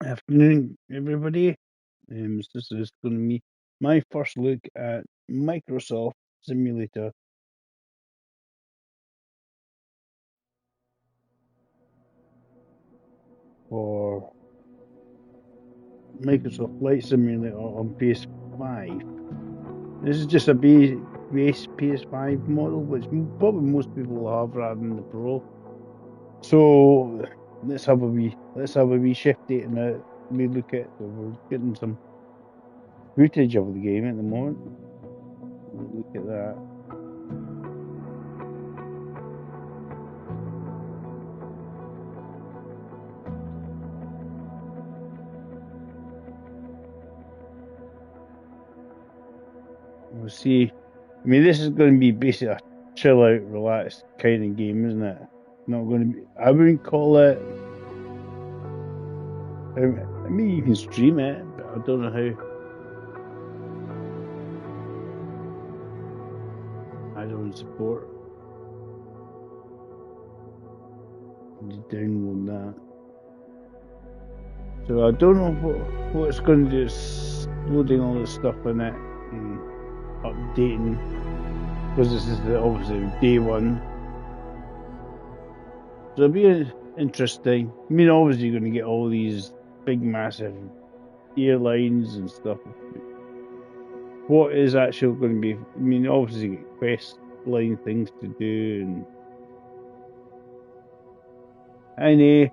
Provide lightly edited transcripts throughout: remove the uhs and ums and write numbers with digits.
Afternoon, everybody. This is going to be my first look at Microsoft Simulator for Microsoft Flight Simulator on PS5. This is just a base PS5 model, which probably most people will have rather than the Pro. So let's have a wee shift date and we look at. So we're getting some footage of the game at the moment. Look at that. We'll see. I mean, this is going to be basically a chill out, relaxed kind of game, isn't it? Not going to be. I wouldn't call it. I mean, you can stream it, but I don't know how. I don't support to download that. So I don't know what it's going to do. It's loading all this stuff in it and updating because this is obviously day one. So it'll be interesting. I mean, obviously you're going to get all these big, massive airlines and stuff. What is actually going to be? I mean, obviously you get quest line things to do, and I know.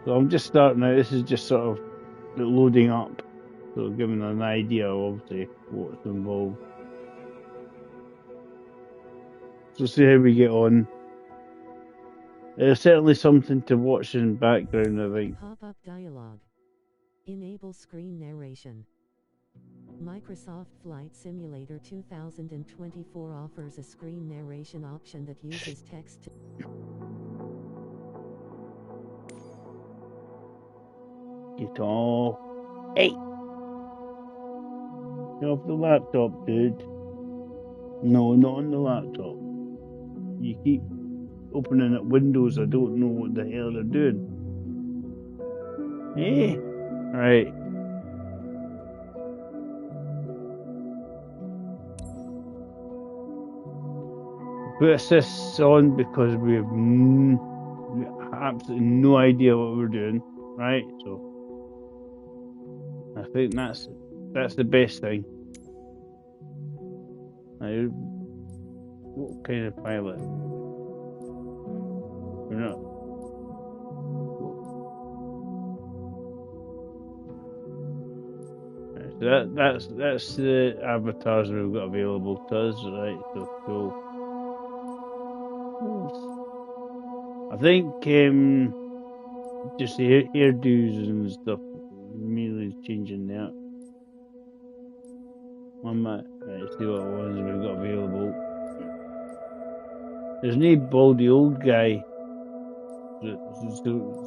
So I'm just starting out. This is just sort of loading up, so giving an idea of obviously what's involved. So see how we get on. There's certainly something to watch in the background, I think. Pop-up dialog. Enable screen narration. Microsoft Flight Simulator 2024 offers a screen narration option that uses text to... Get off. Hey! Get off the laptop, dude. No, not on the laptop. You keep opening up windows. I don't know what the hell they're doing. Hey! Right. Put assists on because we have absolutely no idea what we're doing, right? So I think that's the best thing. Now, what kind of pilot? We're not. So that's the avatars we've got available to us, right? So cool. I think just the hairdos and stuff immediately changing that. I might see what ones we've got available. There's no baldy old guy, so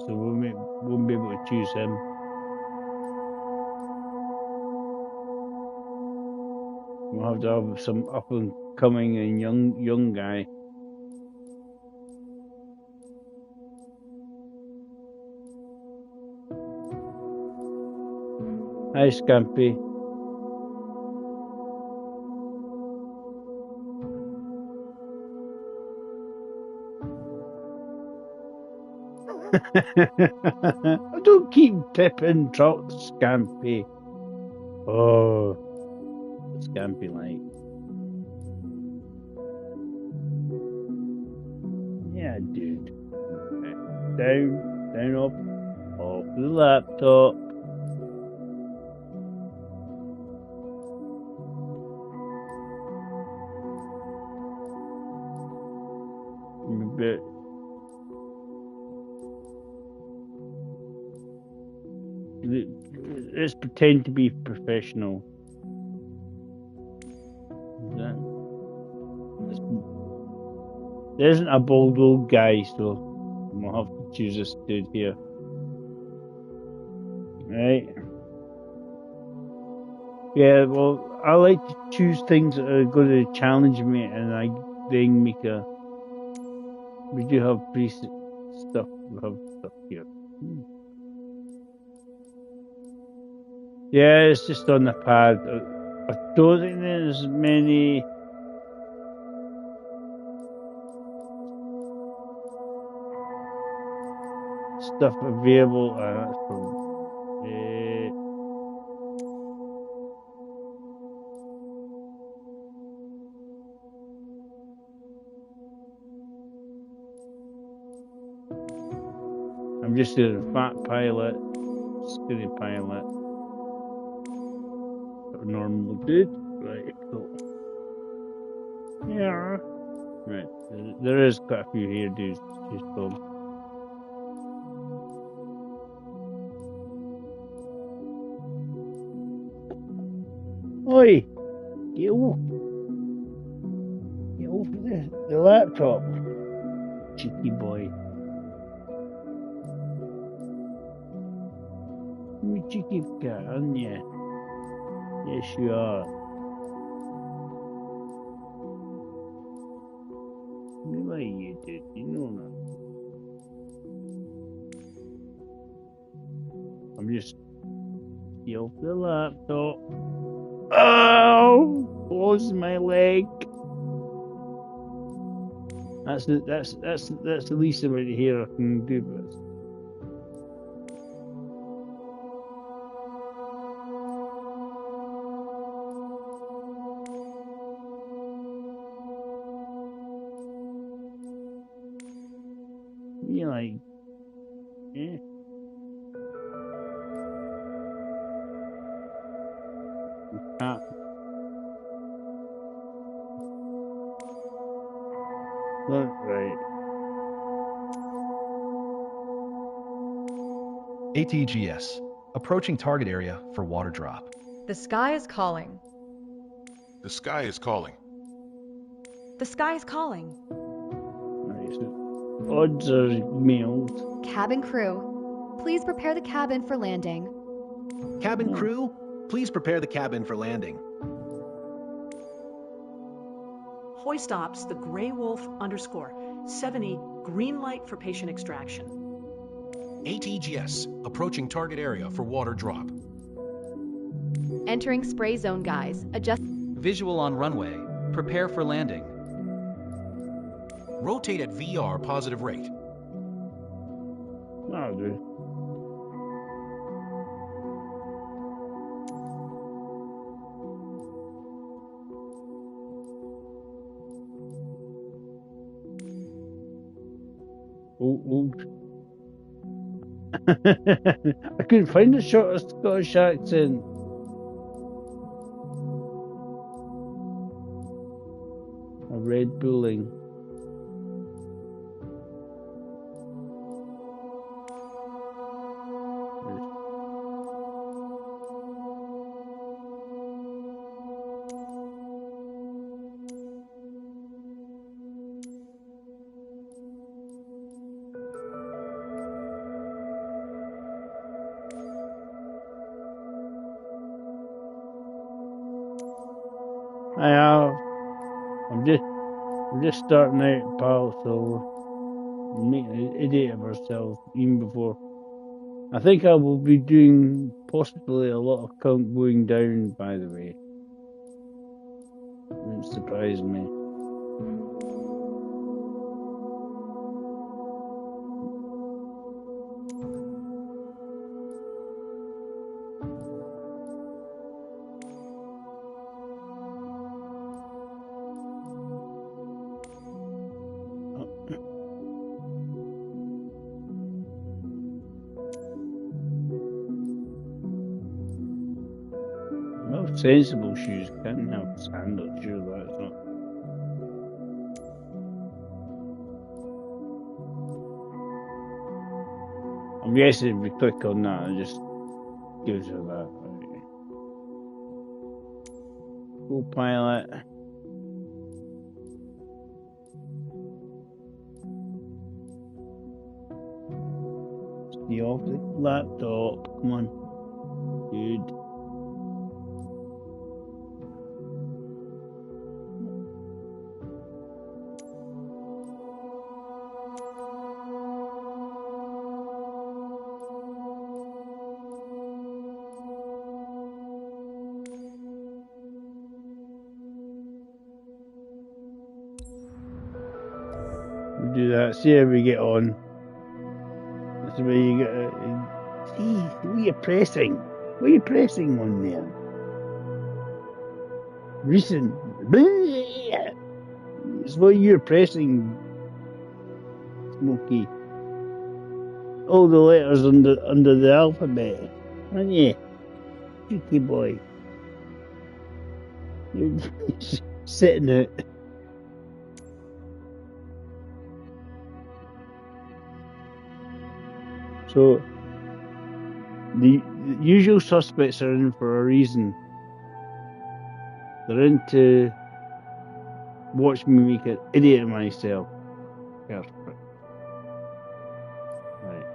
we won't be able to choose him. We'll have to have some up and coming and young guy. Hi, Scampy. I don't keep tipping trucks, Scampy. Oh, Scampy like. Yeah, dude. Down, off the laptop. But let's pretend to be professional. There isn't a bald old guy, so we'll have to choose this dude here. Right? Yeah, well, I like to choose things that are going to challenge me, and I then make We do have pre stuff. We have stuff here. Yeah, it's just on the pad. I don't think there's many. Stuff available. That's from. I'm just doing fat pilot, skinny pilot, normal dude. Right, cool. Yeah. Right, there is quite a few here, dudes. Choose from. Oi! Get off! Get off the laptop, cheeky boy. You cheeky cat, aren't you? Yes, you are. Why you did? You know that. I'm just get off the laptop. Oh! Close my leg. That's the least amount of hair I can do. But you like, yeah. Ah. Look, right. ATGS, approaching target area for water drop. The sky is calling. The sky is calling. The sky is calling. Right, so odds are mailed. Cabin crew, please prepare the cabin for landing. Cabin crew, please prepare the cabin for landing. Hoist ops the Grey Wolf _70 green light for patient extraction. ATGS, approaching target area for water drop. Entering spray zone, guys. Adjust. Visual on runway. Prepare for landing. Rotate at VR positive rate. That'll do. Oh. I couldn't find a shot of Scottish accent. A Red Bulling. I have. I'm just starting out, pal, so we're making an idiot of ourselves even before. I think I will be doing possibly a lot of count going down, by the way. It surprised me. Well, sensible shoes can't have sandals, sure that's not. I'm guessing if we click on that, it just gives her that. Right. Co-pilot. Stay off the laptop. Come on. Good. We'll do that. See how we get on. That's the way you get. See, what are you pressing? What are you pressing on there? Recent. It's what you're pressing, Smokey. All the letters under the alphabet, aren't you? Cheeky boy. You're sitting it. So the usual suspects are in for a reason. They're in to watch me make an idiot of myself. Perfect. Right.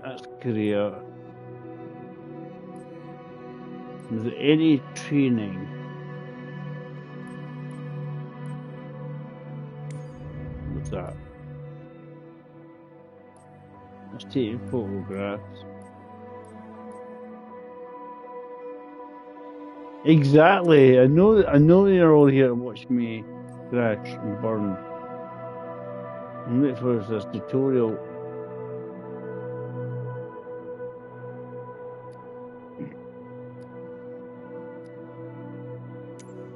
That's career. Is there any training? What's that? Let's take photographs. Exactly. I know you're all here to watch me crash and burn. I'm looking for this tutorial.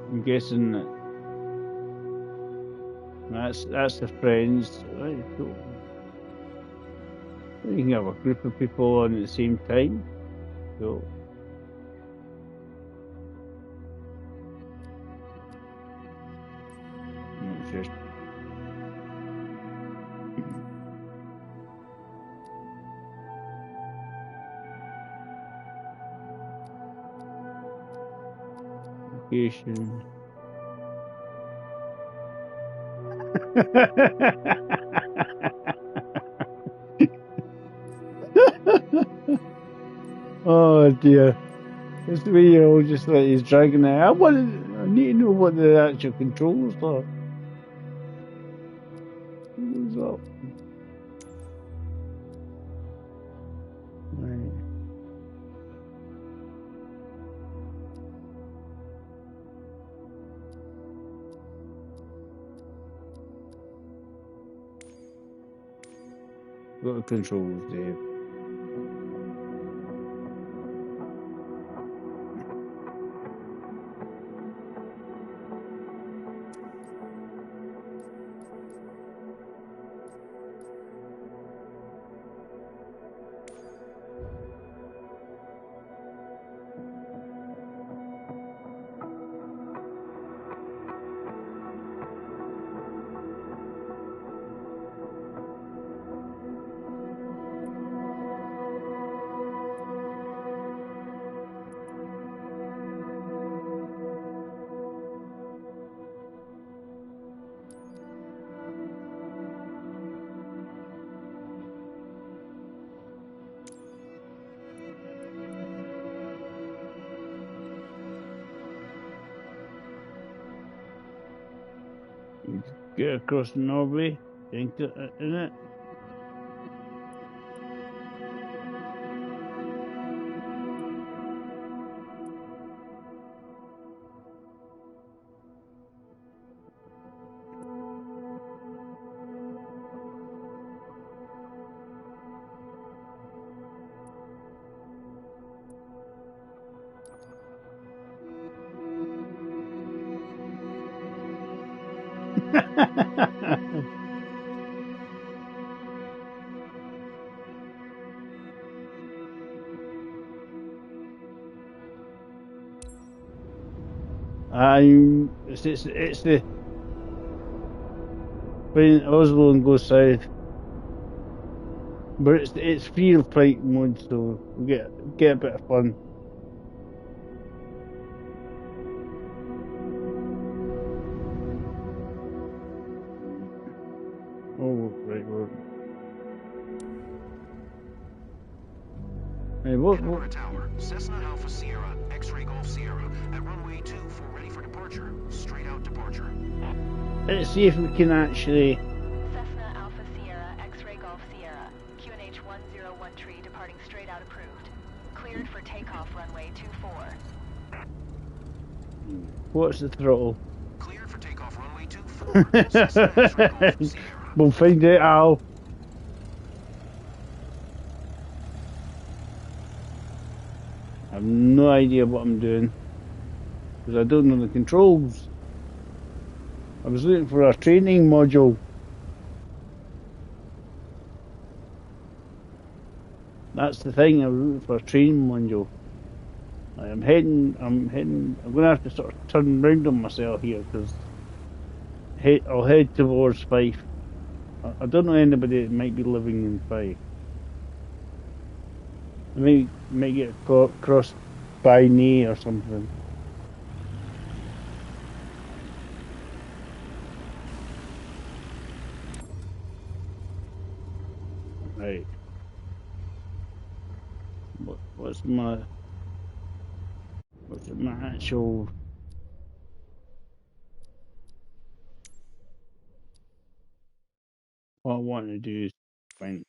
I'm guessing that's the friends. Right, cool. You can have a group of people on at the same time. Cool. Just location. Oh dear. It's the way you're all just like he's dragging it. I need to know what the actual controls are. What's up? Right. What are the controls, Dave? Get across Norway, in it. It's the when Oslo and go south, but it's free flight mode, so we get a bit of fun. Oh right, What? Tower, Cessna Alpha Sierra, X-Ray Golf Sierra, at runway 24, ready for departure. Straight out departure. Let's see if we can actually. Cessna Alpha Sierra, X-Ray Golf Sierra, QNH 101 departing straight out approved. Cleared for takeoff runway 24. What's the throttle? Cleared for takeoff runway We'll find out, Al. I have no idea what I'm doing because I don't know the controls. I was looking for a training module. That's the thing. I was looking for a training module. I'm heading. I'm gonna have to sort of turn round on myself here because I'll head towards Fife. I don't know anybody that might be living in Fife. I might get crossed by knee or something. Right. What's my actual? What I want to do is find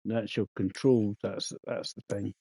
the actual controls. That's the thing.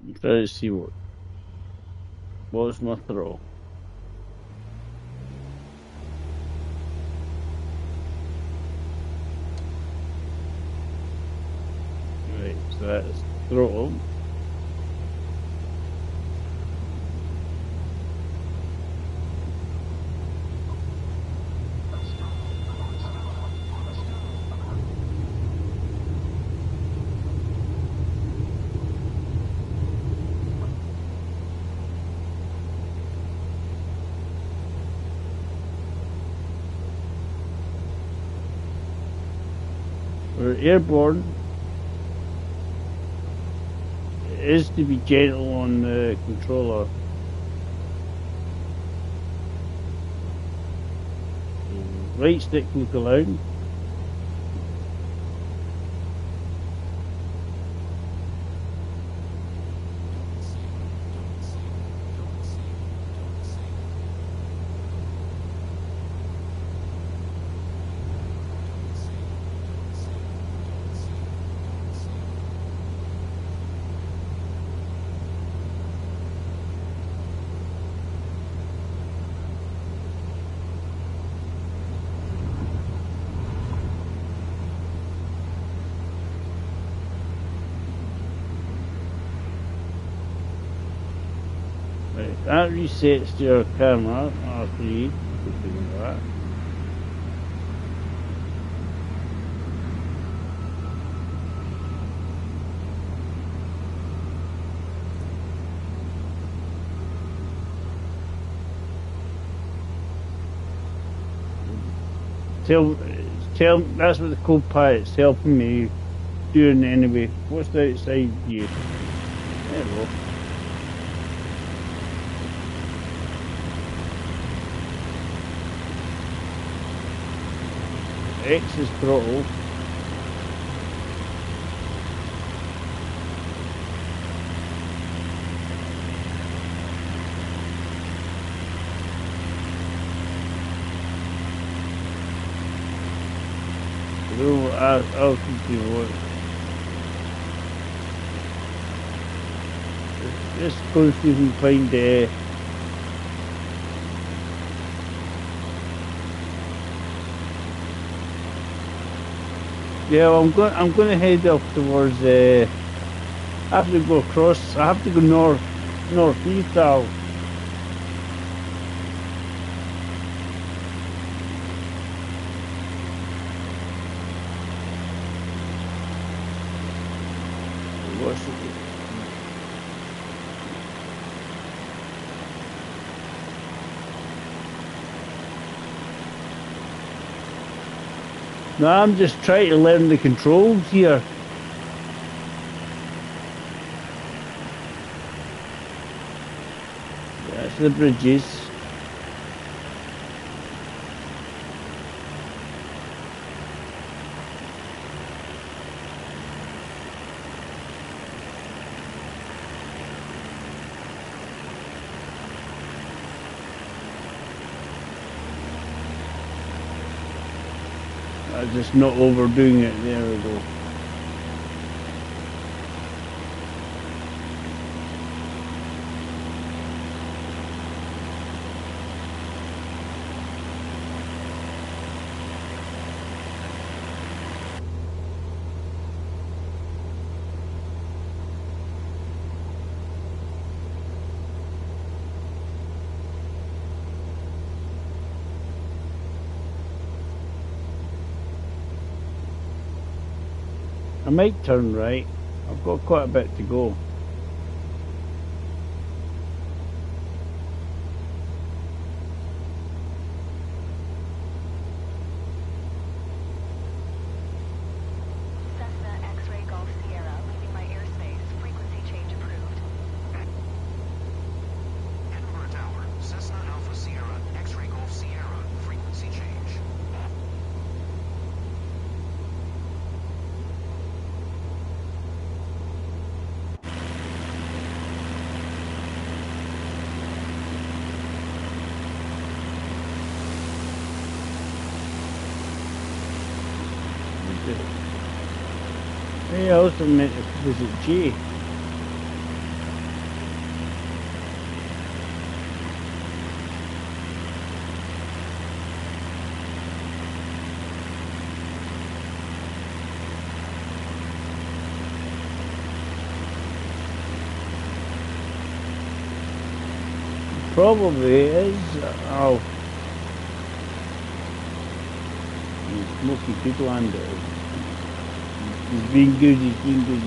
I'm trying to see what's my throw. Right, so that's throttle. We're airborne. It is to be gentle on the controller. Right stick look around. Right, that resets to your camera, R3, something like that. Tell, that's what the co-pilot's helping me doing anyway. What's the outside view? There we go. X is throttle. I'll continue what. Let's go see if we can find yeah, well, I'm going to head up towards. I have to go across. I have to go north northeast out. What's it? No, I'm just trying to learn the controls here. That's the bridges. I'm just not overdoing it. There we go. I might turn right. I've got quite a bit to go. Cessna X-ray Golf Sierra, leaving my airspace. Frequency change approved. Edinburgh Tower, Cessna Alpha Sierra, X-ray Golf Sierra, frequency change. Hey, I also meant to visit G. Probably is. Oh, mostly people under. He's been good. He's been good.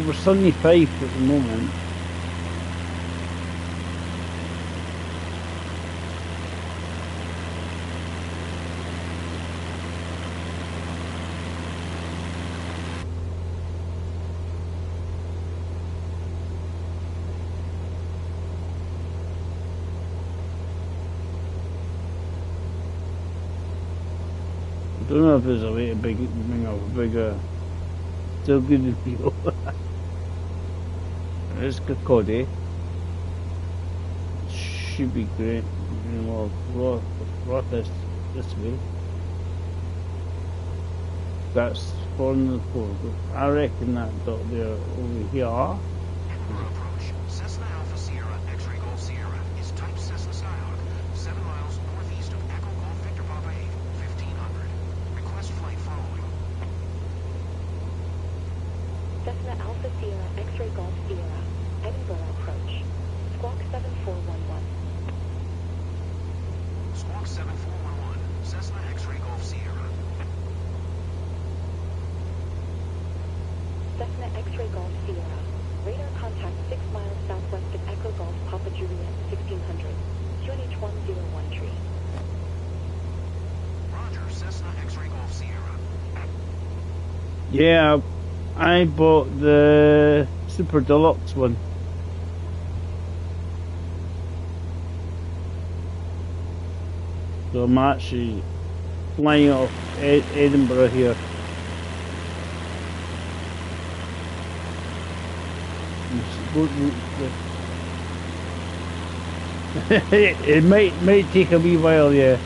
We're 75 at the moment. I don't know if there's a way to bring up a bigger. Still good to feel. There's Cody. Should be great. Well, Roth is this way. That's from the port. I reckon that dot there over here. Edinburgh approach. Cessna Alpha Sierra, X-ray Golf Sierra is type Cessna Skyhawk, 7 miles northeast of Echo Golf Victor Papa 8, 1500. Request flight following. Cessna Alpha Sierra, X-ray Golf Sierra, Edinburgh approach. Squawk 7411. Squawk 7411, Cessna X-Ray Golf Sierra. Cessna X-Ray Golf Sierra. Radar contact 6 miles southwest of Echo Golf Papa Juliet 1600. QNH 101 tree. Roger, Cessna X-Ray Golf Sierra. Yeah, I bought the Super Deluxe one. So I'm actually flying off Edinburgh here. It might take a wee while, yeah.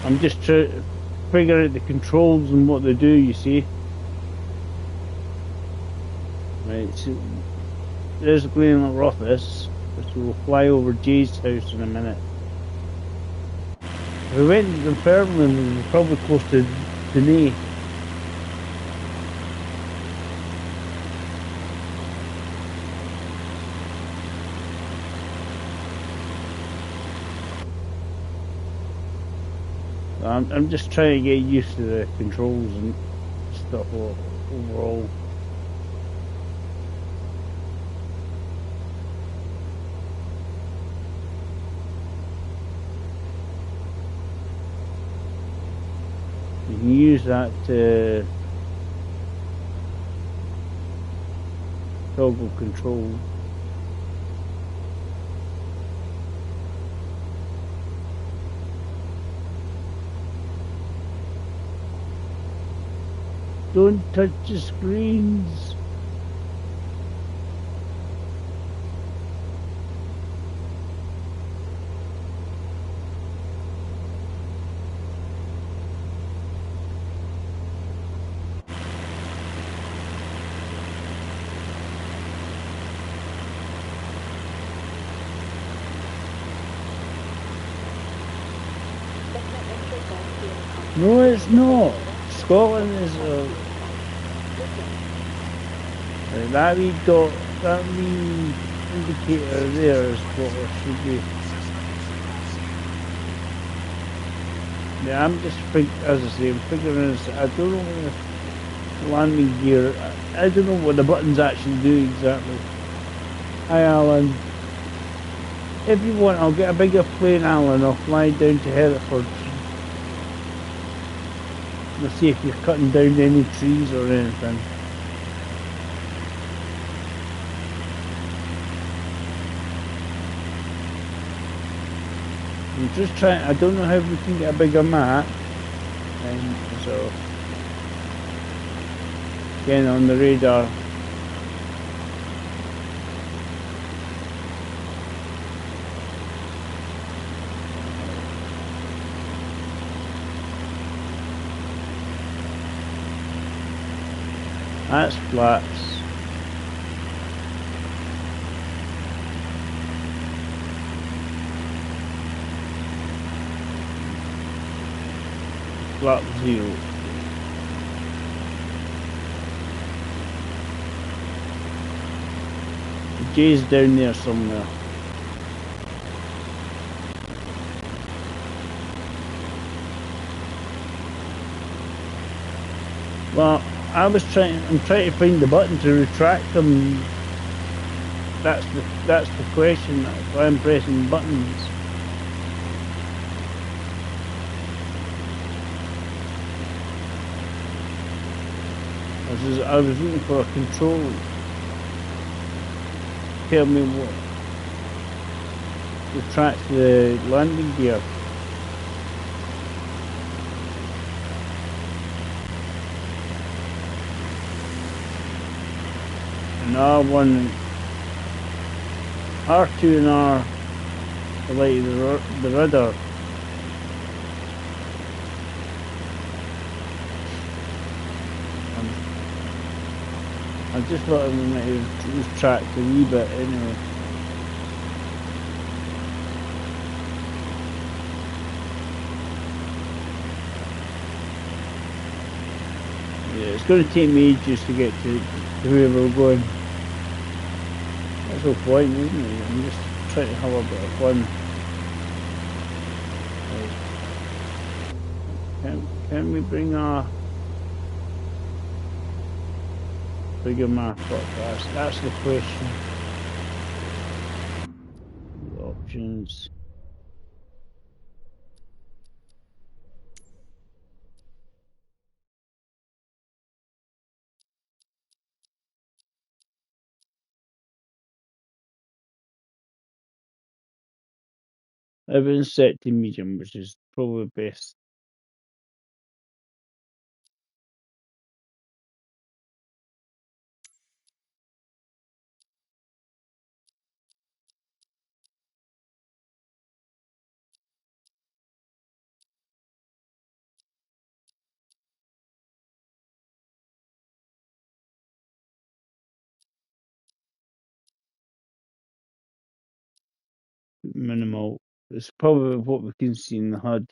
I'm just trying to figure out the controls and what they do, you see. Right, so there's Glen Rothis, which will fly over Jay's house in a minute. If we went to Dunfermline, we're probably close to Dunay. I'm just trying to get used to the controls and stuff overall. You can use that to toggle control. Don't touch the screens. No, it's not. Scotland is that wee dot, that wee indicator there is what it should be. Yeah, I'm just as I say, I'm figuring this. I don't know if landing gear. I don't know what the buttons actually do exactly. Hi, Alan. If you want, I'll get a bigger plane, Alan. I'll fly down to Hereford. Let's see if you're cutting down any trees or anything. I'm just trying. I don't know how we can get a bigger map, and so again on the radar. That's flats. Flat zero. The J's down there somewhere. Well, I'm trying to find the button to retract them. That's the question. That's why I'm pressing buttons. I was looking for a control. Tell me what retracts the landing gear. And R1, R2 and R are like the rudder. I just thought it might retract a wee bit anyway. Yeah, it's going to take me ages to get to where we're going. That's no point, isn't it? I'm just trying to have a bit of fun. Can we bring a bigger map up? That's the question. The options. Everything's set to medium, which is probably best. Minimal. It's probably what we can see in the HUD.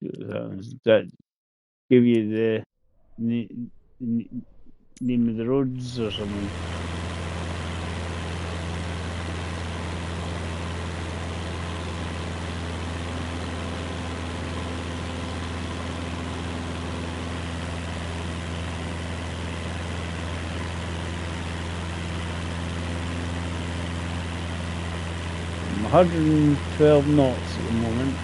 Does that give you the name of the roads or something? I'm 112 knots at the moment.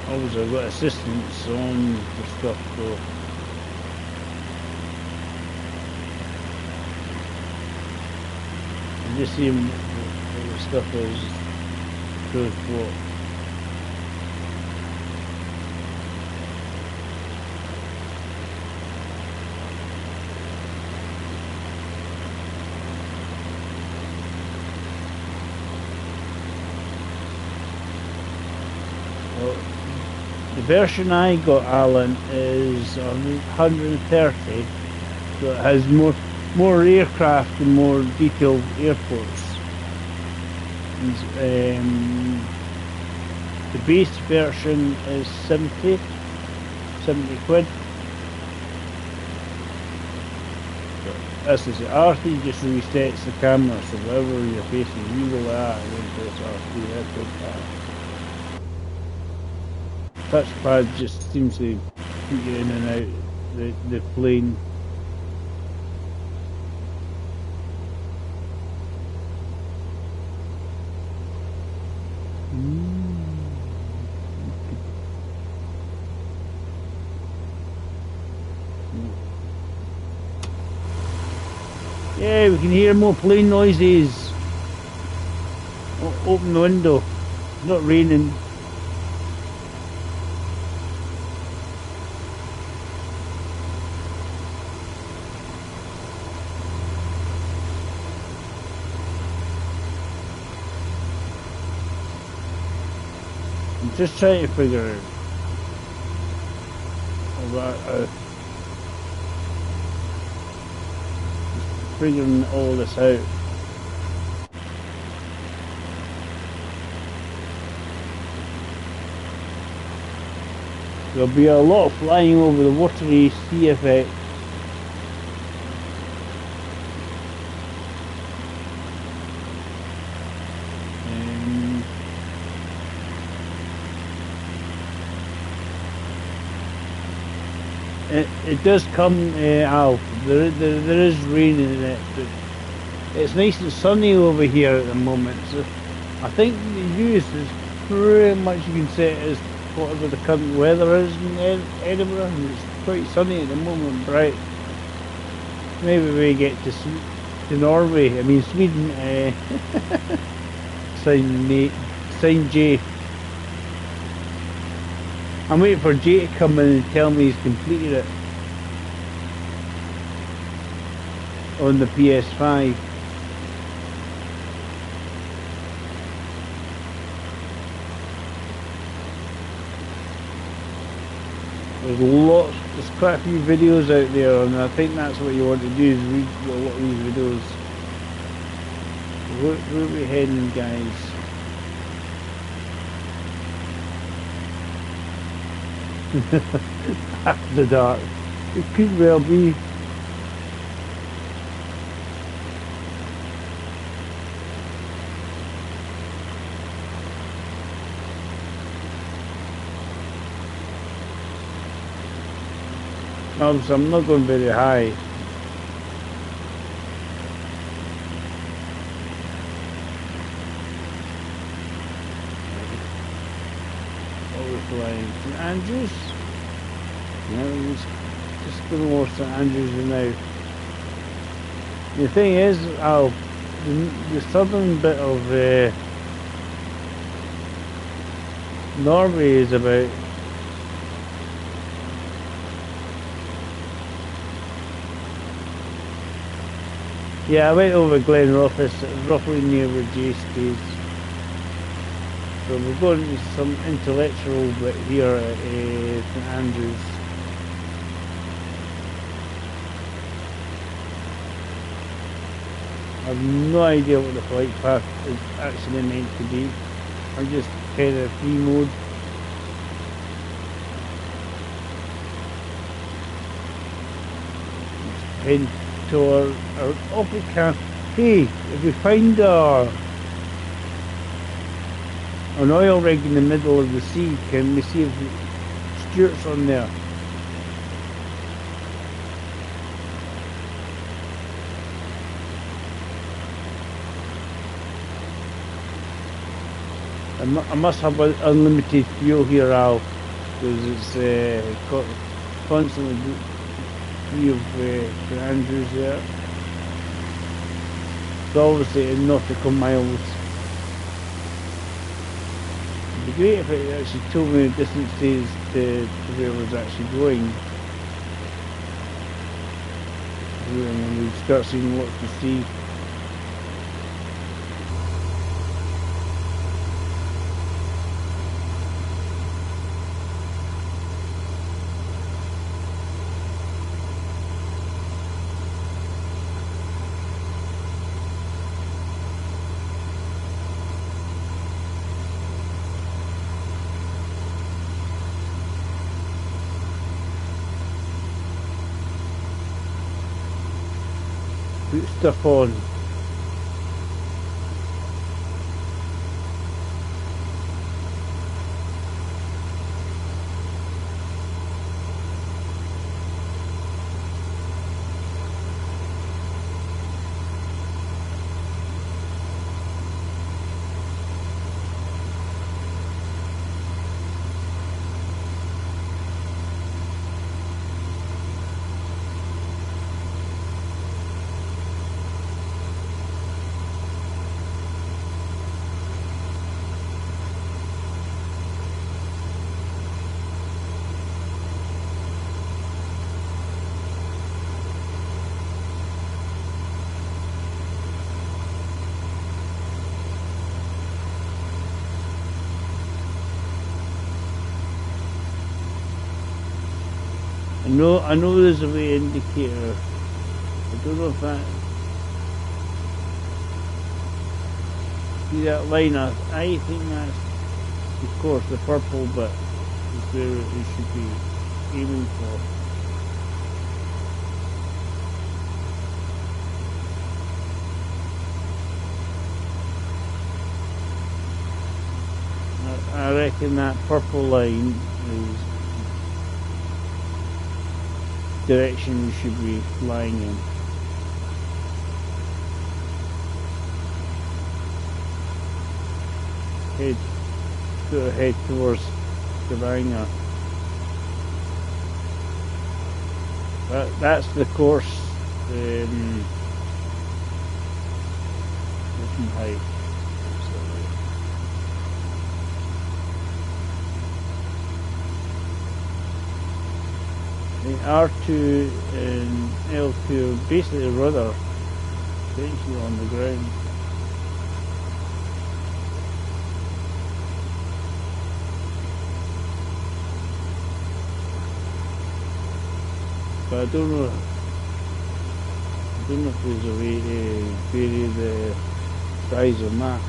Obviously I've got assistance on the stuff, so I'm just seeing what the stuff is, shows what. Well, the version I got, Alan, is 130, so it has more aircraft and more detailed airports. And, the base version is 70 quid. As I say, RT just resets the camera, so wherever you're facing, you go at and then press RT, that's good. Touchpad just seems to put you in and out the plane. Yeah, we can hear more plane noises. Open the window. It's not raining. I'm just trying to figure out. Figuring all this out. There'll be a lot of flying over the watery sea effect. It does come out. There is rain in it, but it's nice and sunny over here at the moment. So I think the use is pretty much, you can say, it is whatever the current weather is in Edinburgh. It's quite sunny at the moment, bright. Maybe we get to Norway. I mean Sweden. signed Jay. I'm waiting for Jay to come in and tell me he's completed it on the PS5. There's quite a few videos out there, and I think that's what you want to do, is read a lot of these videos. Where are we heading, guys? After dark. It could well be. Obviously, I'm not going very high. Flying St Andrews. No, just going to watch St Andrews now. The thing is, the southern bit of Norway is about I went over Glen Rothes, roughly near where Jay stays. So we're going to some intellectual bit here at St Andrews. I have no idea what the flight path is actually meant to be. I'm just kind of free mode. Just heading to our awful camp. Hey, if we find an oil rig in the middle of the sea, can we see if Stuart's on there? I must have unlimited fuel here, Al, because it's constantly free of St Andrews there. So obviously in nautical miles. It'd be great if it actually told me the distances to where I was actually going. And then we'd start seeing lots to see. Put stuff on. I know there's a way indicator. I don't know if that. See that line? I think that's, of course, the purple bit is where it should be aiming for. I reckon that purple line is direction we should be flying in. Head towards Stavanger. That's the course. Height. R2 and L2 are basically rudder, essentially on the ground. But I don't know if there's a way to vary the size on that.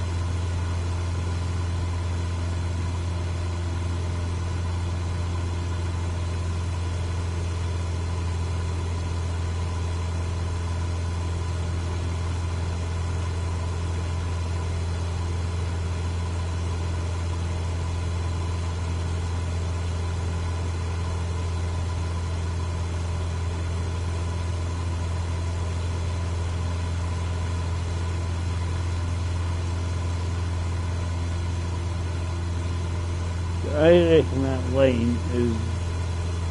I reckon that line is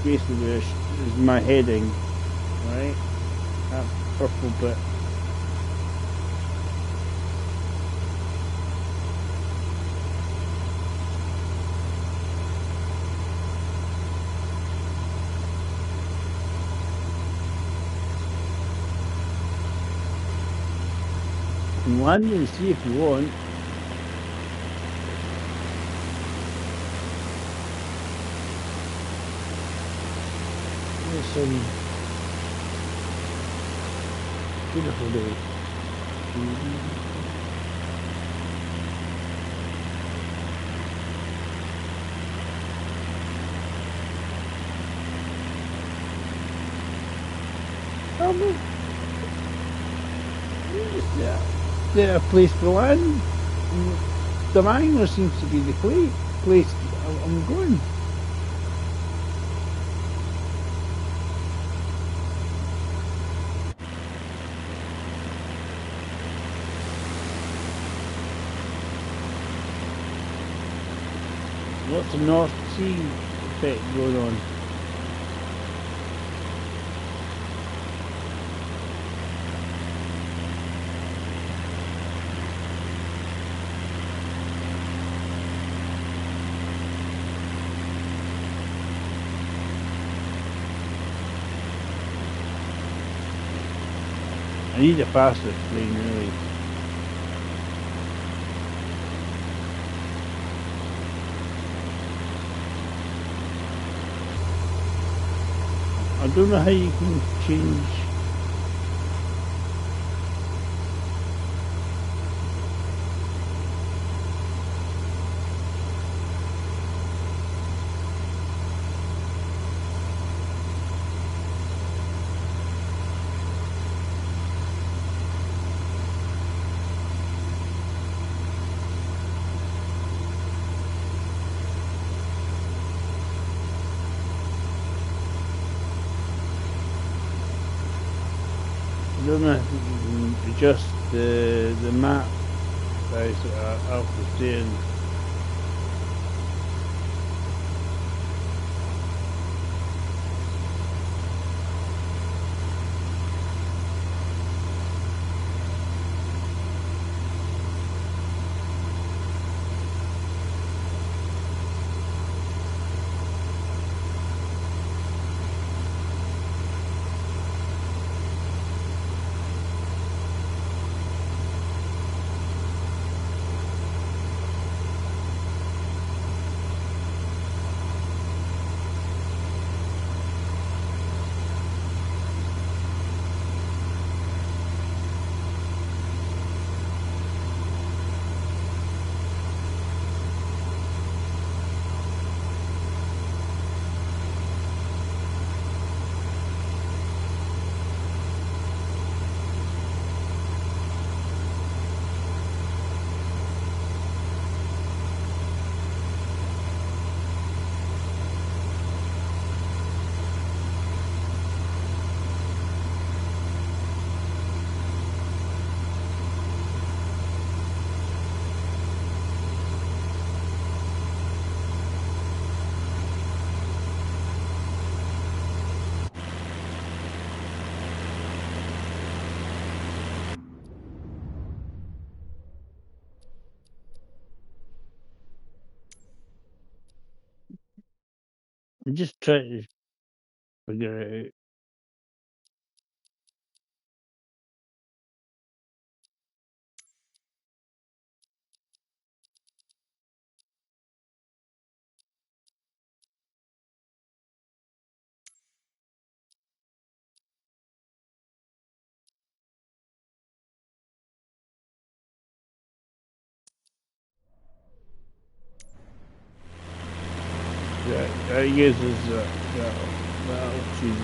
basically is my heading, right? That purple bit. You can land and see if you want. There's some beautiful day. The place to land. The Magna seems to be the place I'm going. Lots of North Sea effect going on. I need a faster plane, really. I don't know how you can change. I don't know if you can adjust the map size Alpha steering. I just try to figure it out. That uses that'll choose.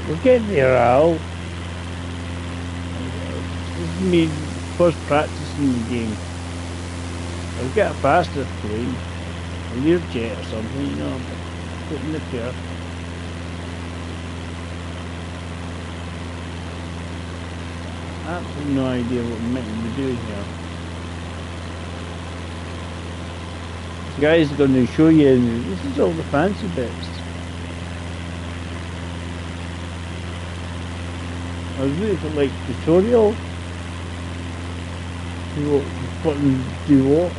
We're getting there, Al. This is me first practicing the game. I'll get a faster plane, a Learjet or something, you know, put in the pair. Absolutely no idea what we're meant to be doing here. This guy's going to show you, this is all the fancy bits. I was looking for like tutorial. See what button do what.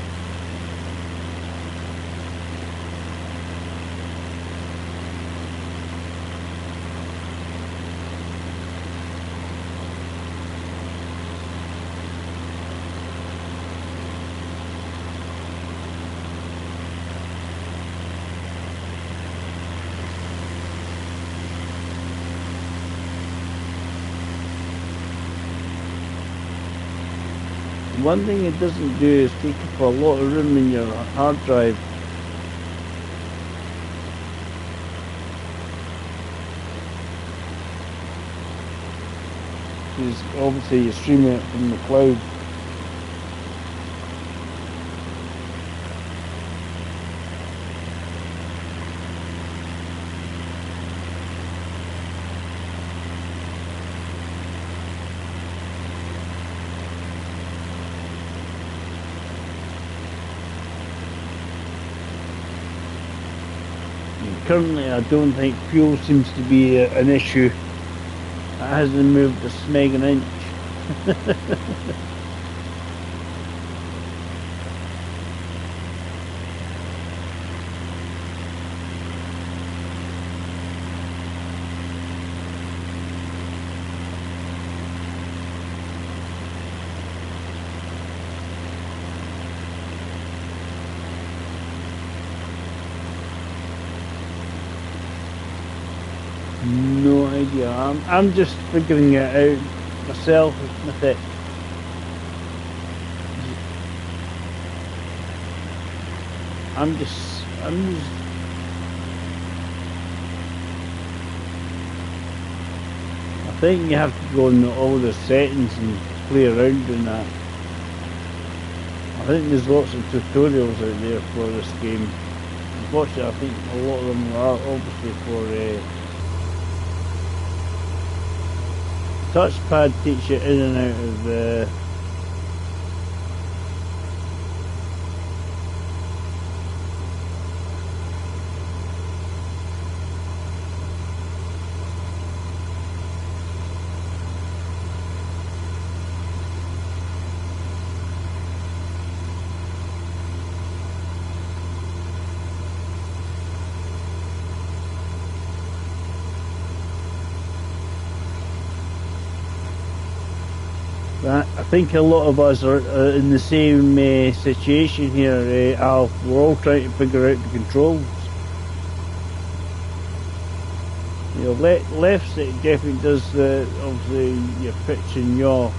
One thing it doesn't do is take up a lot of room in your hard drive. Because obviously you're streaming it from the cloud. Currently, I don't think fuel seems to be an issue. It hasn't moved a smeg an inch. No idea. I'm just figuring it out myself with it. I'm just I think you have to go into all the settings and play around in that. I think there's lots of tutorials out there for this game. Unfortunately, I think a lot of them are obviously for touchpad takes you in and out of the I think a lot of us are in the same situation here, Al. We're all trying to figure out the controls. You know, left stick definitely does obviously your pitch and yaw.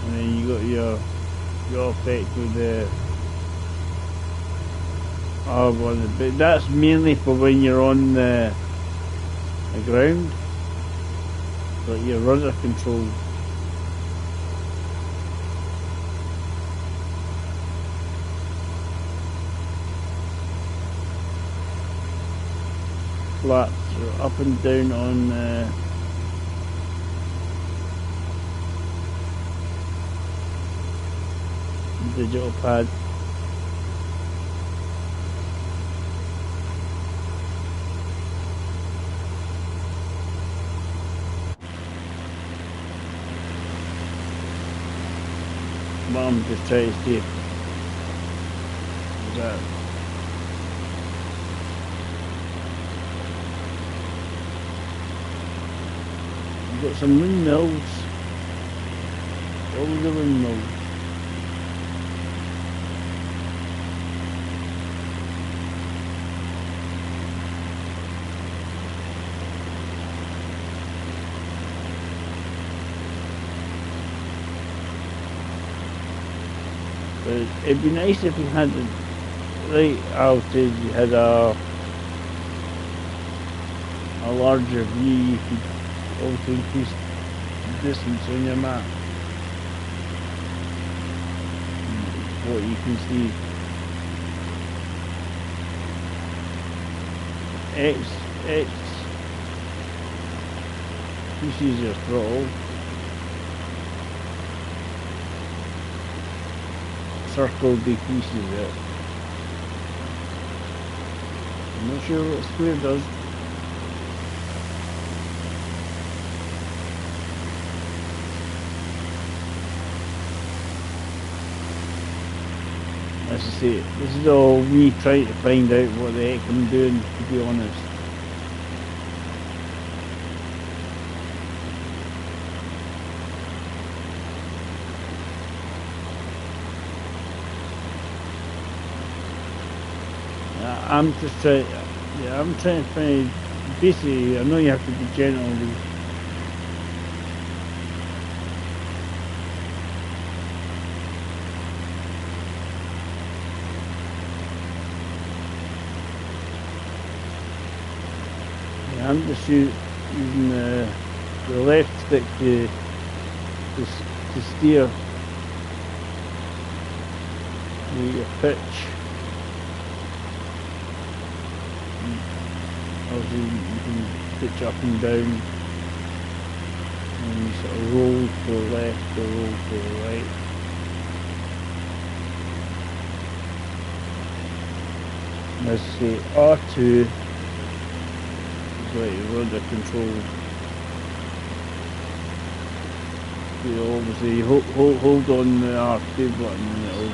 And then you got your effect with the R1, but that's mainly for when you're on the ground, like your rudder control. Flaps are up and down on digital pad. But I'm just trying to see if that. You've got some windmills. All the windmills. But it'd be nice if you had the right altitude, you had a larger view, you could also increase the distance on your map. What you can see. X increases your throttle. Circle decreases it. I'm not sure what square does. As I say, this is all me trying to find out what the heck I'm doing, to be honest. I'm just trying, yeah, I'm trying to find, basically, I know you have to be gentle with I'm just using the left stick to steer the pitch. Obviously you can pitch up and down and sort of roll to the left or roll to the right. Let's say R2 like rudder control. You obviously hold on the R2 button and it'll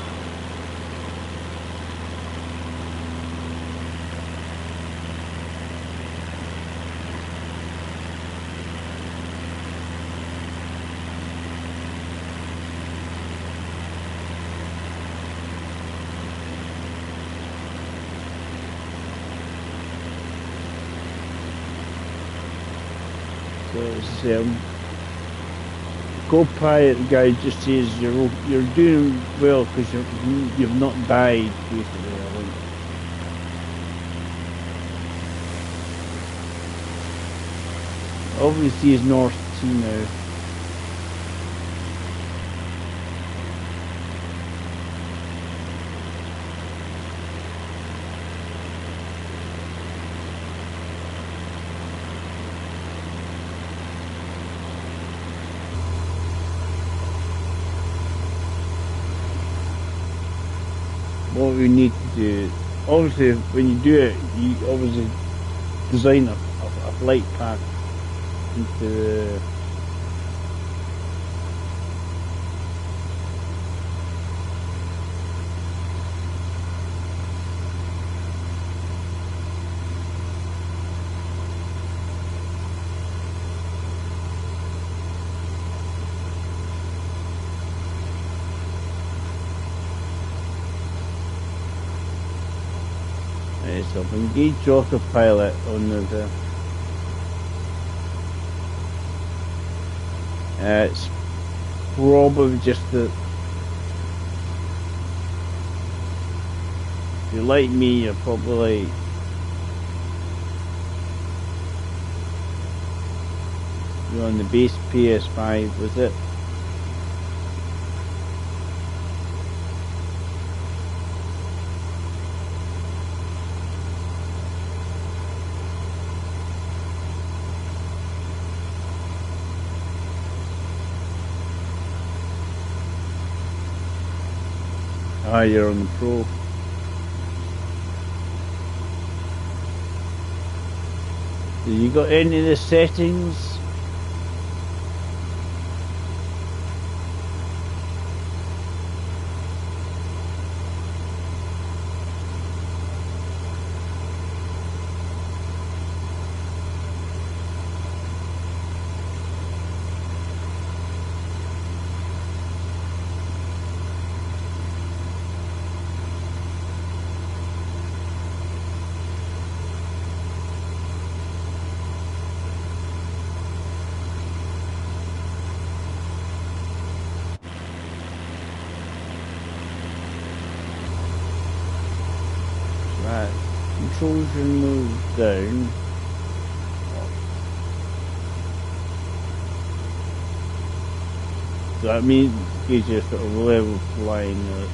co-pilot guy just says you're doing well because you've not died, basically. I think. Obviously, is North Sea now. what we need to do, obviously when you do it, you obviously design a flight path into so I've engaged autopilot on the it's probably just that if you're like me, you're probably like, you're on the base PS5, was it? Ah, you're on the Pro. So you got any of the settings? Right, controls your move down. So that means it gives you a sort of level flying.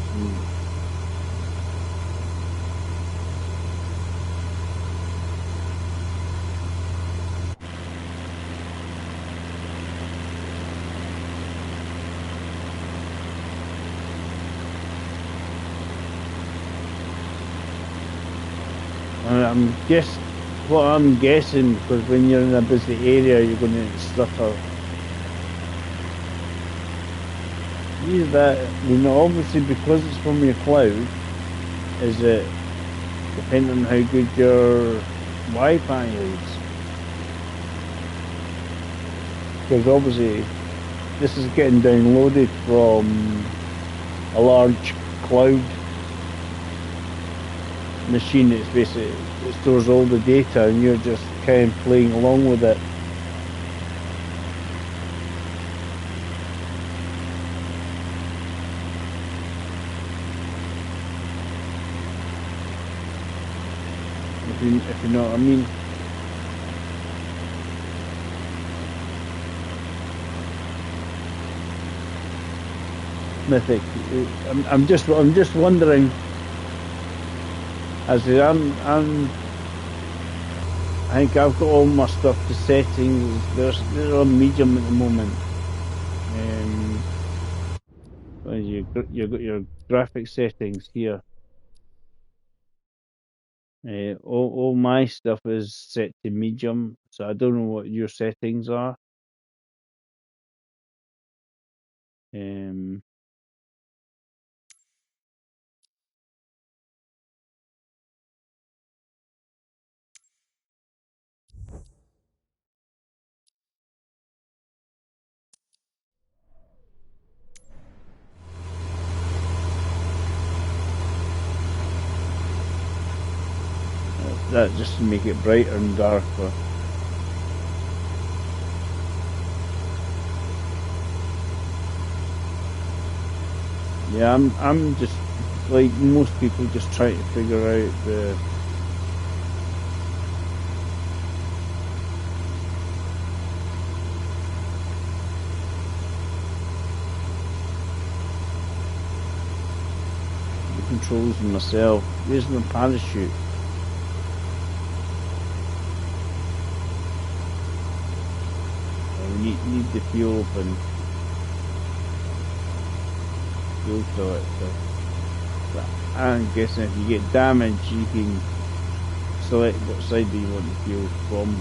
What I'm guessing, because when you're in a busy area, you're going to stutter. Use that, obviously because it's from your cloud, is it depending on how good your Wi-Fi is? Because obviously this is getting downloaded from a large cloud machine. It's basically, it stores all the data and you're just kind of playing along with it. If you know what I mean. Mythic, I'm just wondering. I think I've got all my stuff to settings. They're on medium at the moment. You've got your graphic settings here. All my stuff is set to medium, so I don't know what your settings are. That just to make it brighter and darker. Yeah, I'm just like most people, just trying to figure out the controls myself. Where's my parachute? We need the fuel open. Fuel to it. So. I'm guessing if you get damage, you can select what side do you want to heal from.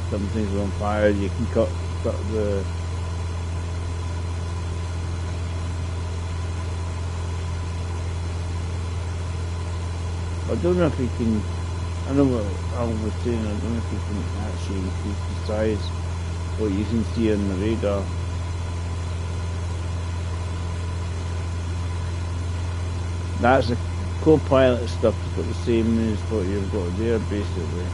Something's on fire, you can cut the... I don't know if you can... I know what Alan was saying, I don't know if you can actually increase the size what you can see on the radar. That's the co-pilot stuff, it's got the same as what you've got there basically.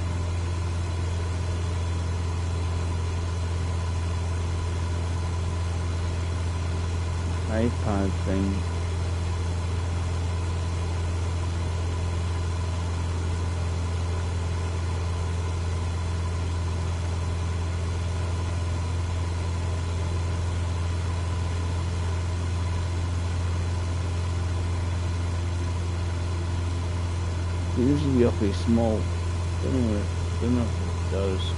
iPad thing. It usually awfully small. Don't know if it does.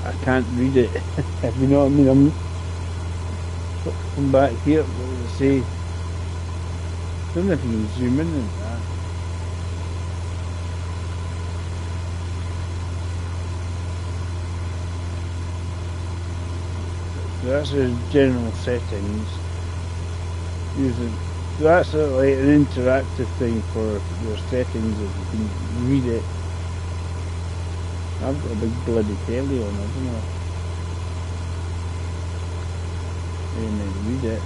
I can't read it. If you know what I mean, come back here. What does it say? I don't know if you can zoom in and that. So that's the general settings. That's like an interactive thing for your settings if you can read it. I've got a big bloody telly on, I don't know. And then read it.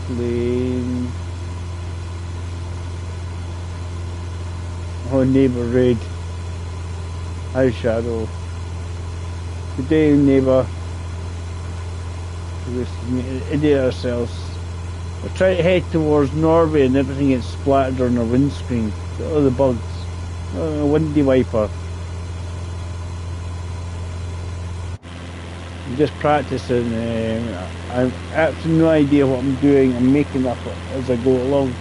Plane. Oh, neighbour raid. Hi Shadow. Good day, neighbour. We idiot ourselves. We're trying to head towards Norway and everything gets splattered on our windscreen. Oh, the bugs. Oh, a windy wiper. I'm just practicing. I've absolutely no idea what I'm doing. I'm making up as I go along.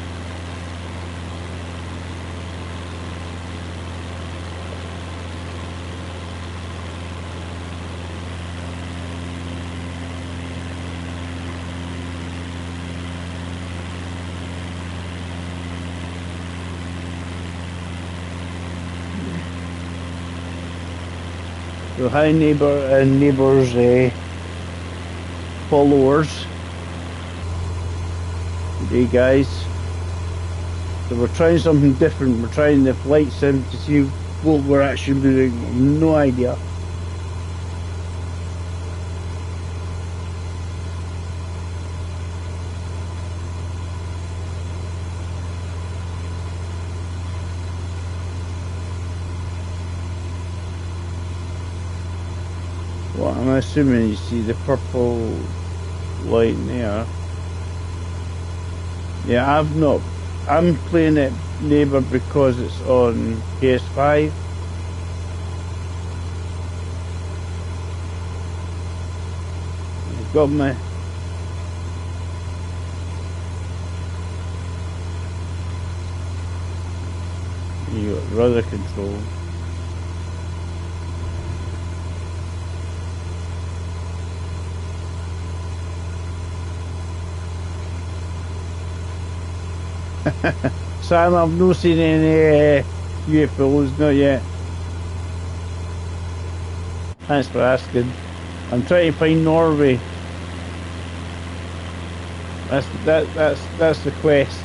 So hi neighbour and neighbours followers. Good day guys. So we're trying something different. We're trying the flight sim to see what we're actually doing. No idea. Well, I'm assuming you see the purple line there. Yeah, I'm playing it Neighbour because it's on PS5. You've got me. You got rudder control. Sam, I've not seen any UFOs, not yet. Thanks for asking. I'm trying to find Norway. That's the quest.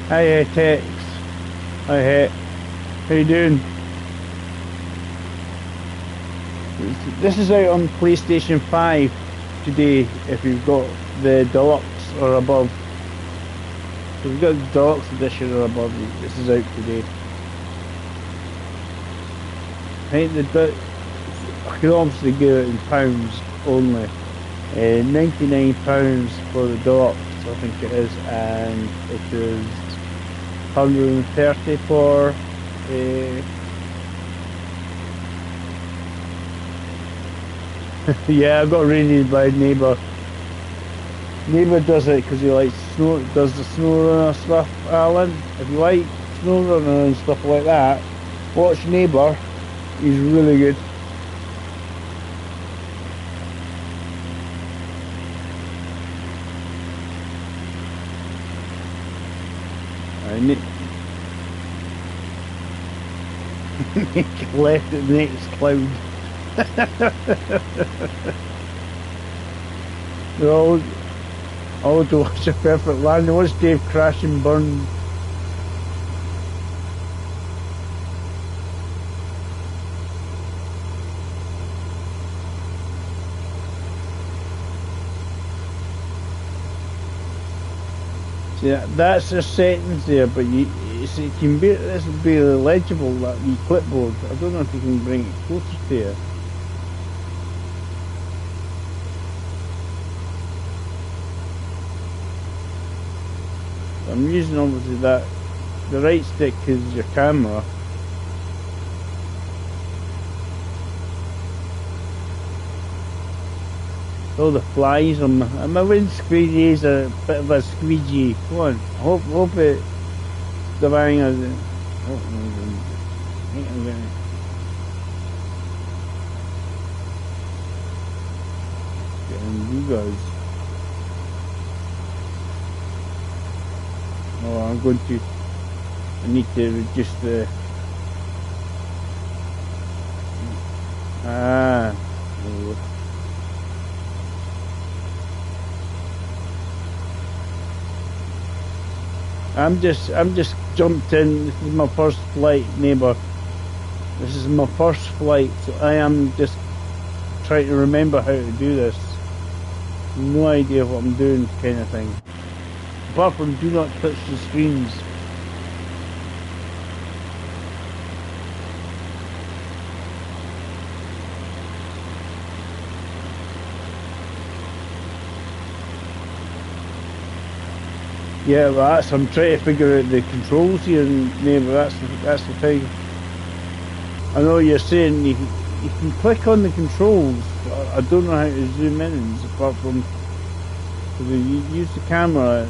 Hi, Tex. Hi, how you doing? This is out on PlayStation 5 today if you've got the deluxe or above. So if you've got the deluxe edition or above, this is out today. I think I can obviously get it in pounds only. £99 for the deluxe, I think it is, and it is 130 for Yeah, I got raided by a neighbour. Neighbour does it because he likes snow, does the snow runner stuff, Alan. If you like snow runner and stuff like that, watch Neighbour. He's really good. Nick left at the next cloud. They're all to watch a perfect land. They watch Dave crash and burn. See, that's the settings there, but it can be, this will be legible, that wee clipboard. I don't know if you can bring it closer to you. I'm using obviously that, the right stick is your camera. All the flies on my windscreen is a bit of a squeegee. Come on, hope it. The bang of it. Getting you guys. Oh, I'm going to. I need to reduce the. Oh. I'm just jumped in. This is my first flight, neighbour. This is my first flight, so I am just trying to remember how to do this. No idea what I'm doing, kind of thing. Apart from do not touch the screens. Yeah, well, I'm trying to figure out the controls here, and neighbour, that's the thing. I know you're saying you can click on the controls, but I don't know how to zoom in, apart from if you use the camera.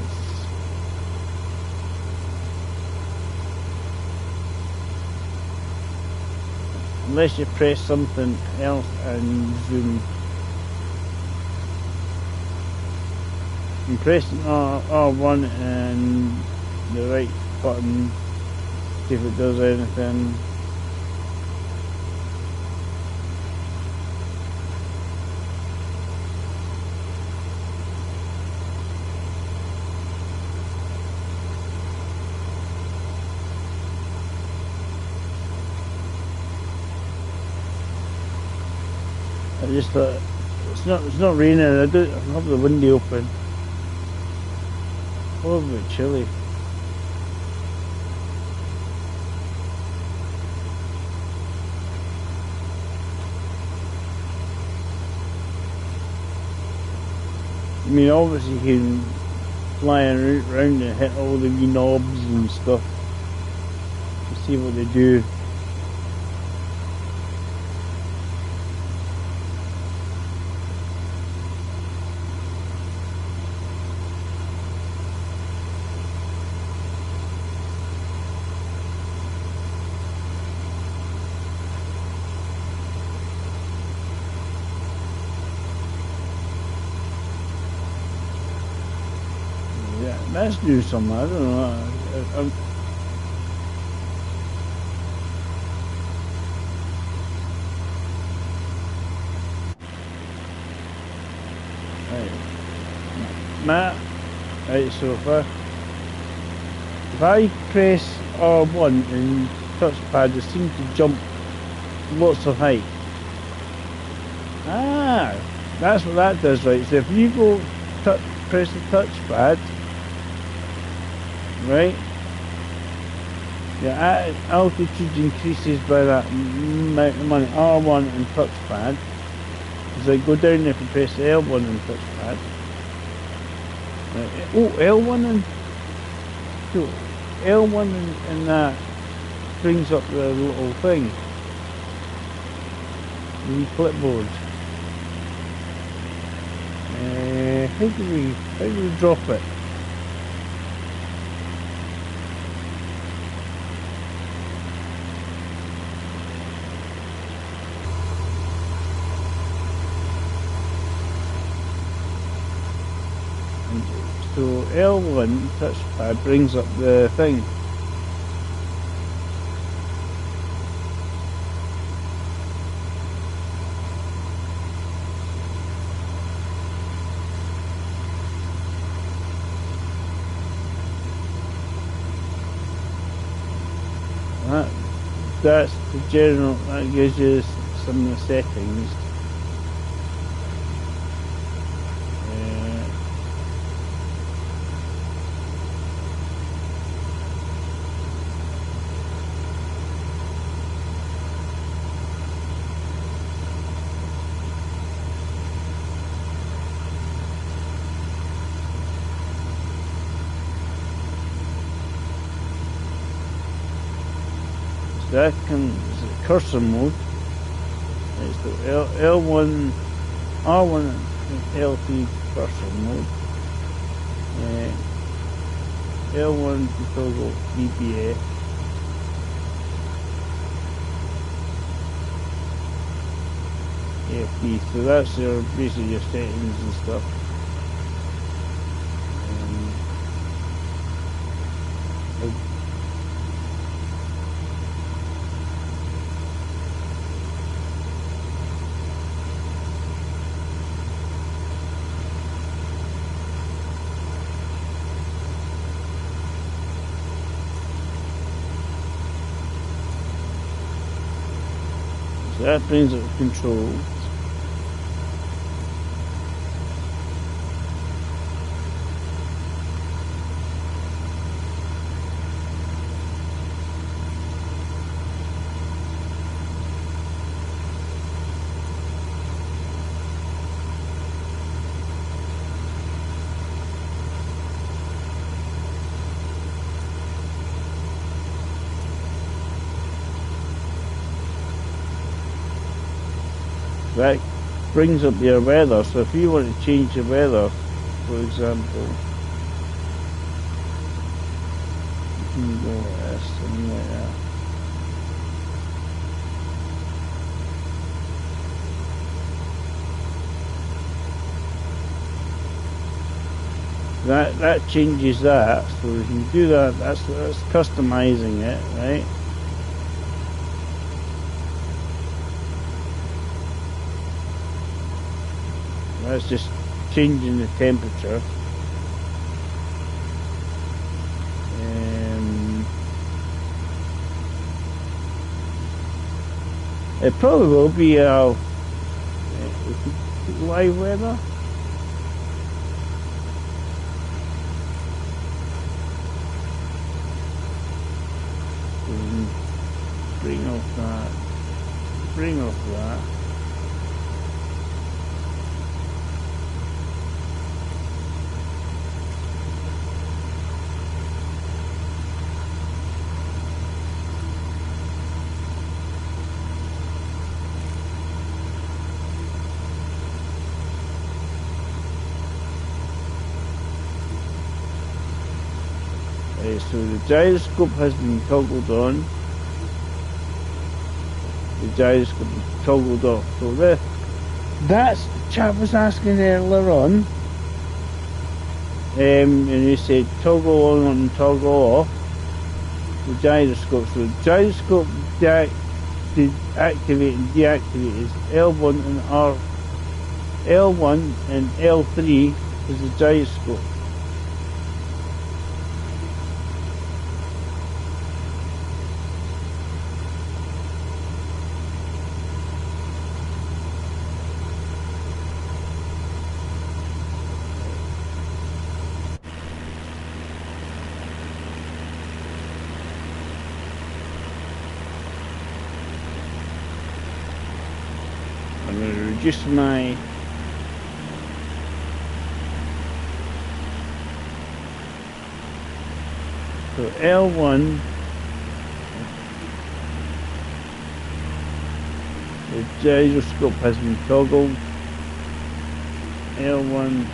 Unless you press something else and zoom. I'm pressing R1 and the right button, see if it does anything. I just thought it's not raining. I have the window open. Oh, a bit chilly. I mean, obviously you can fly around and hit all the wee knobs and stuff to see what they do. Let's do something. I don't know. Right. Matt. Right, so if I press R1 and touchpad, it seems to jump lots of height. Ah, that's what that does, right? So if you go press the touchpad. Right? Your altitude increases by that amount of money. R1 and touchpad. So go down if you press L1 and touchpad. Right. Oh, L1 and so L1 and that brings up the little thing. The clipboard. How do we drop it? So L1 touchpad brings up the thing. That's the general, that gives you some of the settings. That comes cursor mode. It's the L1, R1 and L3 cursor mode. L1 to toggle VBA. AFB, so that's your basically your settings and stuff. So that brings up controls. That brings up your weather, so if you want to change your weather, for example, you can go like this, something like that. That changes that, so if you do that, that's customizing it, right? That's just changing the temperature. It probably will be live weather. Bring off that. Bring off that. So the gyroscope has been toggled on. The gyroscope is toggled off. So that's the chap was asking earlier on. And he said toggle on and toggle off the gyroscope. So the gyroscope to activate and deactivate is L1 and L1 and L3 is the gyroscope. I'm going to reduce my so L1 the gyroscope has been toggled. L1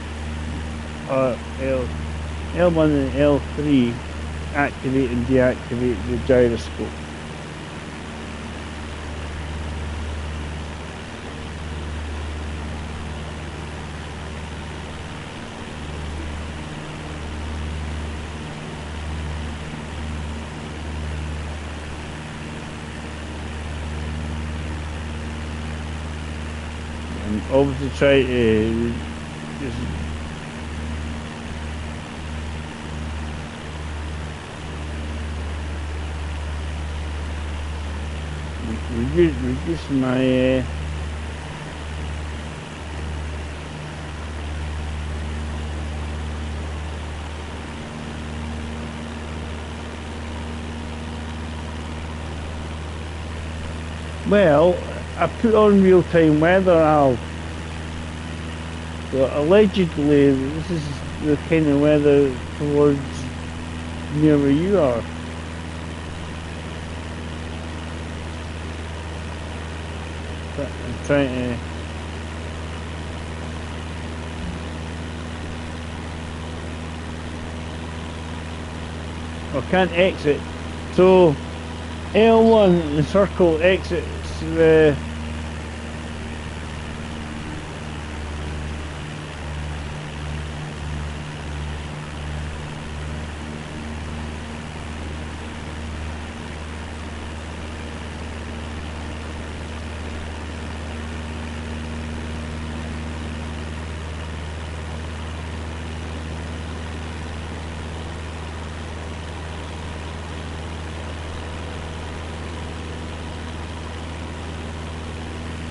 L1 and L3 activate and deactivate the gyroscope. And obviously try to just reduce my well, I put on real-time weather, Al. So allegedly, this is the kind of weather towards near where you are. I'm trying to. I can't exit. So L1, the circle exits the.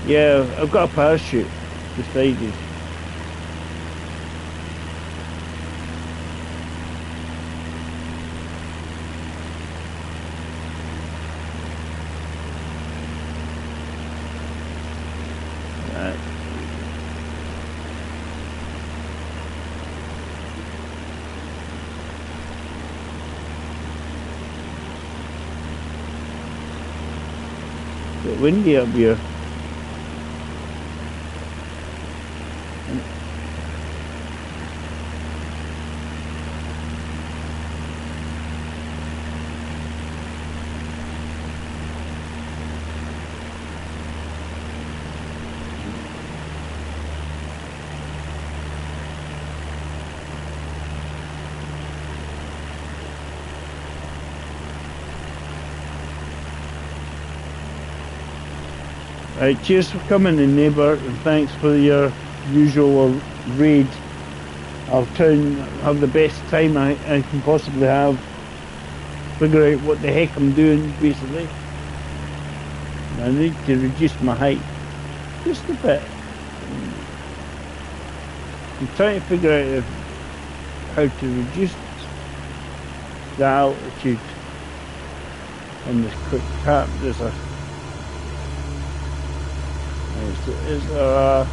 Yeah, I've got a parachute beside you. It's a bit windy up here. Right, cheers for coming in, neighbour, and thanks for your usual raid. I'll try and have the best time I can possibly have. Figure out what the heck I'm doing, basically. I need to reduce my height just a bit. I'm trying to figure out how to reduce the altitude on this quick tap. Is there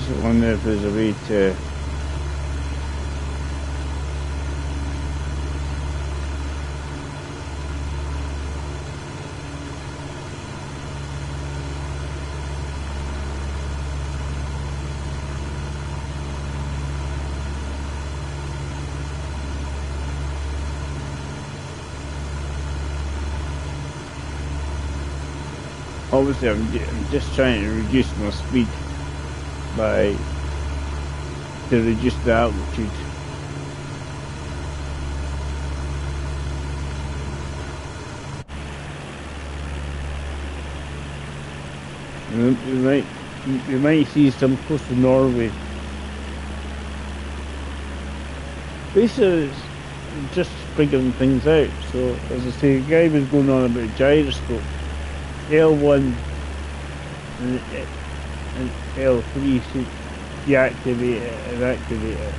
I wonder if there's a way to obviously I'm just trying to reduce my speed to reduce the altitude. You might see some close to Norway. Basically, it's just figuring things out. So, as I say, the guy was going on about gyroscope. L1 and L3 should deactivate it and activate it.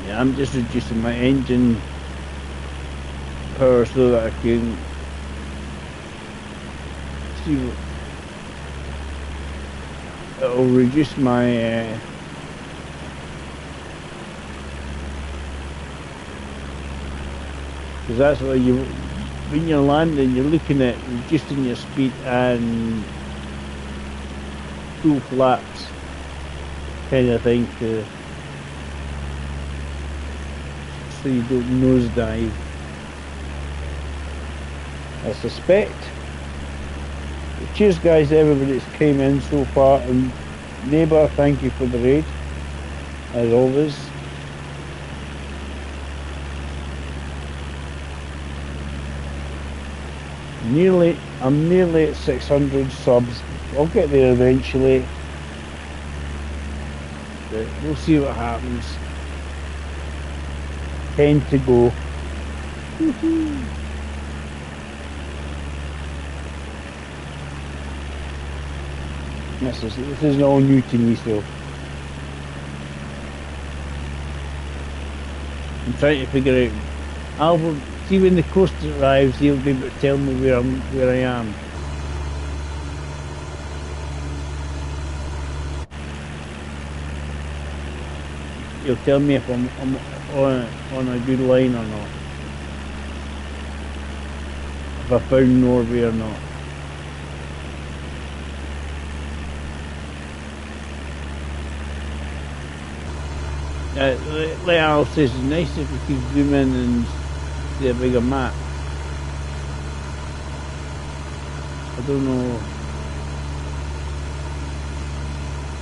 Yeah, I'm just reducing my engine power so that I can see what it'll reduce my because that's what you, when you're landing, you're looking at reducing your speed and full flaps kind of thing so you don't nosedive. I suspect. Cheers guys, everybody that's came in so far, and neighbour, thank you for the raid as always. I'm nearly at 600 subs. I'll get there eventually, but we'll see what happens. 10 to go. This is all new to me, so I'm trying to figure out. I'll see when the coast arrives. He'll be able to tell me where I am. He'll tell me if I'm on a good line or not. If I found Norway or not. Like Al says, it's nice if we could zoom in and see a bigger map. I don't know.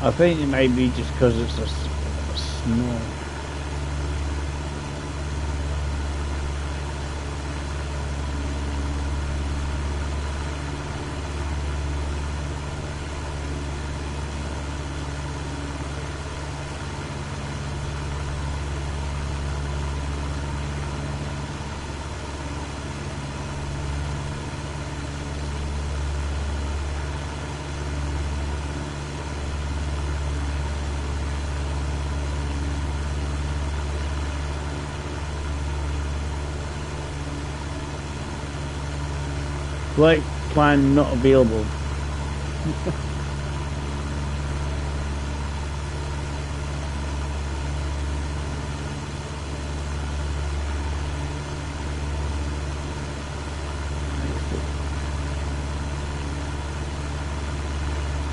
I think it might be just because it's a snow. Flight plan not available.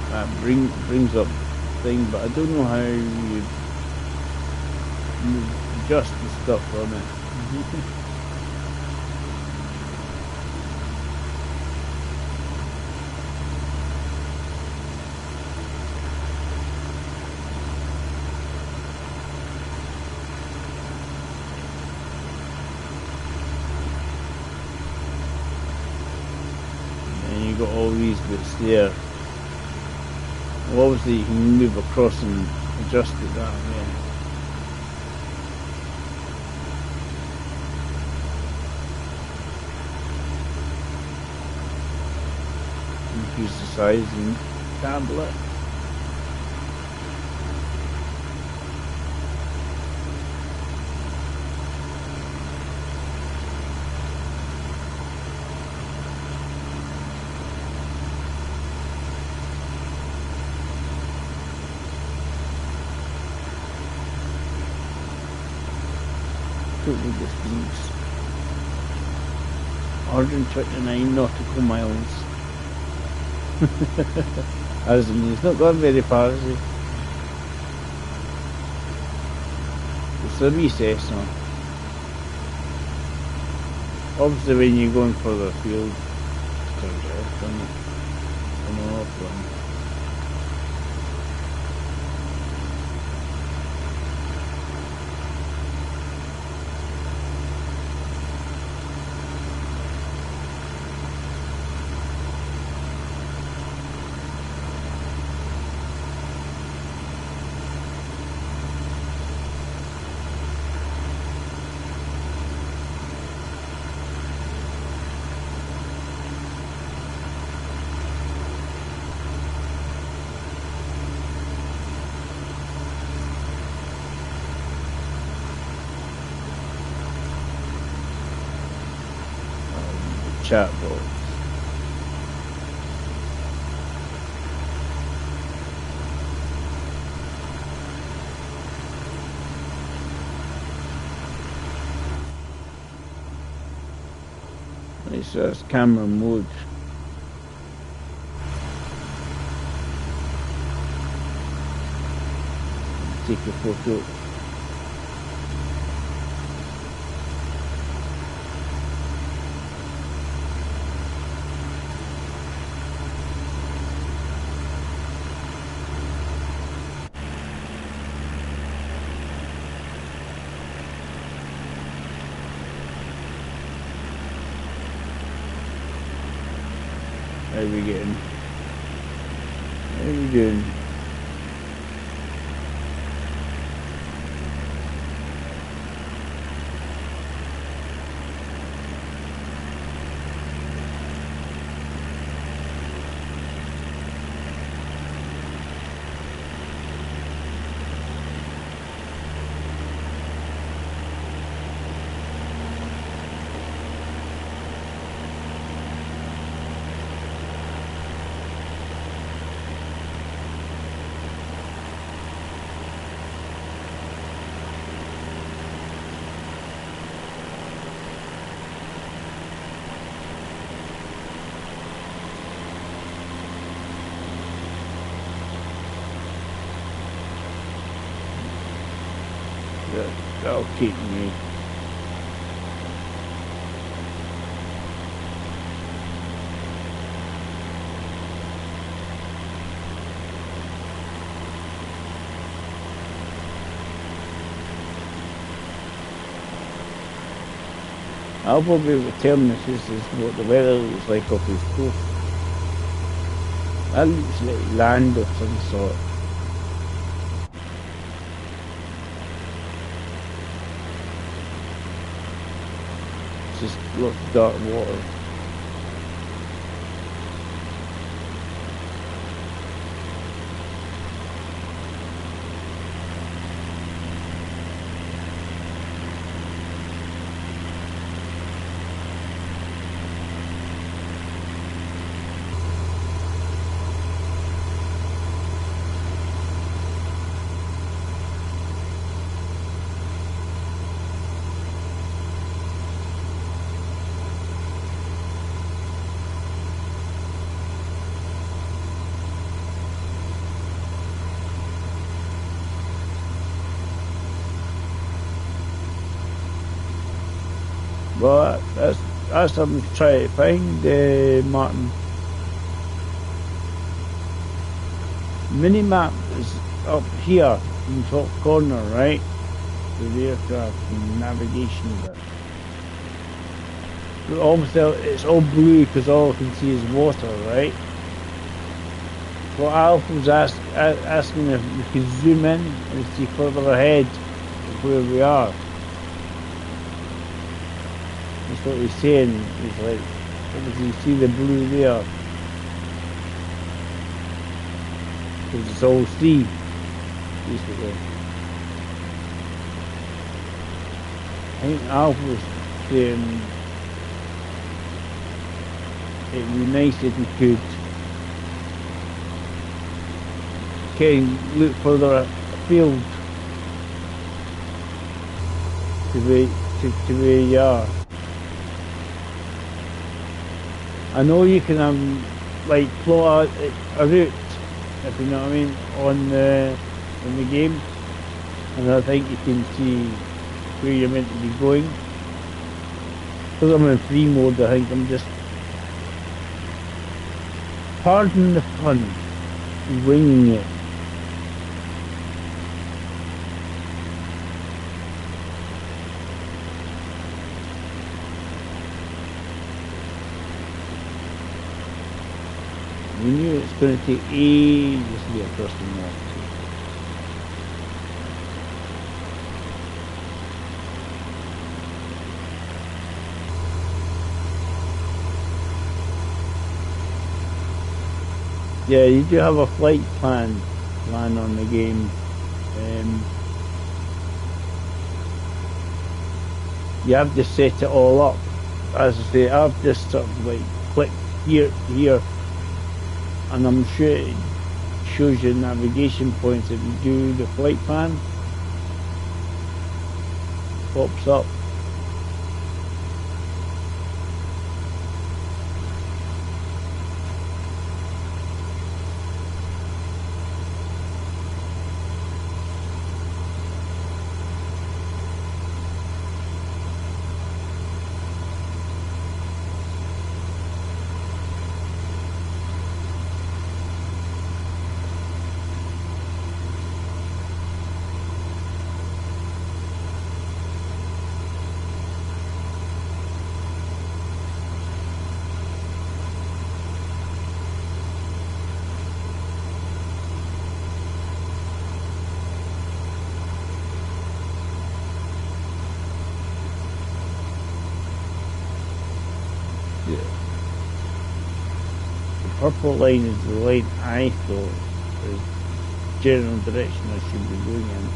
That brings up thing, but I don't know how you adjust the stuff on it. Got all these bits there. Well, obviously you can move across and adjust it that way. Increase the size and tablet. Total distance 129 nautical miles. As in, he's not gone very far, is he? It's a recess now. Obviously when you're going further afield, it turns off, doesn't it? On and off one. chat box. It says camera mode. Take a photo. How we getting? How we doing? That'll keep me. I'll probably return this is what the weather looks like off his coast. That looks like land of some sort. Just lots of dark water. Well, that's something to try to find, Martin. Minimap is up here in the top corner, right? The aircraft and navigation bit. But almost it's all blue because all I can see is water, right? What Alpha was asking if we could zoom in and see further ahead of where we are. That's what he's saying. He's like, obviously you see the blue there. Because it's all sea, basically. I think Alpha was saying it would be nice if we could look further afield to where you are. I know you can like plot a route, if you know what I mean, in the game, and I think you can see where you're meant to be going. Because I'm in free mode, I think I'm just, pardon the pun, winging it. We knew it's going to take ages to get across the north. Yeah, you do have a flight plan on the game. You have to set it all up as I say, I've just sort of like clicked here to here, and I'm sure it shows you navigation points. If you do the flight plan, pops up. Yeah. The purple line is the line I thought is general direction I should be going in.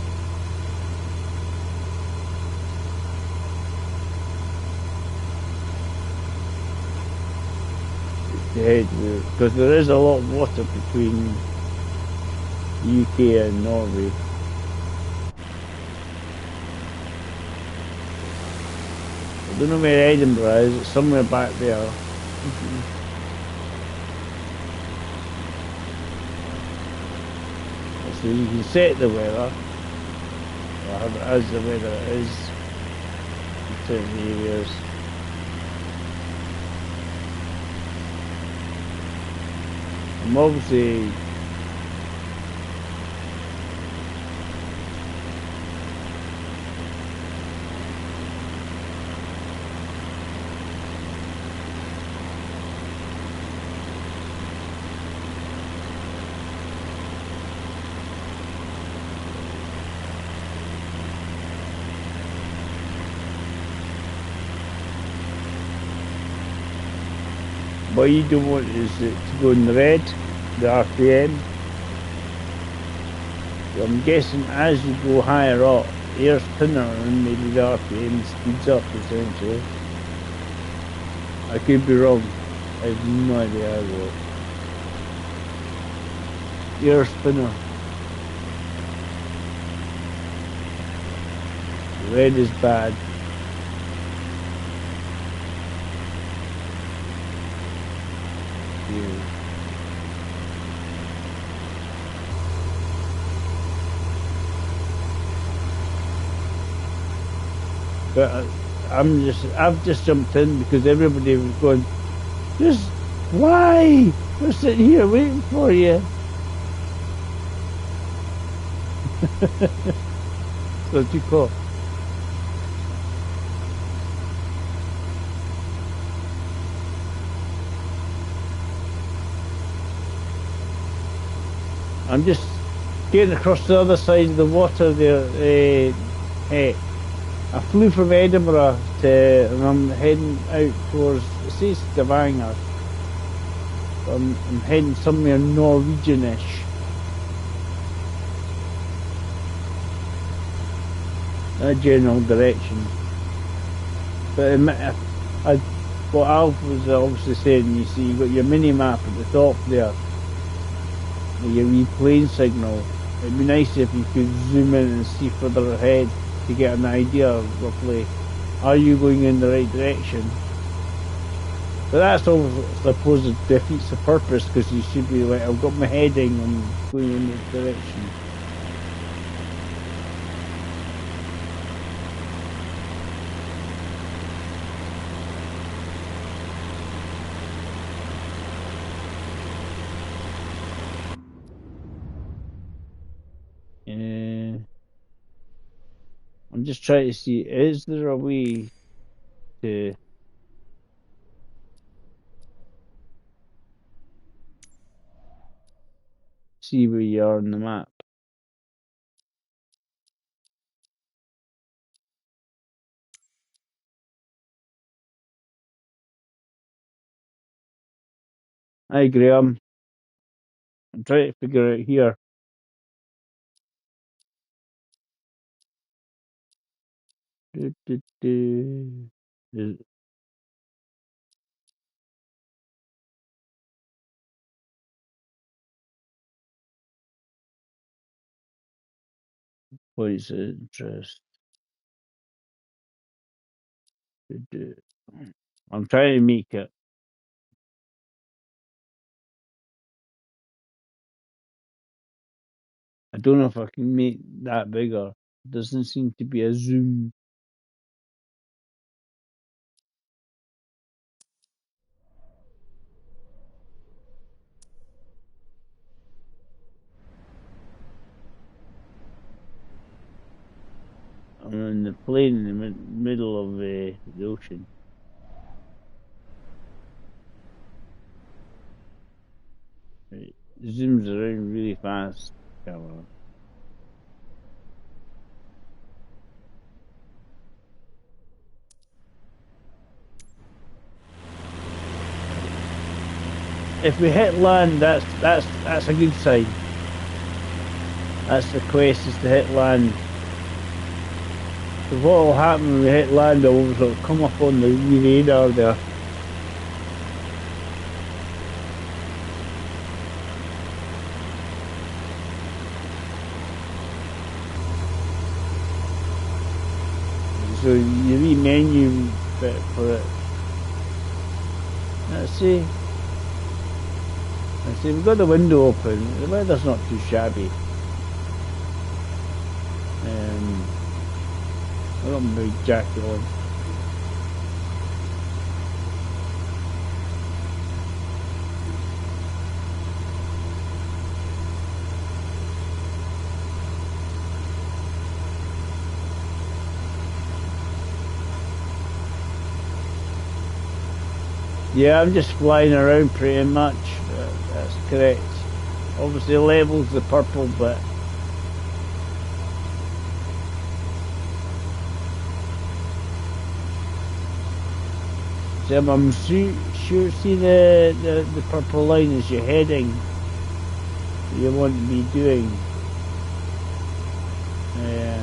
To head because there is a lot of water between the UK and Norway. I don't know where Edinburgh is. It's somewhere back there. So you can set the weather, or have it as the weather is in certain areas. I'm obviously what you don't want is it to go in the red, the RPM. So I'm guessing as you go higher up, air's thinner and maybe the RPM speeds up essentially. I could be wrong. I have no idea how it works. Air's thinner. Red is bad. Yeah. But I've just jumped in because everybody was going, just why? We're sitting here waiting for you. So too cool. I'm just getting across the other side of the water there. I flew from Edinburgh and I'm heading out towards, it says Stavanger. I'm heading somewhere Norwegianish. That general direction. But what Alf was obviously saying, you see, you've got your mini map at the top there, with your wee plane signal. It'd be nice if you could zoom in and see further ahead to get an idea of roughly, are you going in the right direction? But that's all, I suppose, it defeats the purpose because you should be like, I've got my heading, I'm going in this direction. I'm just trying to see, is there a way to see where you are on the map? Hi Graham, I'm trying to figure out here. Do, do, do. points of interest to do. I'm trying to make it. I don't know if I can make that bigger. It doesn't seem to be a zoom. I'm in the plane in the middle of the ocean. It zooms around really fast. Camera. If we hit land, that's a good sign. That's the quest, is to hit land. So what will happen when we hit land? It'll come up on the radar there. So you re-menu bit for it. Let's see. We've got the window open. The weather's not too shabby. I got my big jacket on. Yeah, I'm just flying around pretty much. That's correct. Obviously, level's the purple bit. So I'm sure, see the purple line as you're heading. You want to be doing. Yeah.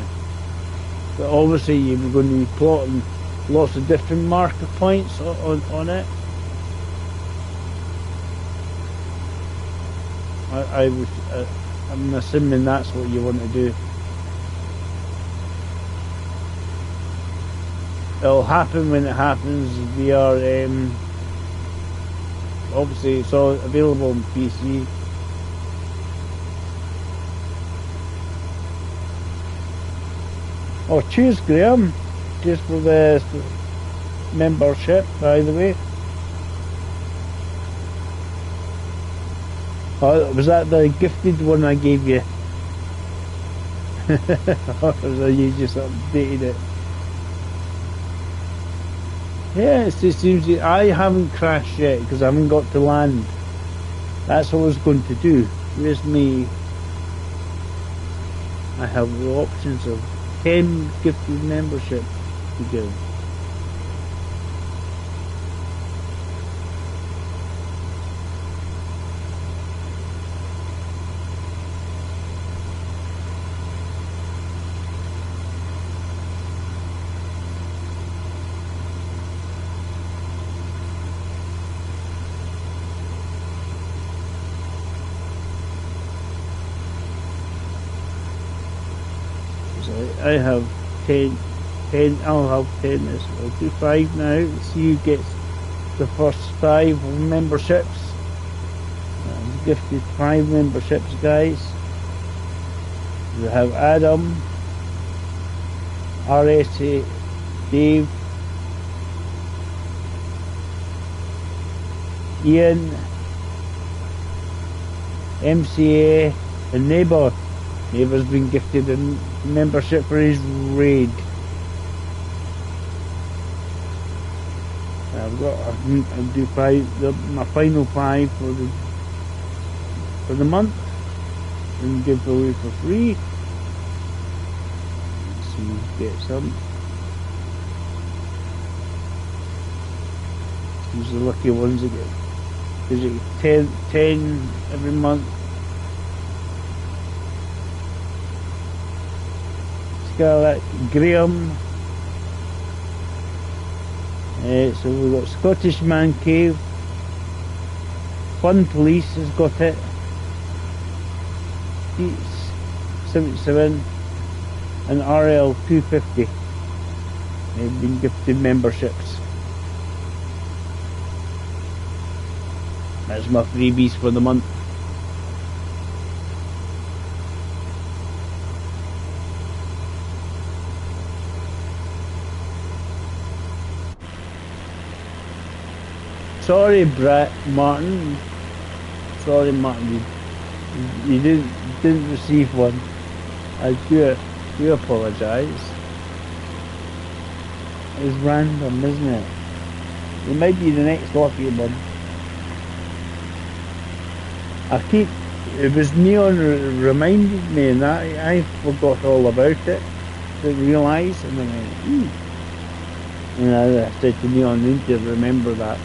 But obviously, you're going to be plotting lots of different marker points on it. I'm assuming that's what you want to do. It'll happen when it happens. We are obviously it's all available on PC. Oh, cheers, Graham. Cheers for the membership, by the way. Oh, was that the gifted one I gave you? Or you just updated it? Yeah, it seems I haven't crashed yet because I haven't got to land. That's what I was going to do. Where's me? I have the options of 10 gifted membership to give. I have 10, I'll have 10 this. I'll do 5 now. See who gets the first 5 memberships. I've gifted 5 memberships, guys. We have Adam, RSA, Dave, Ian, MCA, and Neighbour. Neighbour's been gifted a membership for his raid. I've got. I'll do 5. My final 5 for the month, and give away for free. Let's see who gets some. These are the lucky ones that get. Is it 10 every month? Scarlett, Graham. So we've got Scottish Man Cave. Fun Police has got it. Beats 77. and RL250. They've been gifted memberships. That's my freebies for the month. Sorry, Martin. Sorry, Martin. You didn't receive one. I do apologise. It's random, isn't it? It might be the next lucky one. It was Neon reminded me, and I forgot all about it. Didn't realise, and then I went, and I said to Neon, I need to remember that.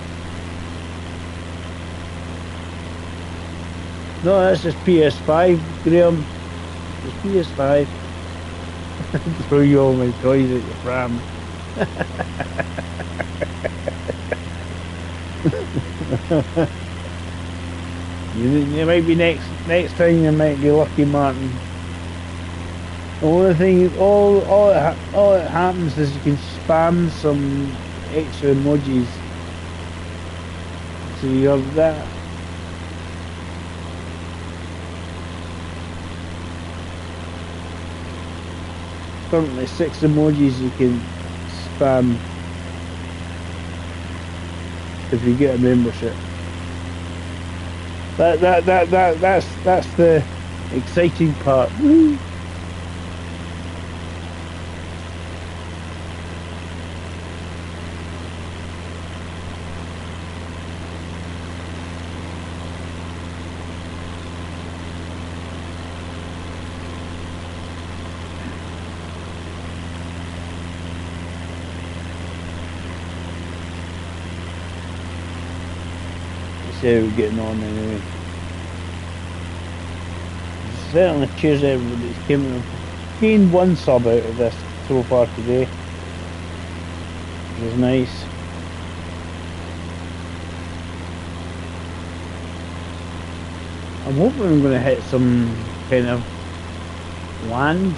No, that's just PS5, Graham. It's PS5. Throw you all my toys at your pram. You might be next time. You might be lucky, Martin. The only thing, all it happens is you can spam some extra emojis. So you have that. Currently 6 emojis you can spam if you get a membership. That's the exciting part. Woo. See how we're getting on anyway. Certainly cheers everybody that's came in. Gained 1 sub out of this so far today, which is nice. I'm hoping I'm going to hit some kind of land.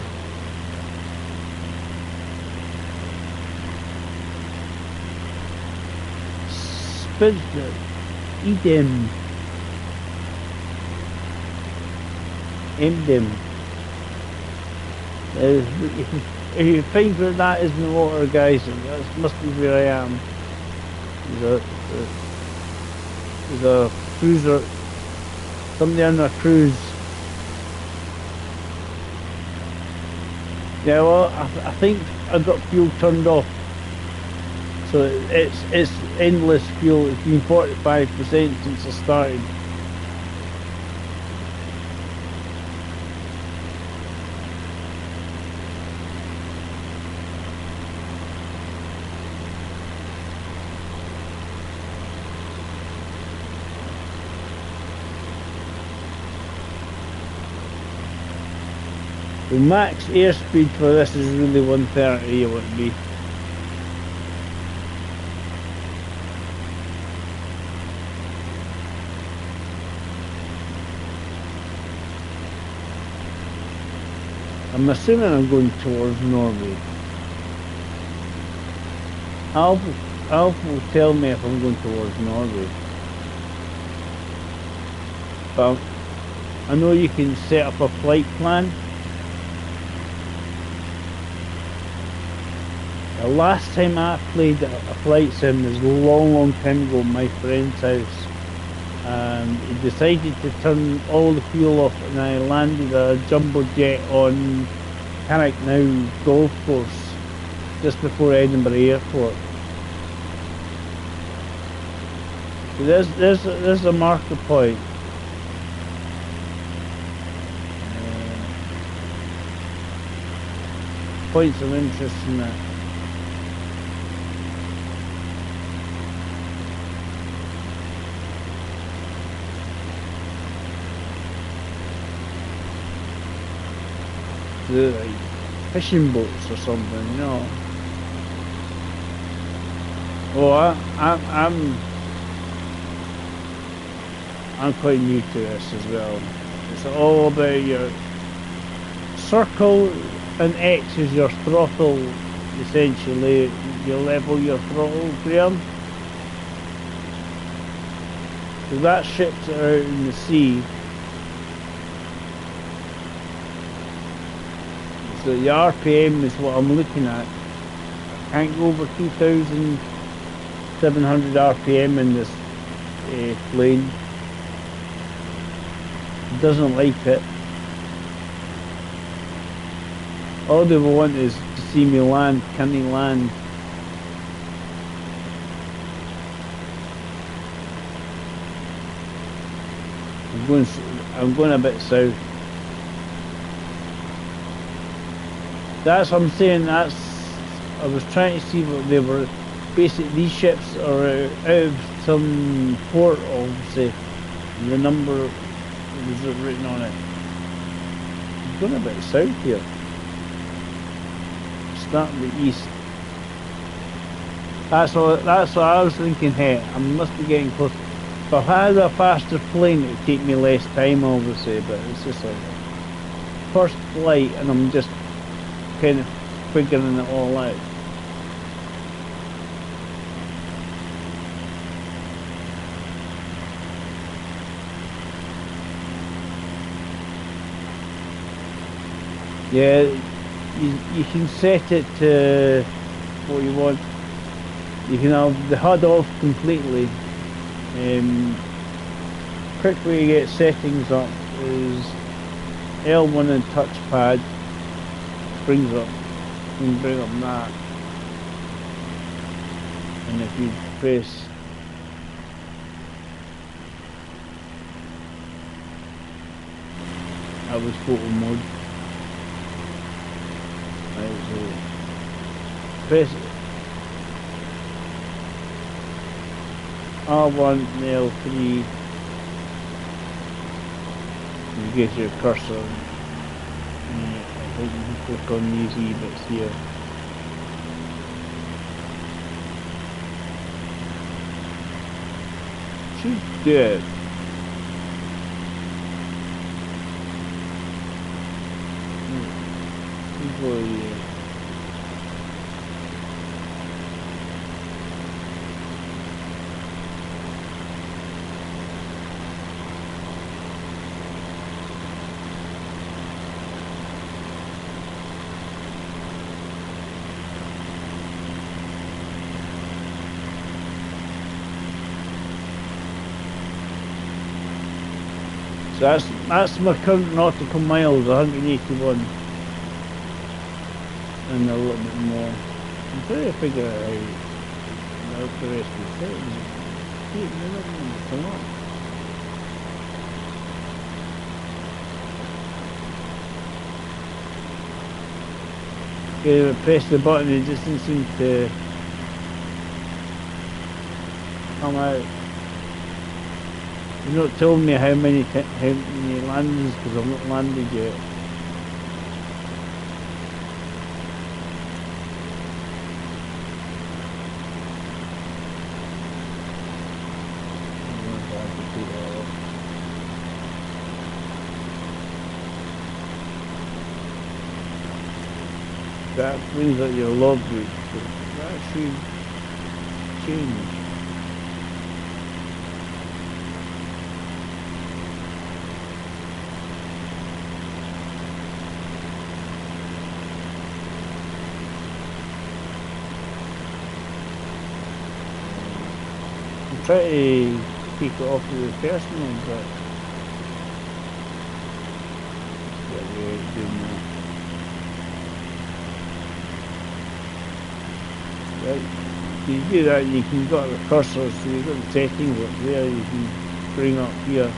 Edem. If you think where that is in the water, guys, that must be where I am. There's a cruiser. Somebody on a cruise. Yeah, well, I think I got fuel turned off. So it's endless fuel. It's been 45% since I started. The max airspeed for this is really 130, it would be. I'm assuming I'm going towards Norway. Alf will tell me if I'm going towards Norway. But I know you can set up a flight plan. The last time I played a flight sim was a long time ago at my friend's house. And he decided to turn all the fuel off, and I landed a jumbo jet on Carricknow golf course just before Edinburgh Airport. So there's a marker point. Points of interest in that. Like fishing boats or something, you know. Oh, I'm quite new to this as well. It's all about your circle. and X is your throttle, essentially. You level your throttle, Graham. So that ships it out in the sea. So the RPM is what I'm looking at. I can't go over 2,700 RPM in this plane. It doesn't like it. All they want is to see me land. Can they land? I'm going a bit south. That's what I'm saying. I was trying to see what they were. Basically, these ships are out of some port, obviously. The number was written on it. I'm going a bit south here. Starting the east. That's what I was thinking. Hey, I must be getting close. If I had a faster plane, it would take me less time, obviously. But it's just like first flight, and I'm just kind of figuring it all out. Yeah, you can set it to what you want. You can have the HUD off completely. Quick way to get settings up is L1 and touchpad brings up. You can bring up that, and if you press that was photo mode. Right, so press R1 and L3. You get your cursor. And I think you can click on these wee bits here. Should do it. So that's my current nautical miles, 181. And a little bit more. I'm trying to figure out how the rest of the settings. They're not going to come up. Okay, I press the button, it just doesn't seem to come out. You're not telling me how many landings because I've not landed yet. That brings up your logbook, but that should change. I'm trying to take it off with the personal, but yeah, we're doing that. Right. You do that, you can got the cursor, so you've got the settings up there, you can bring up here.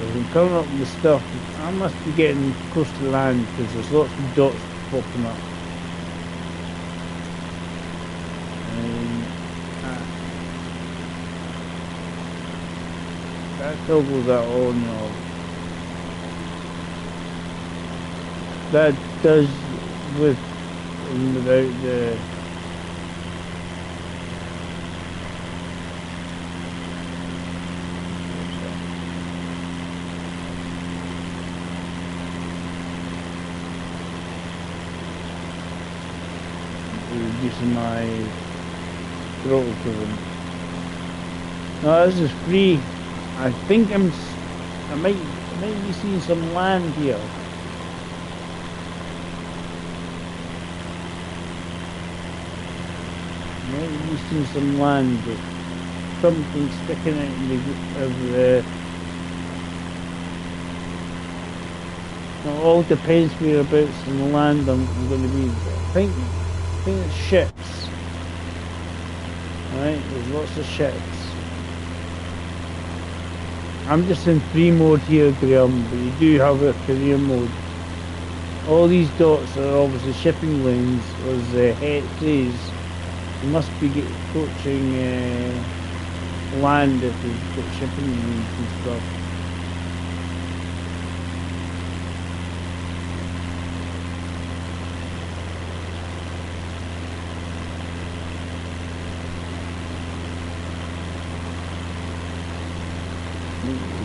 I'm coming up with stuff. I must be getting close to land because there's lots of dots popping up. that toggles that on and off. That does with and without the reducing my throttle to them. No, this is free. I think I might be seeing some land here. Might be seeing some land, but something sticking out of the. It all depends whereabouts in the land I'm going to be. I think it's ships. Right, there's lots of ships. I'm just in free mode here, Graham, but you do have a career mode. All these dots are obviously shipping lanes, as Het says. You must be approaching land if you've got shipping lanes and stuff.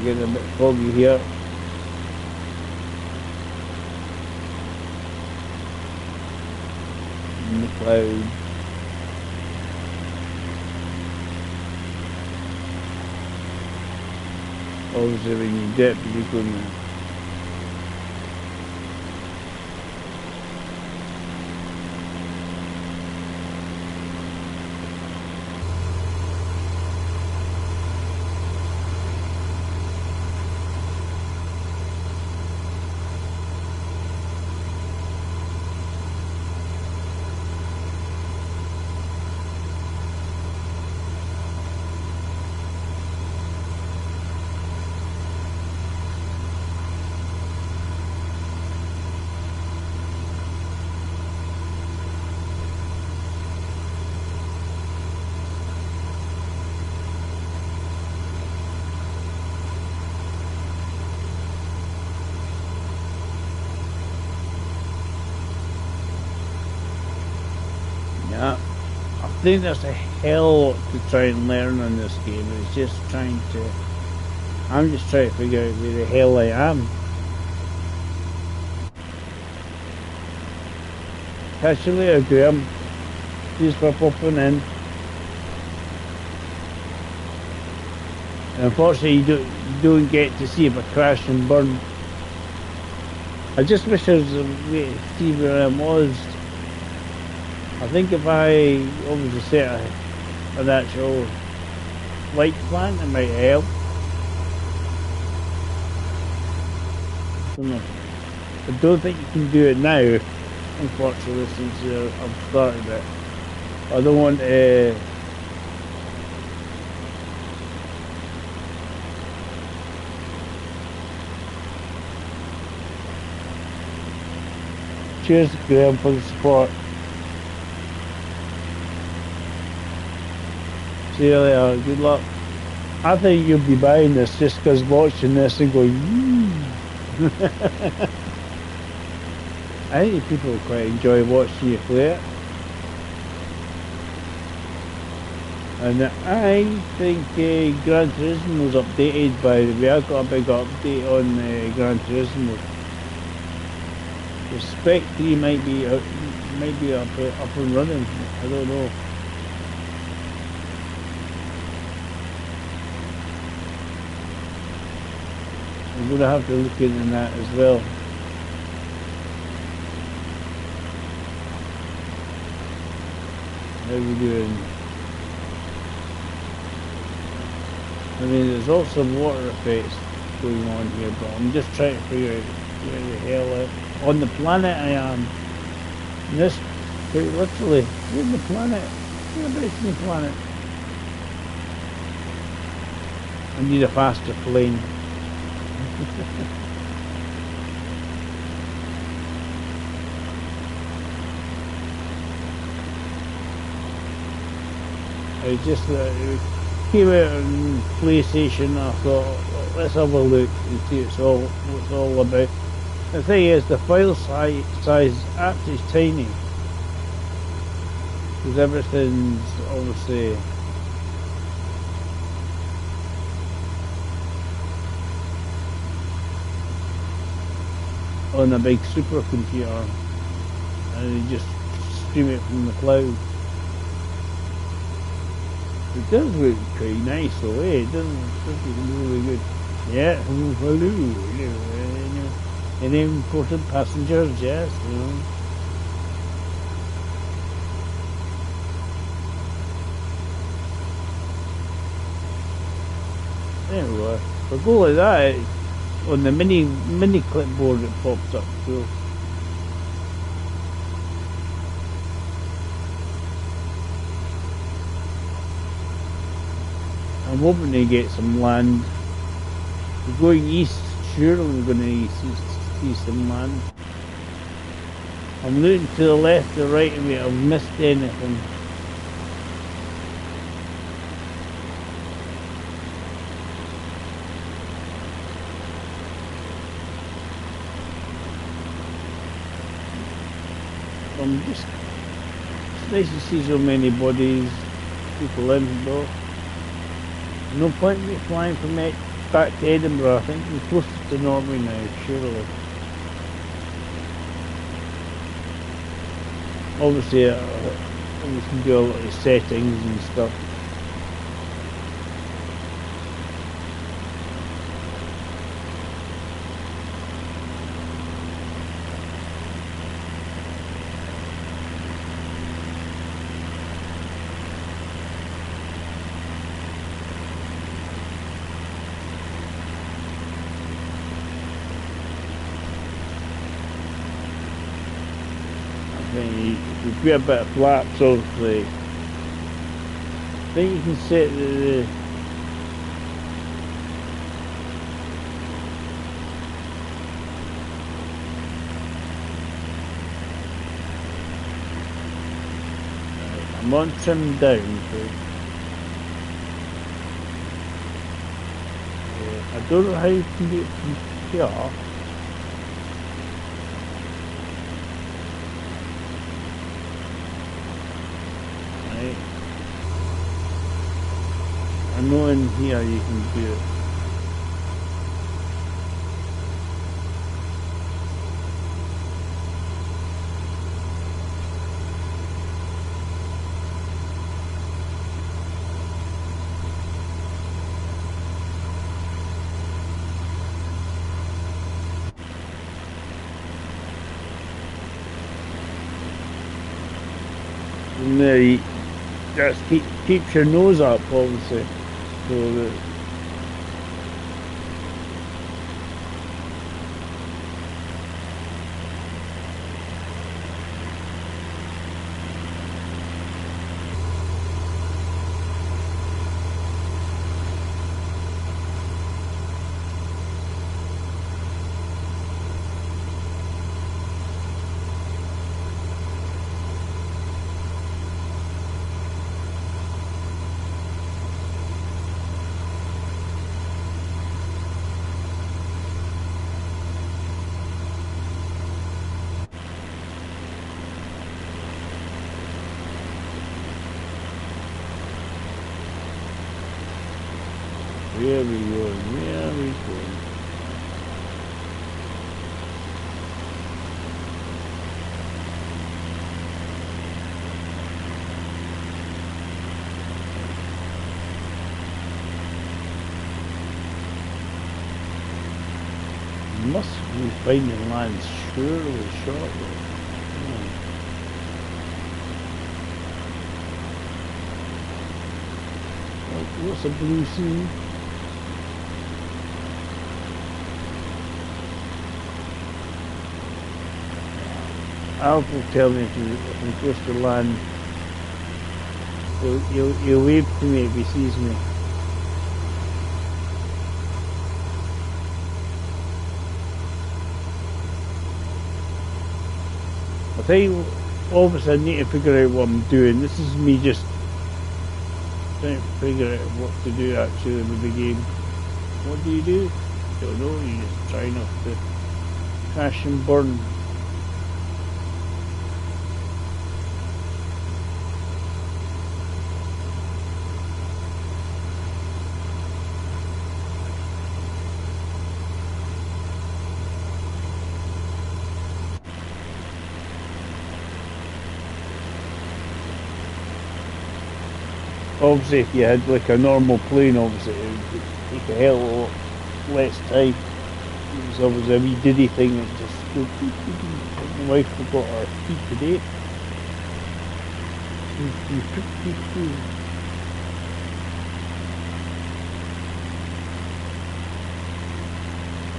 Getting a bit foggy here. In the clouds. Obviously when you dip, you're going to I think there's a hell to try and learn on this game. It's just I'm just trying to figure out where the hell I am. Catch you later, Graham. Cheers for popping in. And unfortunately, you don't get to see if I crash and burn. I just wish there was a way to see where I was. I think if I obviously set an actual light plan, it might help. I don't think you can do it now, unfortunately, since I've started it. I don't want to. Cheers, Graham, for the support. See you later, good luck. I think you'll be buying this just because watching this and going, I think people quite enjoy watching you play it. And I think Gran Turismo was updated, by the way. I got a big update on Gran Turismo. The Spec 3 might be up and running, I don't know. I'm going to have to look into that as well. How are we doing? I mean, there's also water effects going on here, but I'm just trying to figure out where the hell on the planet I am. And this, literally, where's the planet? Whereabouts in the planet? I need a faster plane. I just came out on PlayStation. I thought let's have a look and see what it's all about. The thing is, the file size is absolutely tiny. Because everything's obviously on a big supercomputer, and you just stream it from the cloud. It does look pretty nice though, eh? It doesn't look really good. Yeah, hello. Any important passengers, yes, you know. There we are. If I go like that, on the mini clipboard it pops up, so. I'm hoping to get some land. We're going east, surely we're going to see some land. I'm looking to the left, the right of me, I've missed anything. It's nice to see so many bodies, people in though. No point in me flying from it back to Edinburgh. I think we're closer to Norway now, surely. Obviously, we can do a lot of settings and stuff. If we have a bit of flaps, obviously. I think you can set the I'm on trim down, so I don't know how you can do it from here. I know in here you can do it. And there you just keeps your nose up, obviously. So that there we go, there we go. Must be finding land surely shortly. What's a blue sea? Alf will tell me if I'm close to land. He'll wave to me if he sees me. I think obviously I need to figure out what I'm doing. This is me just trying to figure out what to do actually with the game. What do? Don't know, you just try not to crash and burn. Obviously, if you had like a normal plane, obviously it would take a hell of a lot less time. It was always a wee diddy thing that just go beep, beep, beep. My wife forgot her key today.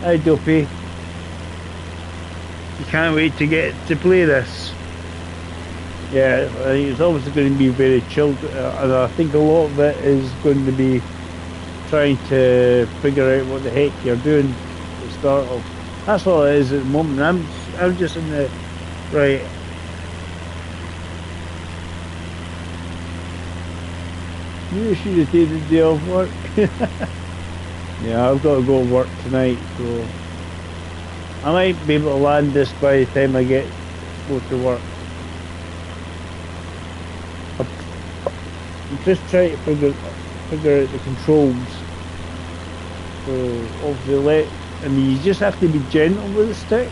Hi Dopey. You can't wait to get to play this. Yeah, I think it's obviously going to be very chilled, and I think a lot of it is going to be trying to figure out what the heck you're doing to start off. That's all it is at the moment. I'm just in the right. You should have taken the day off work. Yeah, I've got to go to work tonight, so I might be able to land this by the time I go to work. I'm just trying to figure out the controls. So obviously, you just have to be gentle with the stick.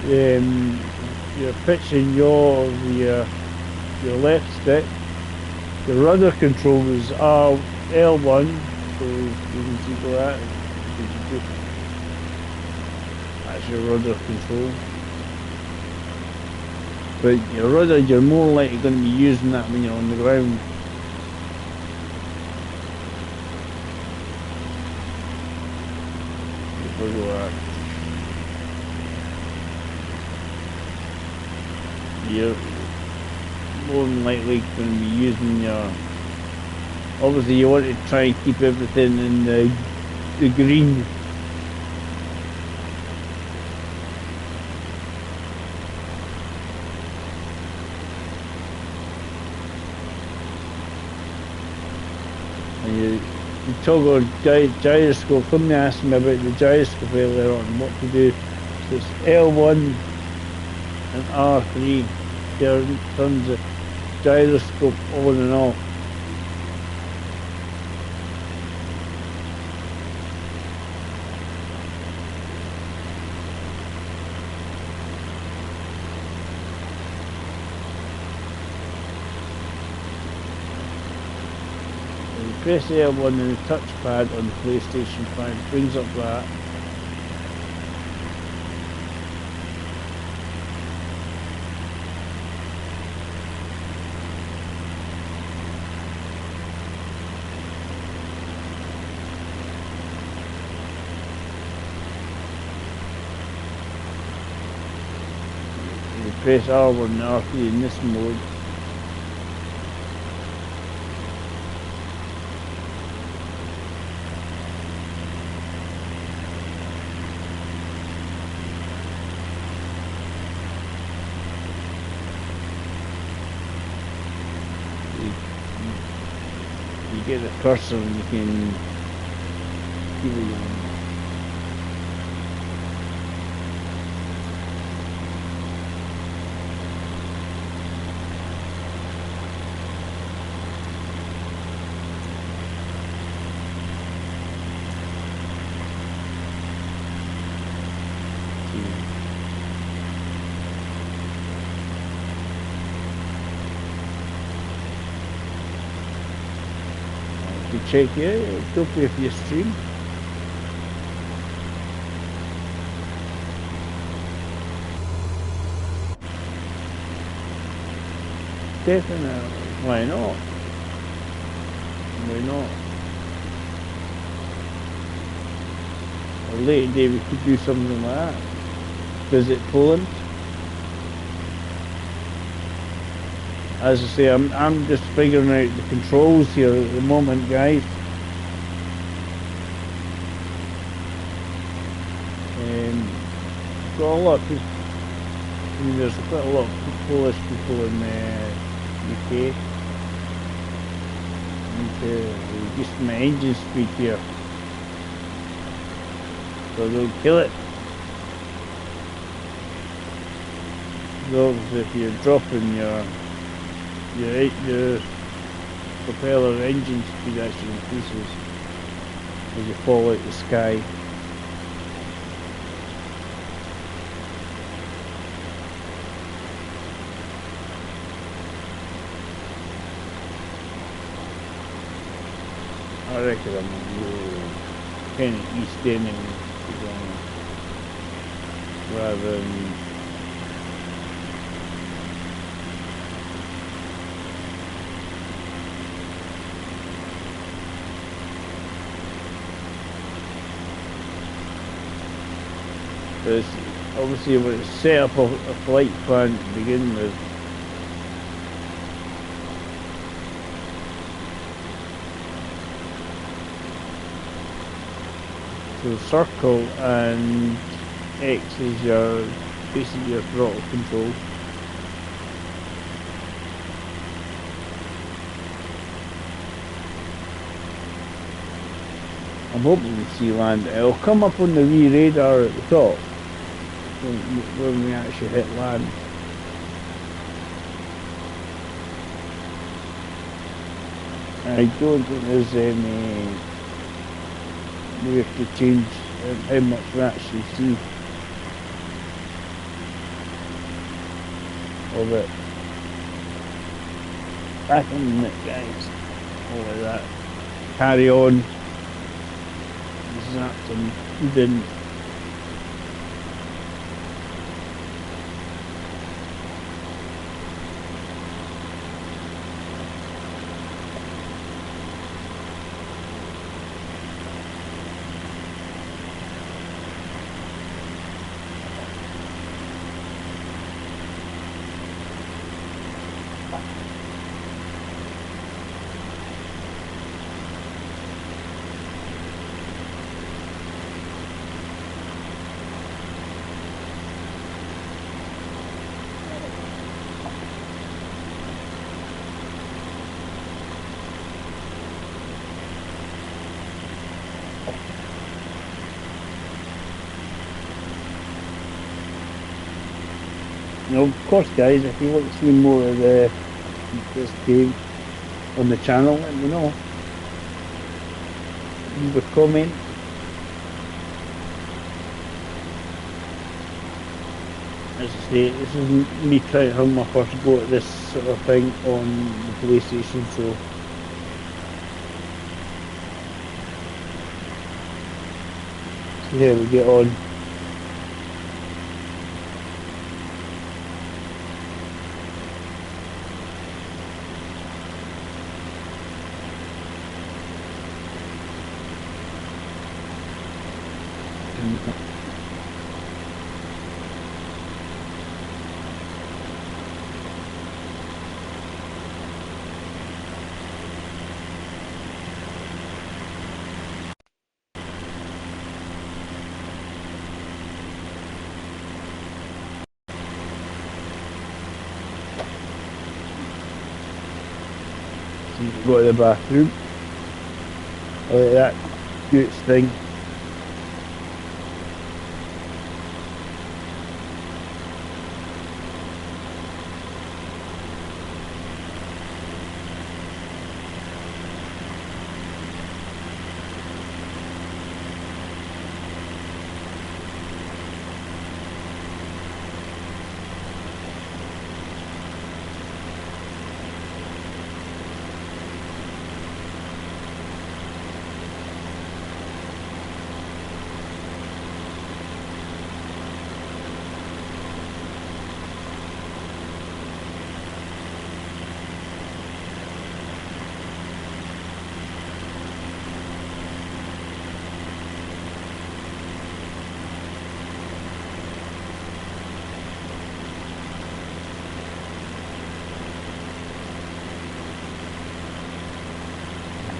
You're pitching your left stick. The rudder controls are L1, so you can see that. That's your rudder control. But your rudder, you're more likely going to be using that when you're on the ground. You're more than likely going to be using your... Obviously you want to try and keep everything in the green. You toggle gyroscope. Somebody asked me about the gyroscope earlier on, what to do. So it's L1 and R3. There turns the gyroscope on and off. Press L1 on the touchpad on the PlayStation 5, brings up that. You press R1 and R3 in this mode. Get the cursor and you can keep it on. Check here, it'll play for your stream. Definitely, why not? Why not? A later day we could do something like that. Visit Poland. As I say, I'm just figuring out the controls here at the moment, guys. Got a lot of people. I mean, there's quite a lot of Polish people in the UK. need to reduce my engine speed here. So they'll kill it. So if you're dropping your propeller engine speed actually increases as you fall out the sky. I reckon I'm kind of east ending rather than because obviously when it's set up a flight plan to begin with. So circle and X is your basically your throttle control. I'm hoping to see land. It'll come up on the wee radar at the top when we actually hit land. I don't think there's any way to change how much we actually see of it. Back in a minute, guys. All like that. Carry on. Zapped and didn't. Now, of course, guys, if you want to see more of this game on the channel, let me know. Leave a comment. As I say, this is me trying to have my first go at this sort of thing on the PlayStation, so see how we get on. Go to the bathroom. Look at that cute thing.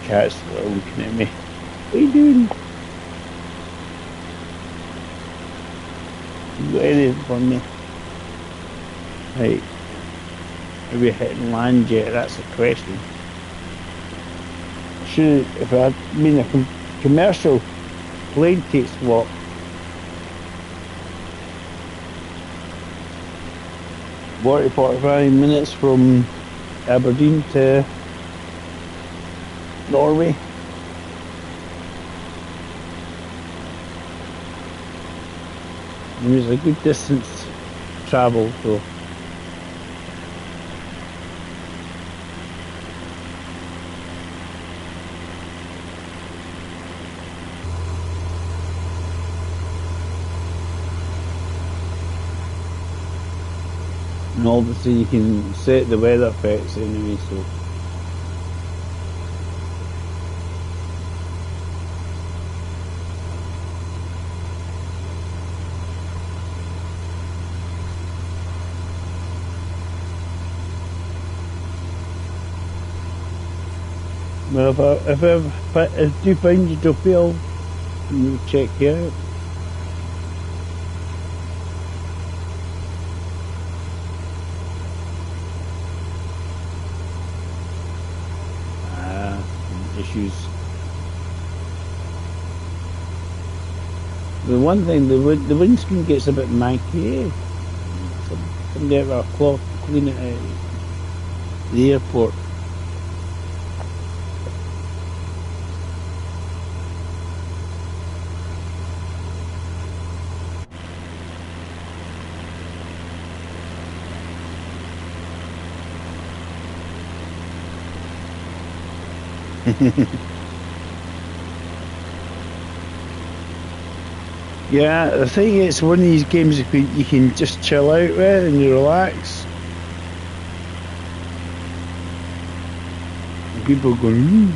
Cat's looking at me. What are you doing? You got anything for me? Right. Are we hitting land yet? That's the question. should, if I mean a commercial plane takes what? 45 minutes from Aberdeen to Norway. And it's a good distance travel, so. And obviously you can set the weather effects anyway, so. Well, if you find your Duffield, you check here out. Issues. The one thing, the windscreen gets a bit manky, eh? Somebody out with a cloth to clean it out at the airport. Yeah, I think it's one of these games you can just chill out with and you relax. And people going,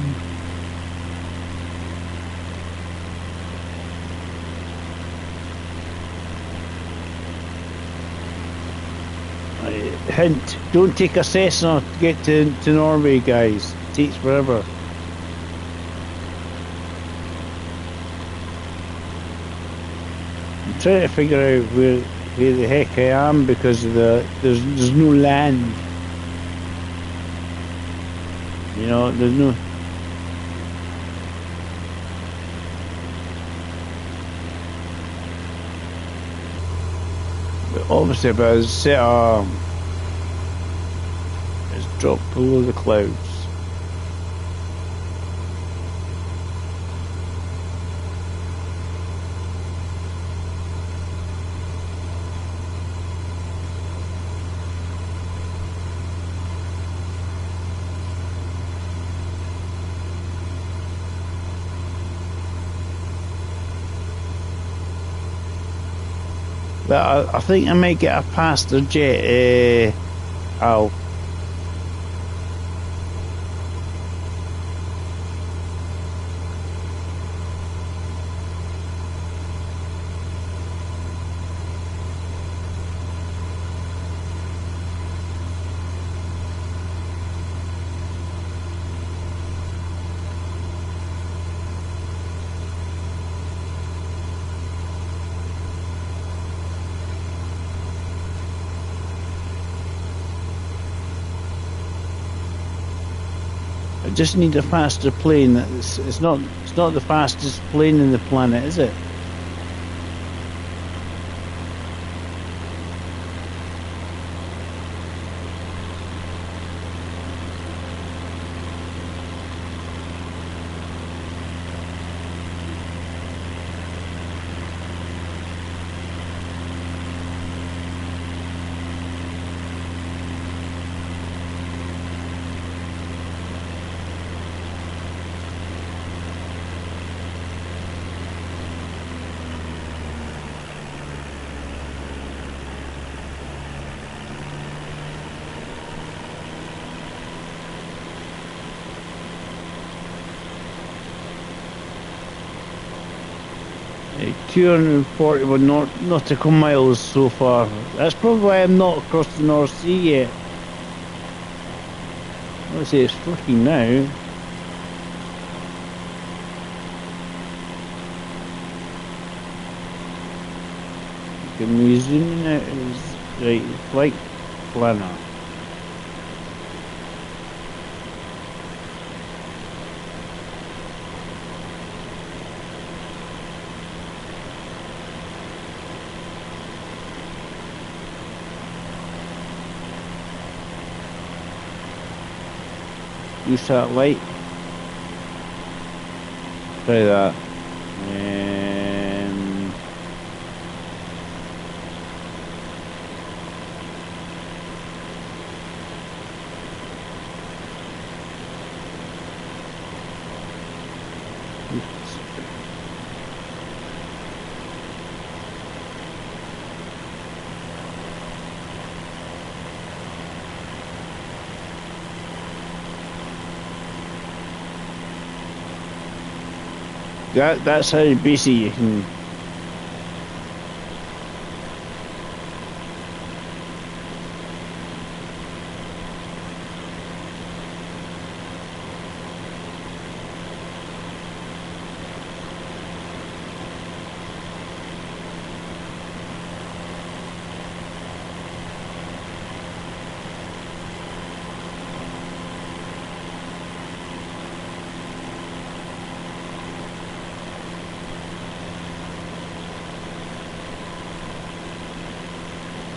Hint, don't take a Cessna to get to Norway, guys. It takes forever. I'm trying to figure out where the heck I am because of there's no land. You know, there's no. But obviously, if I was set it's dropped below the clouds. But I think I might get a passenger jet, Al. I just need a faster plane. It's not the fastest plane in the planet, is it? Uh, 241 nautical miles so far. That's probably why I'm not across the North Sea yet. Let's say it's 14 now. Can we zoom in out? Right, flight planner. Use that light. Try that. That's how basically you can.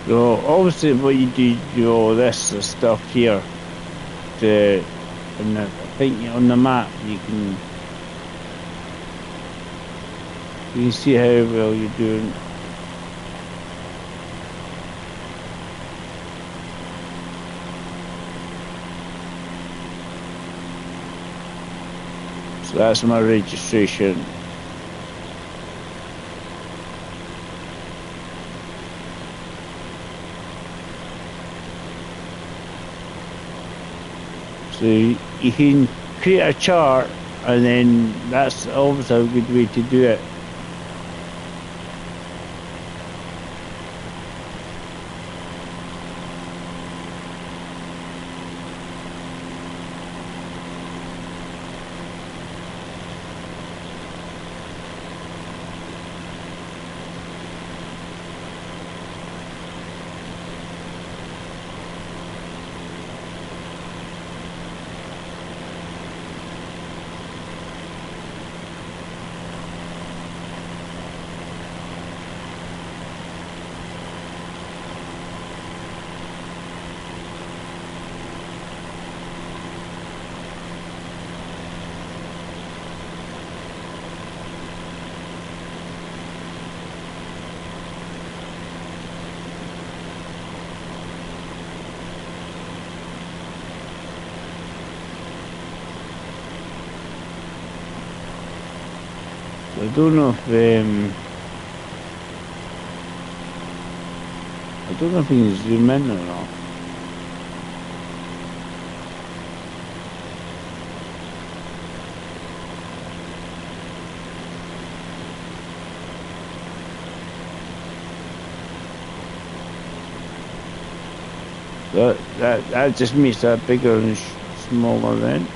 So obviously what you do all this stuff here to, and I think on the map you can see how well you're doing. So that's my registration. So you can create a chart, and then that's always a good way to do it. I don't know if you can zoom in or not. That just makes that bigger and smaller then.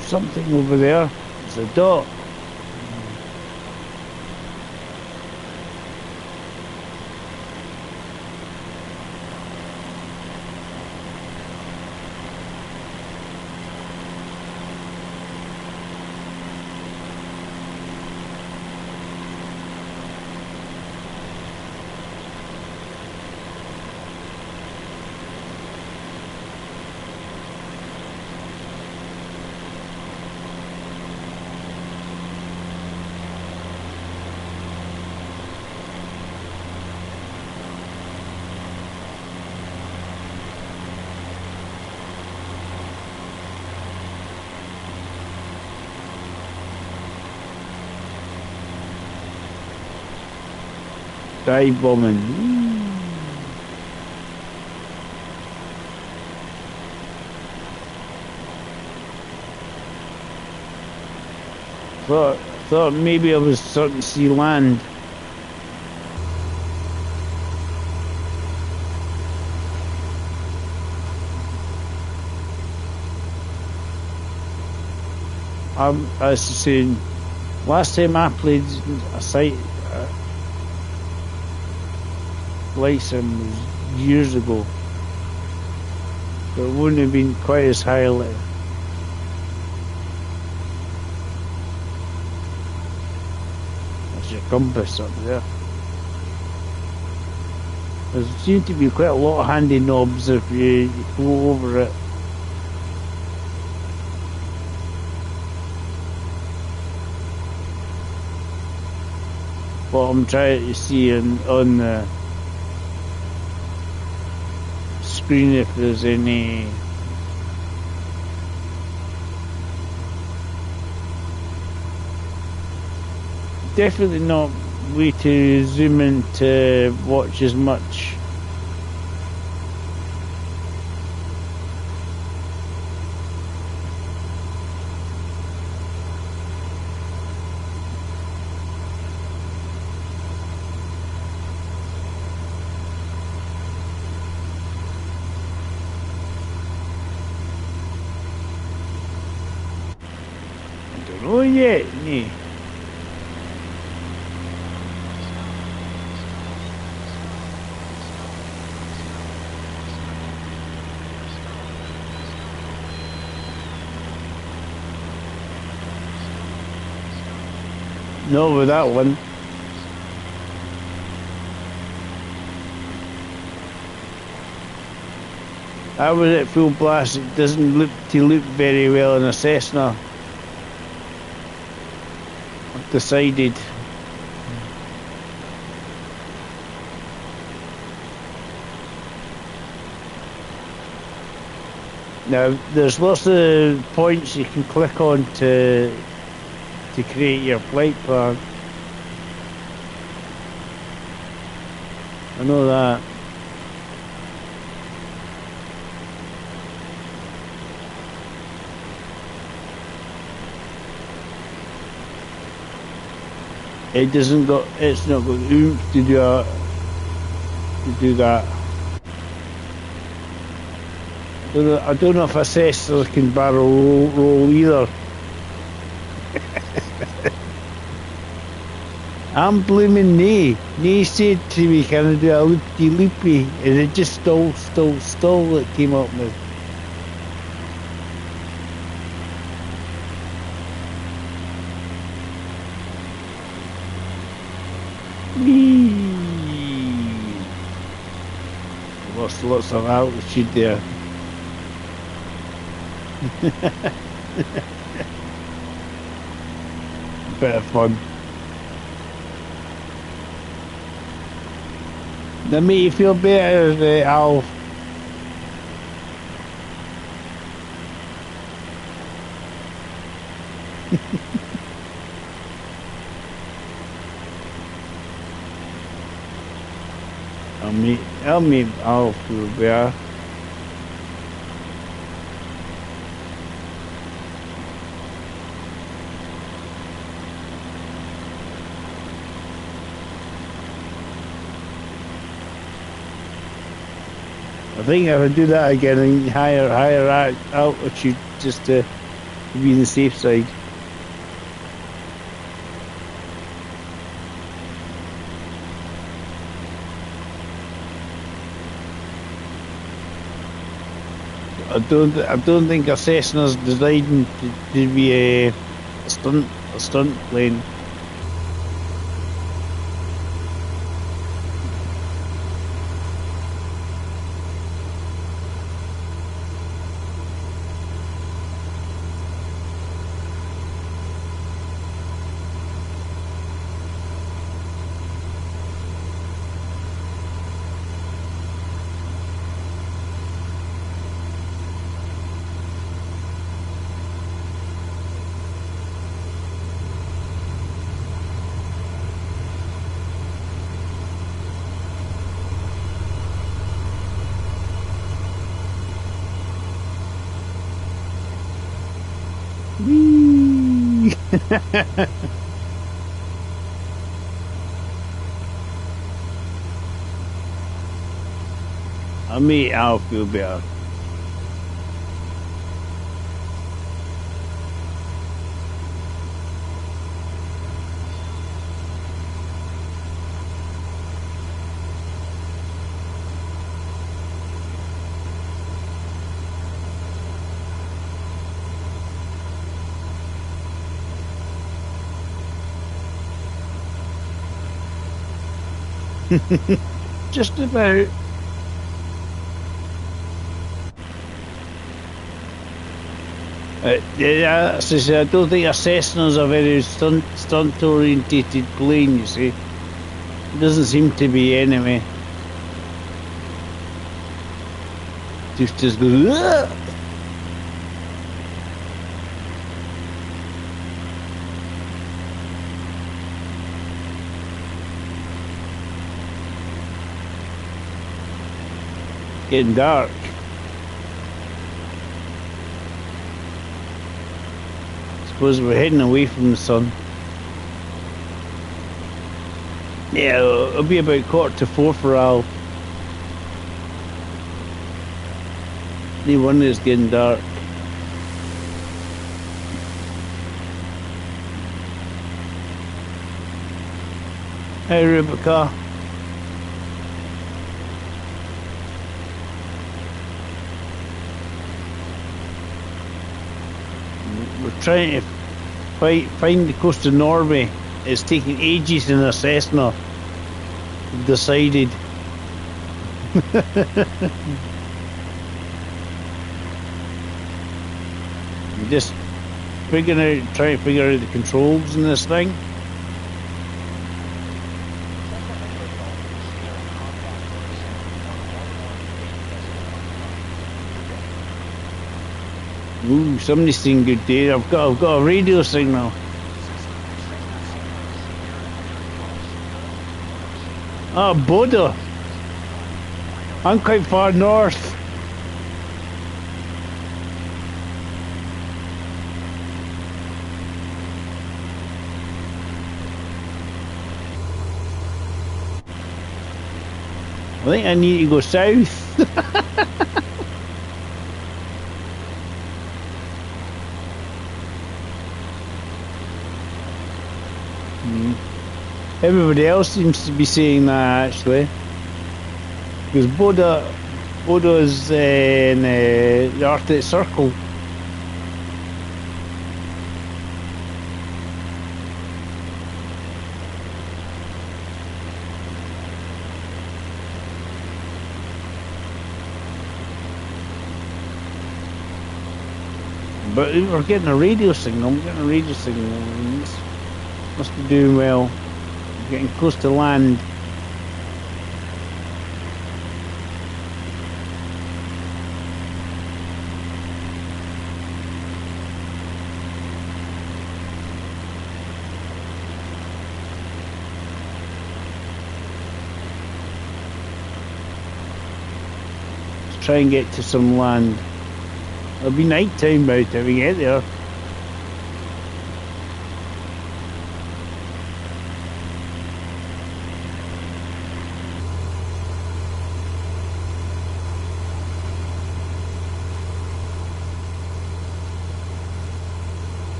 Something over there. It's a dot. Dive bombing. Thought maybe I was starting to see land. I was saying, last time I played a site like sim was years ago, but it wouldn't have been quite as high. There's your compass up there. There seems to be quite a lot of handy knobs if you go over it. What I'm trying to see on the screen if there's any definitely not way to zoom in to watch as much. I don't know yet, nee. Not with that one. That was at full blast. It doesn't look very well in a Cessna. I've decided. Now there's lots of points you can click on to create your flight plan. I know that. It's not got oomph to do that. I don't know if assessors can barrel roll either. I'm blooming nay. Nay said to me, can I do a loopy, and it just stall that came up with. Lots of altitude there. Bit of fun. That make you feel better, Al? I'll meet Al feel better. I think I would do that again in higher altitude just to be on the safe side. I don't think a Cessna's designed to be a stunt plane. I mean, I'll feel better. Just about. Yeah, as I say, I don't think a Cessna's a very stunt-orientated plane, you see. It doesn't seem to be anyway. Just goes, "Ugh!" Getting dark. Suppose we're heading away from the sun. Yeah, it'll be about 3:45 for Al. No wonder it's getting dark. Hey, Rebecca. We're trying to find the coast of Norway. It's taking ages in a Cessna. We've decided. I'm just trying to figure out the controls in this thing. Ooh, somebody's saying good day. I've got a radio signal. Ah, Boda. I'm quite far north. I think I need to go south. Everybody else seems to be saying that actually, because Boda's in the Arctic Circle. But we're getting a radio signal. Must be doing well. Getting close to land. Let's try and get to some land. It'll be night time by the time we get there.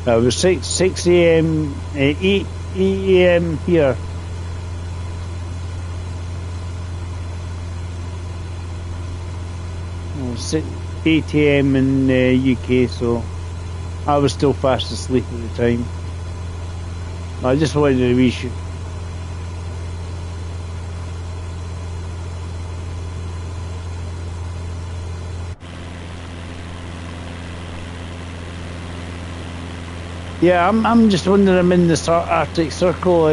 It was 6 a.m. 8 a.m. here. Well, 8 a.m. in the UK, so I was still fast asleep at the time. I just wanted to be sure. Yeah, I'm just wondering. I'm in the Arctic Circle.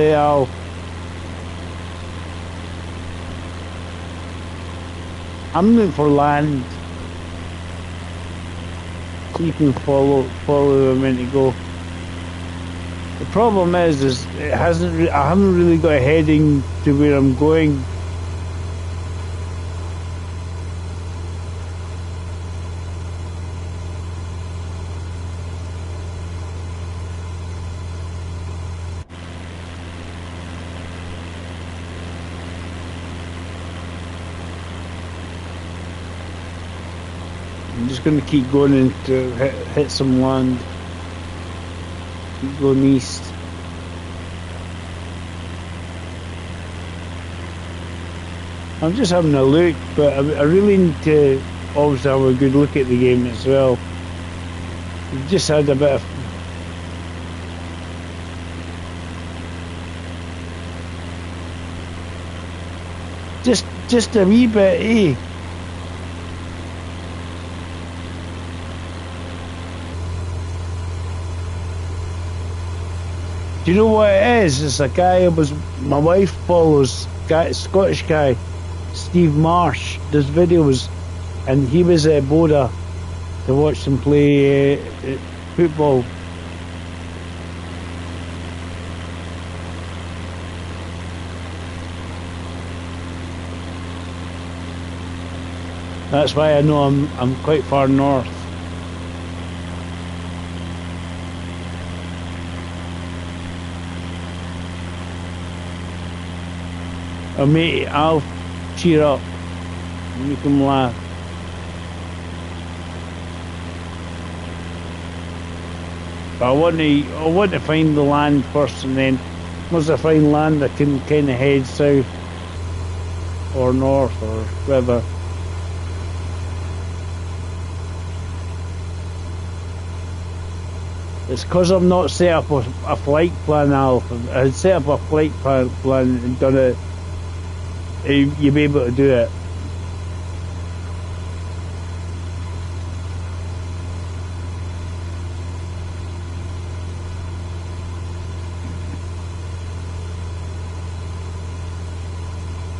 I'm looking for land. You can follow where I'm meant to go. The problem is it hasn't. I haven't really got a heading to where I'm going. just going to keep going into hit some land. Keep going east. I'm just having a look, but I really need to obviously have a good look at the game as well. We've just had a bit of just a wee bit, eh? Do you know what it is? It's a guy my wife follows, Scottish guy, Steve Marsh, does videos, and he was at Boda to watch them play football. That's why I know I'm quite far north. Oh, mate, I'll cheer up, make him laugh. But I want to find the land first, and then once I find land, I can kind of head south or north or wherever. It's because I've not set up a flight plan, Alf. If I had set up a flight plan and done it, you'd be able to do it.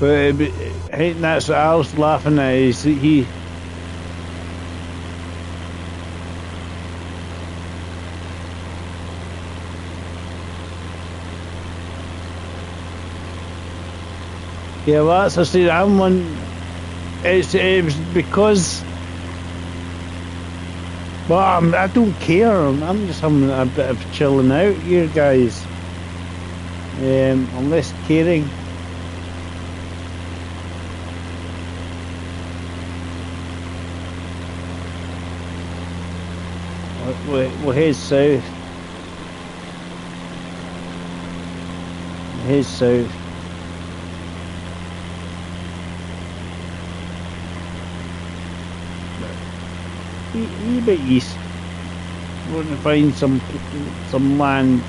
But I think that's what Al's laughing at, is that he... Yeah, well, that's I said. I'm one. It was because. Well, I don't care. I'm just having a bit of chilling out here, guys. I'm less caring. We'll head south. Head south. A bit east. We're going to find some land.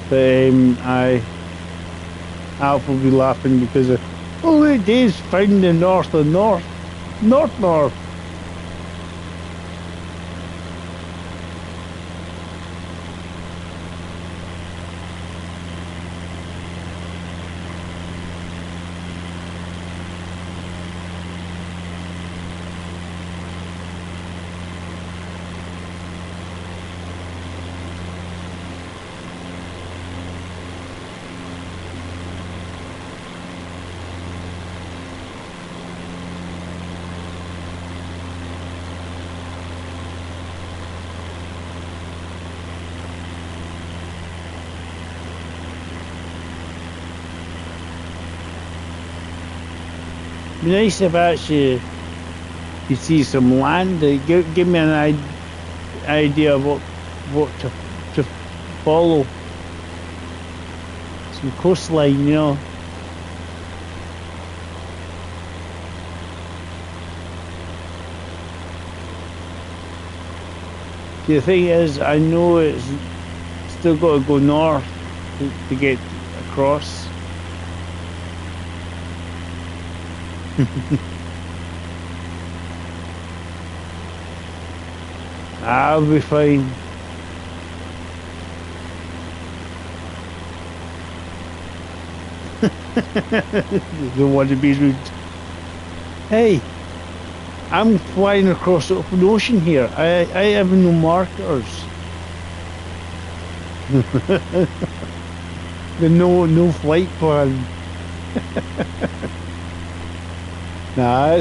But Alf will be laughing because of it is found in the north and north. North. It'd be nice if actually you see some land. Give me an idea of what to follow. Some coastline, you know. The thing is, I know it's still got to go north to get across. I'll be fine. Don't want to be rude. Hey, I'm flying across the open ocean here. I have no markers. There's no flight plan. Nah,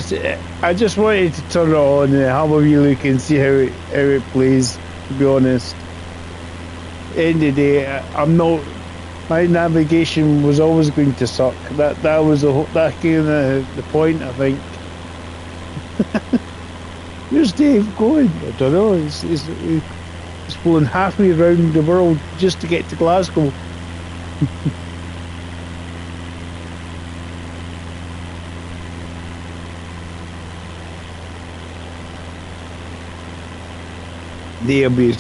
I just wanted to turn it on and have a wee look and see how it plays, to be honest. End of the day, I'm not. My navigation was always going to suck. That was that kind of the point, I think. Where's Dave going? I don't know. He's flown halfway around the world just to get to Glasgow. There be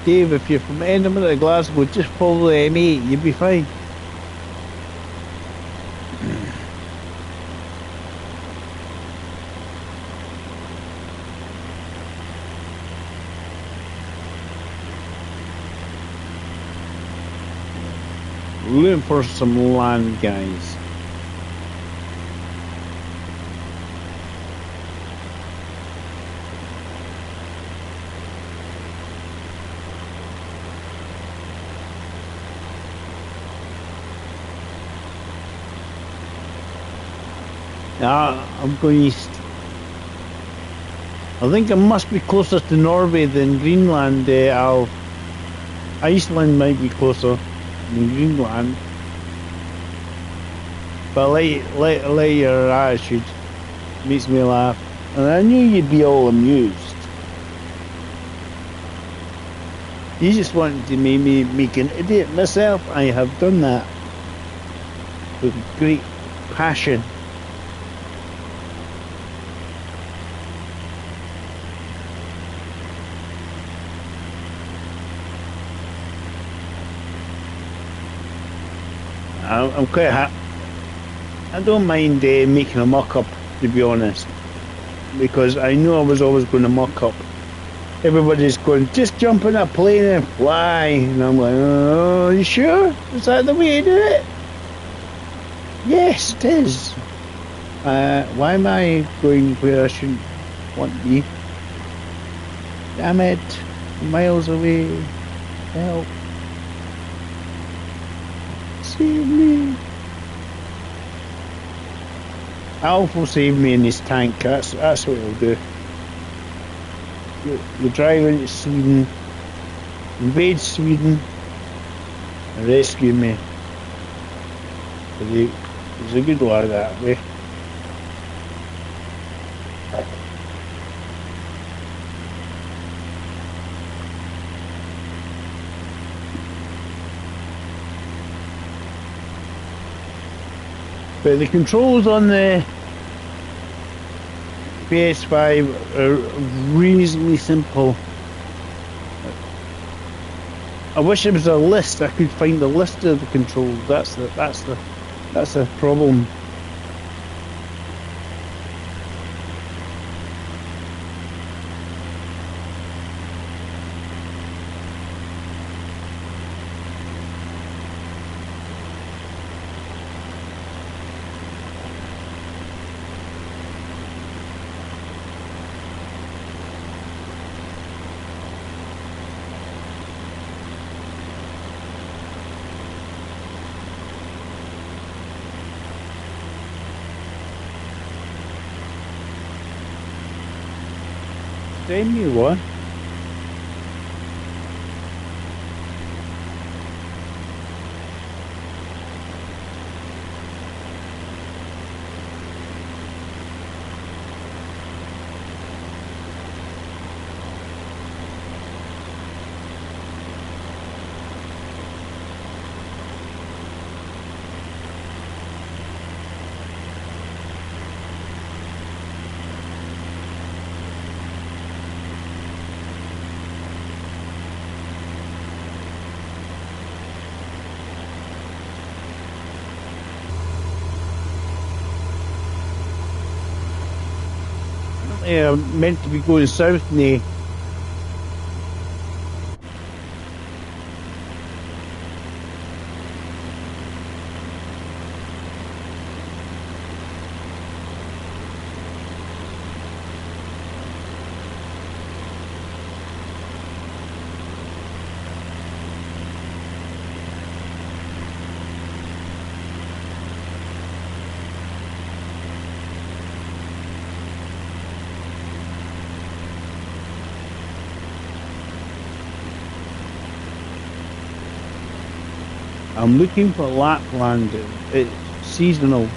Dave, if you're from Edinburgh to Glasgow, just follow the M8, you'll be fine. Looking for some land, guys. I'm going east. I think I must be closer to Norway than Greenland, Al. Iceland might be closer than Greenland. But I like your attitude. Makes me laugh. And I knew you'd be all amused. You just wanted to make me make an idiot myself. I have done that. With great passion. I'm quite happy. I don't mind making a muck-up, to be honest, because I knew I was always going to muck up. Everybody's going, just jump in a plane and fly, and I'm like, oh, you sure? Is that the way to do it? Yes, it is. Why am I going where I shouldn't want to be? Damn it, miles away. Help. Save me. Alf will save me in his tank. That's what he'll do. We'll drive into Sweden, invade Sweden, and rescue me. He's a good lad that way. But the controls on the PS5 are reasonably simple. I wish there was a list. I could find the list of the controls. That's the problem. Send me one. Meant to be going south now. I'm looking for Lapland. It's seasonal.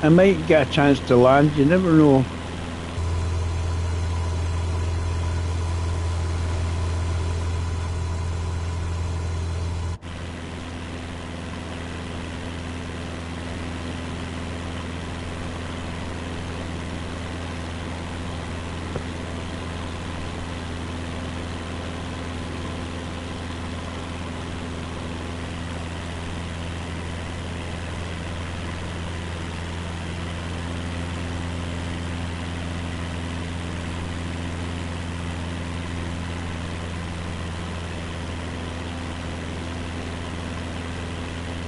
I might get a chance to land. You never know.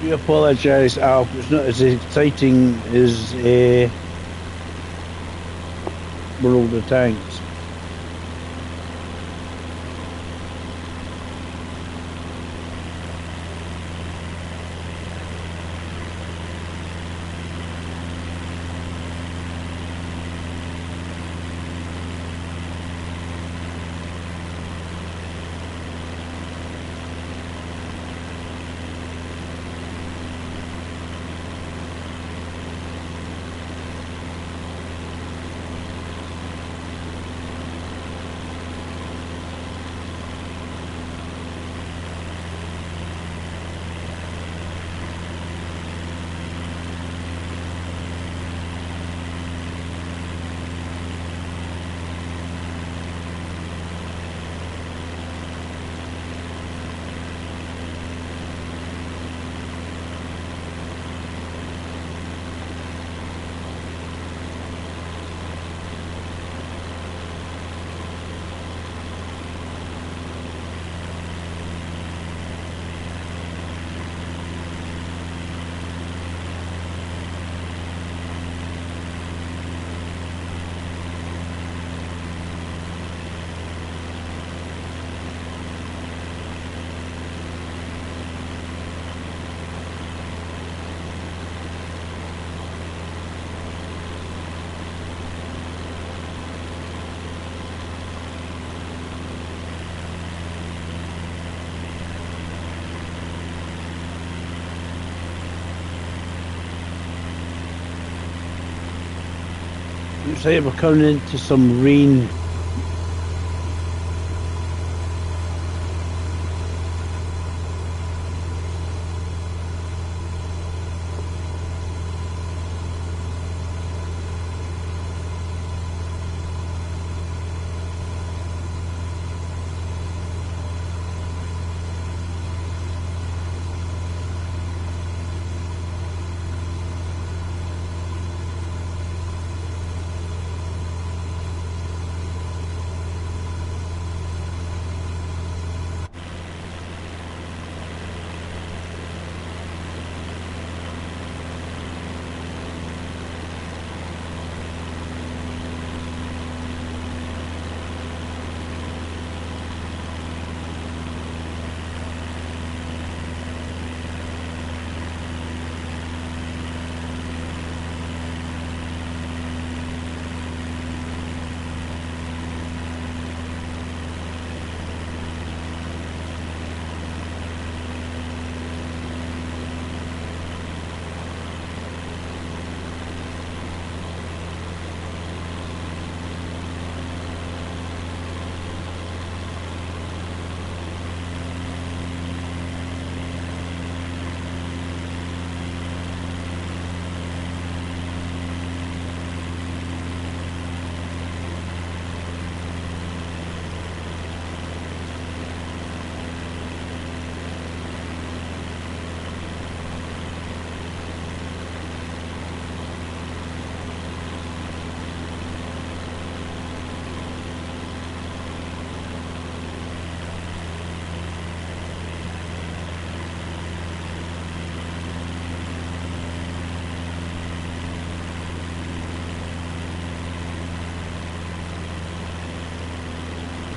We apologise, Alf. It's not as exciting as World of Tanks. Looks like we're coming into some rain.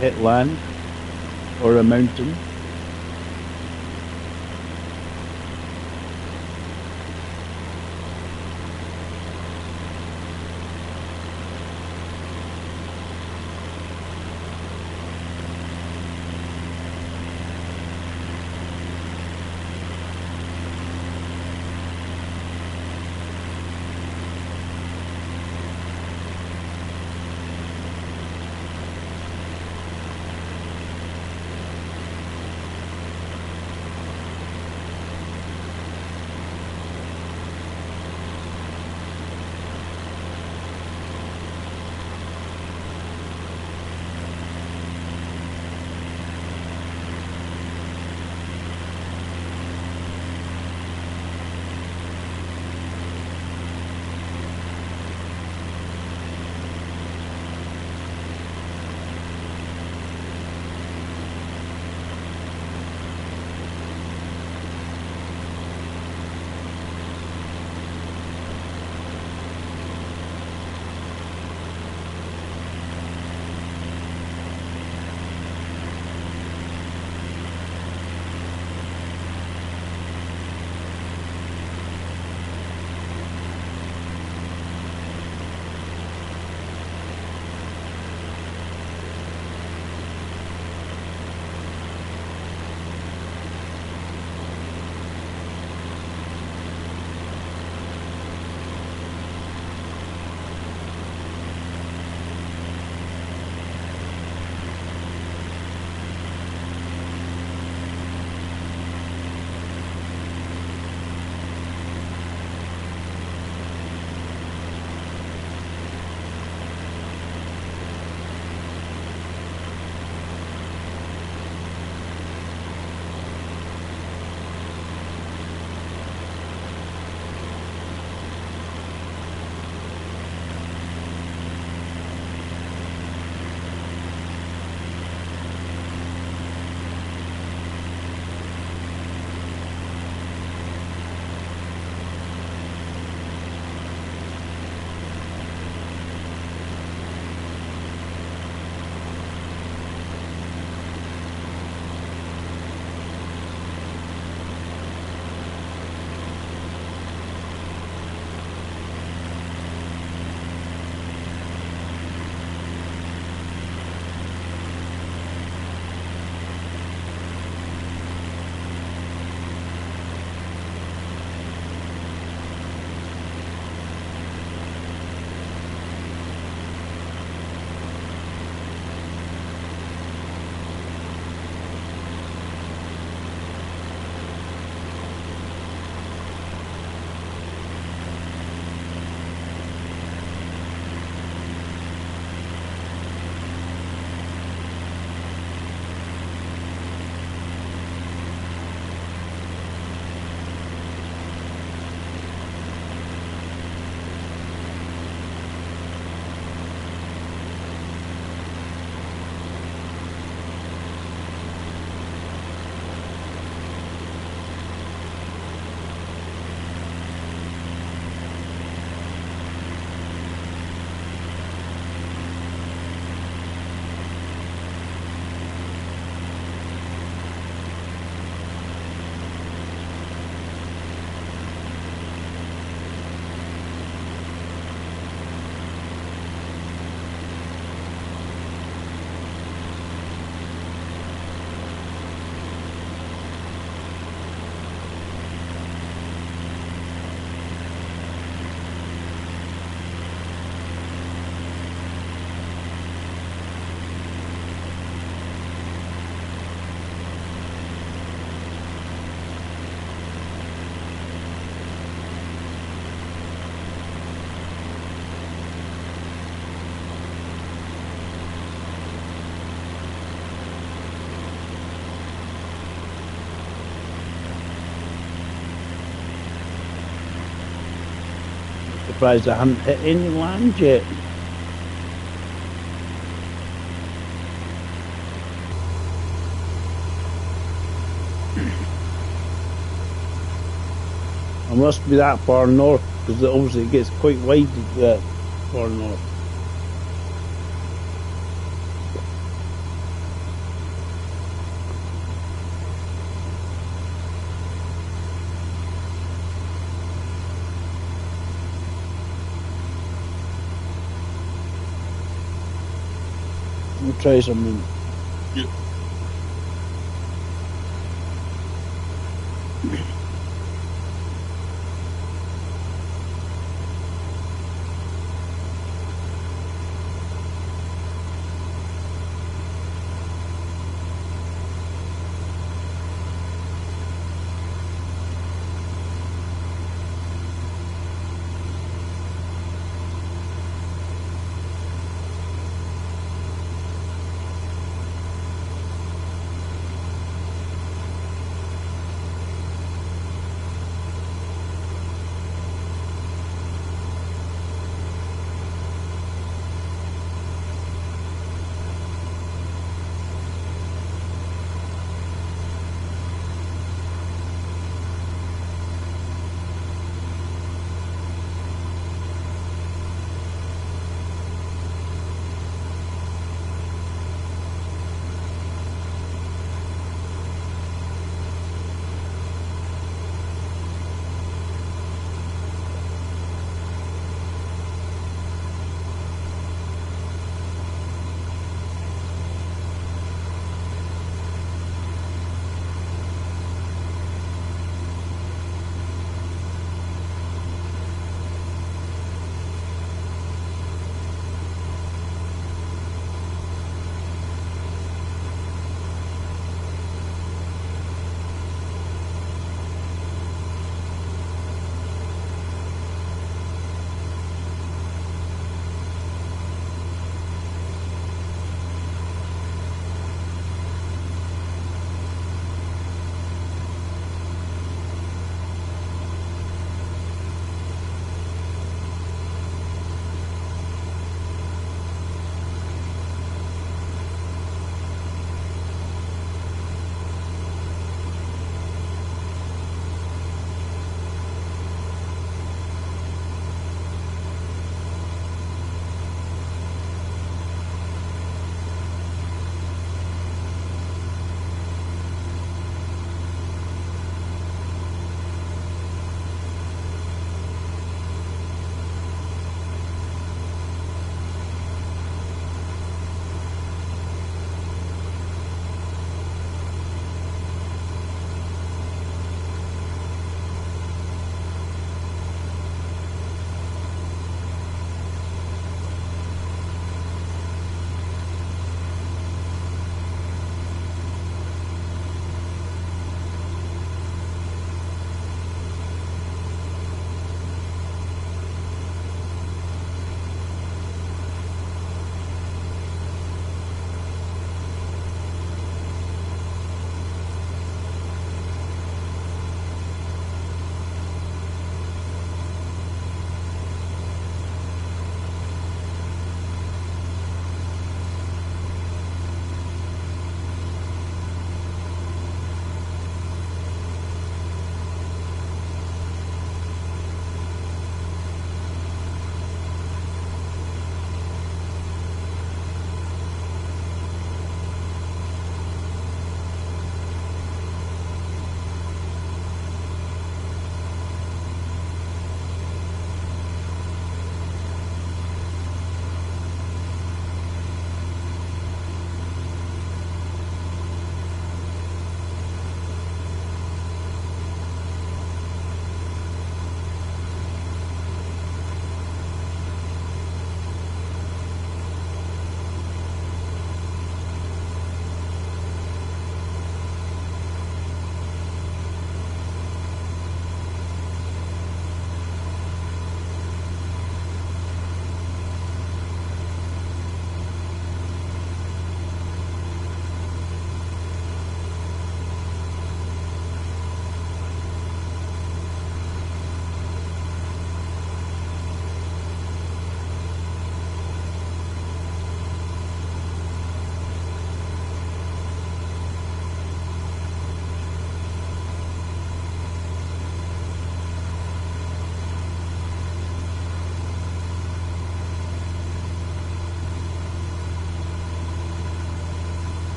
Hit land or a mountain. surprised I haven't hit any land yet. I must be that far north, because obviously it gets quite wide that far north. We'll try something.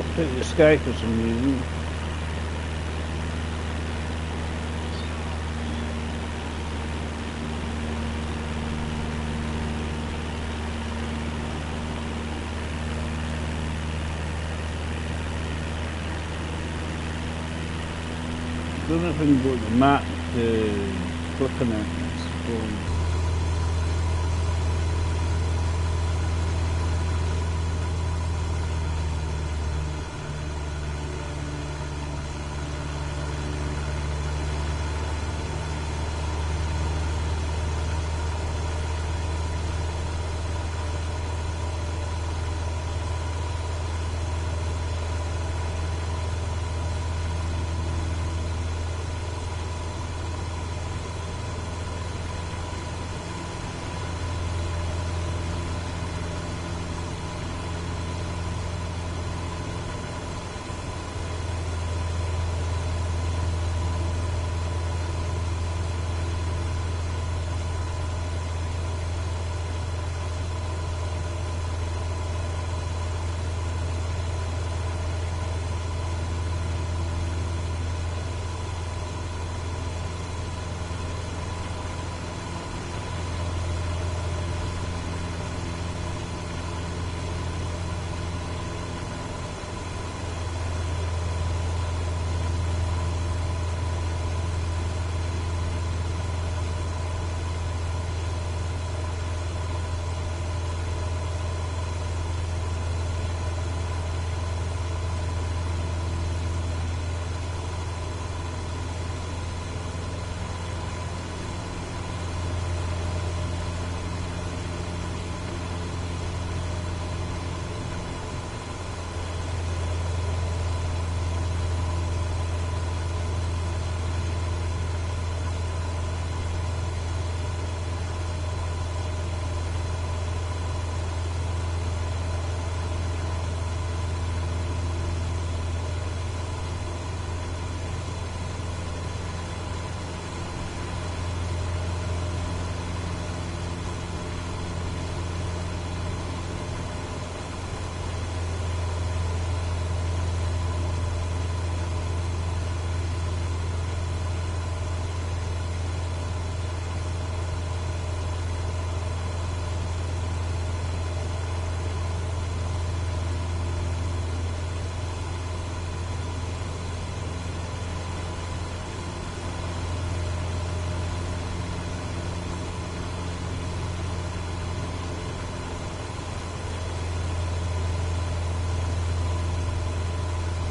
dropped out of the sky for some reason. I don't know if I can go to the map to click on it. It's going.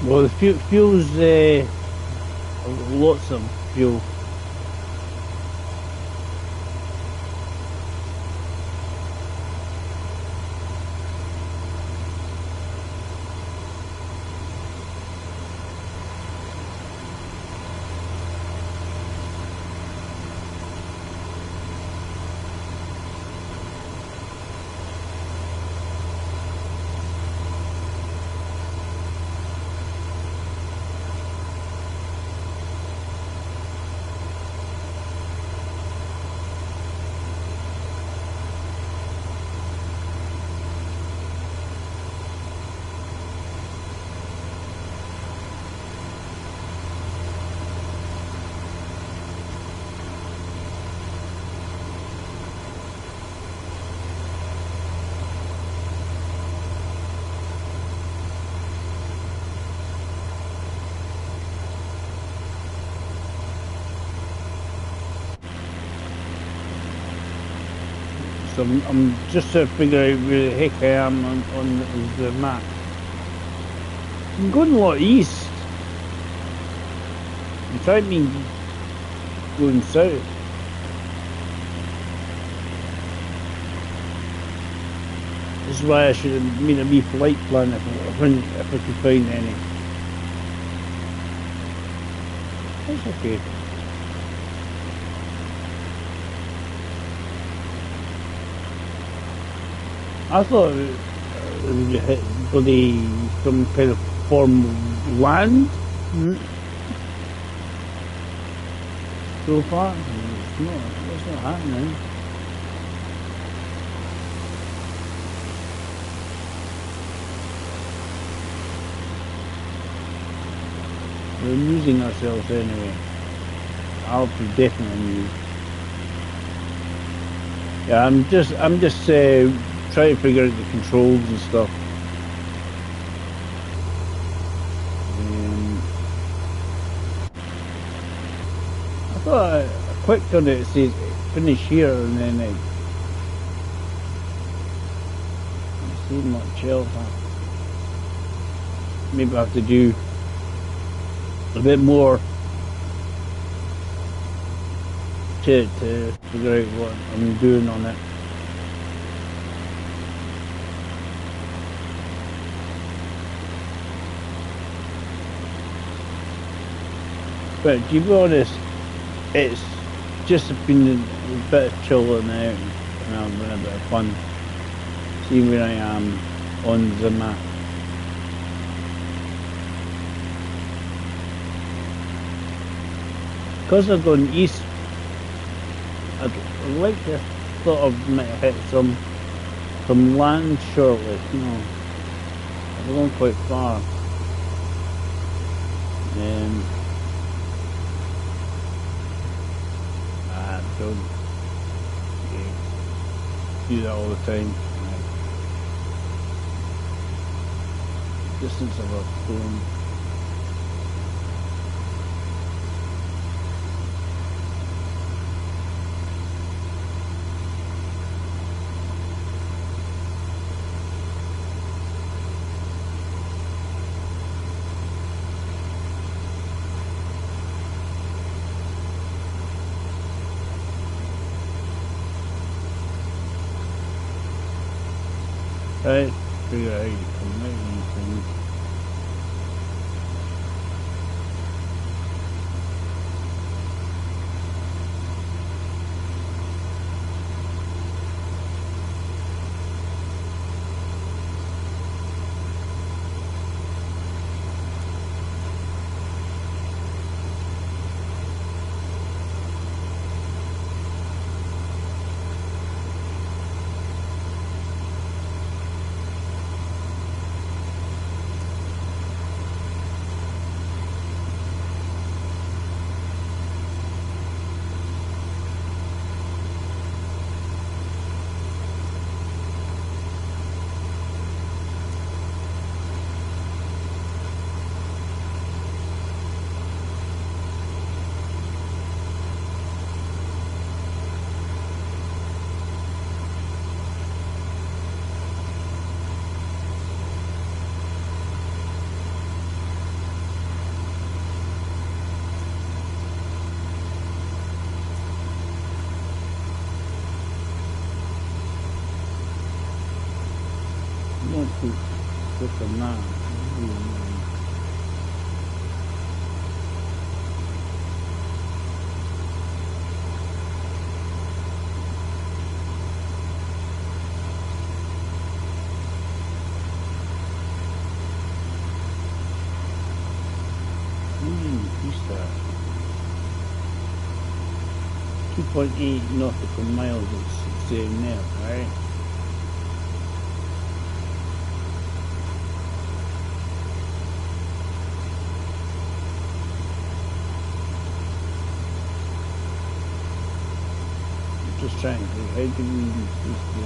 Well, the fuel's lots of fuel. So I'm just trying to figure out where the heck I am on the map. I'm going a lot east. I'm trying to be going south. This is why I should have made a wee flight plan if I could find any. That's okay. I thought it would hit bloody some kind of form of land so far. It's not happening. We're amusing ourselves anyway. I'll be definitely amused. Yeah, I'm just trying to figure out the controls and stuff. I thought I clicked on it. It says finish here, and then it. I see much else. Maybe I have to do a bit more to figure out what I'm doing on it. But to be honest, it's just been a bit of chilling out and I'm having a bit of fun. See where I am on the map. Because I've gone east, I'd like to sort of might hit some land shortly, you know. I've gone quite far. Don't do that all the time. Distance of a phone. Right, figure out how you come out of these things. With the now. Who's that? 2.8 nautical miles it's saying there, right? Just trying to how do we use the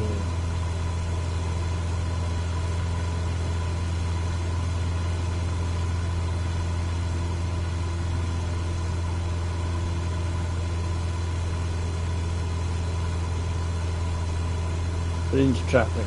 range traffic.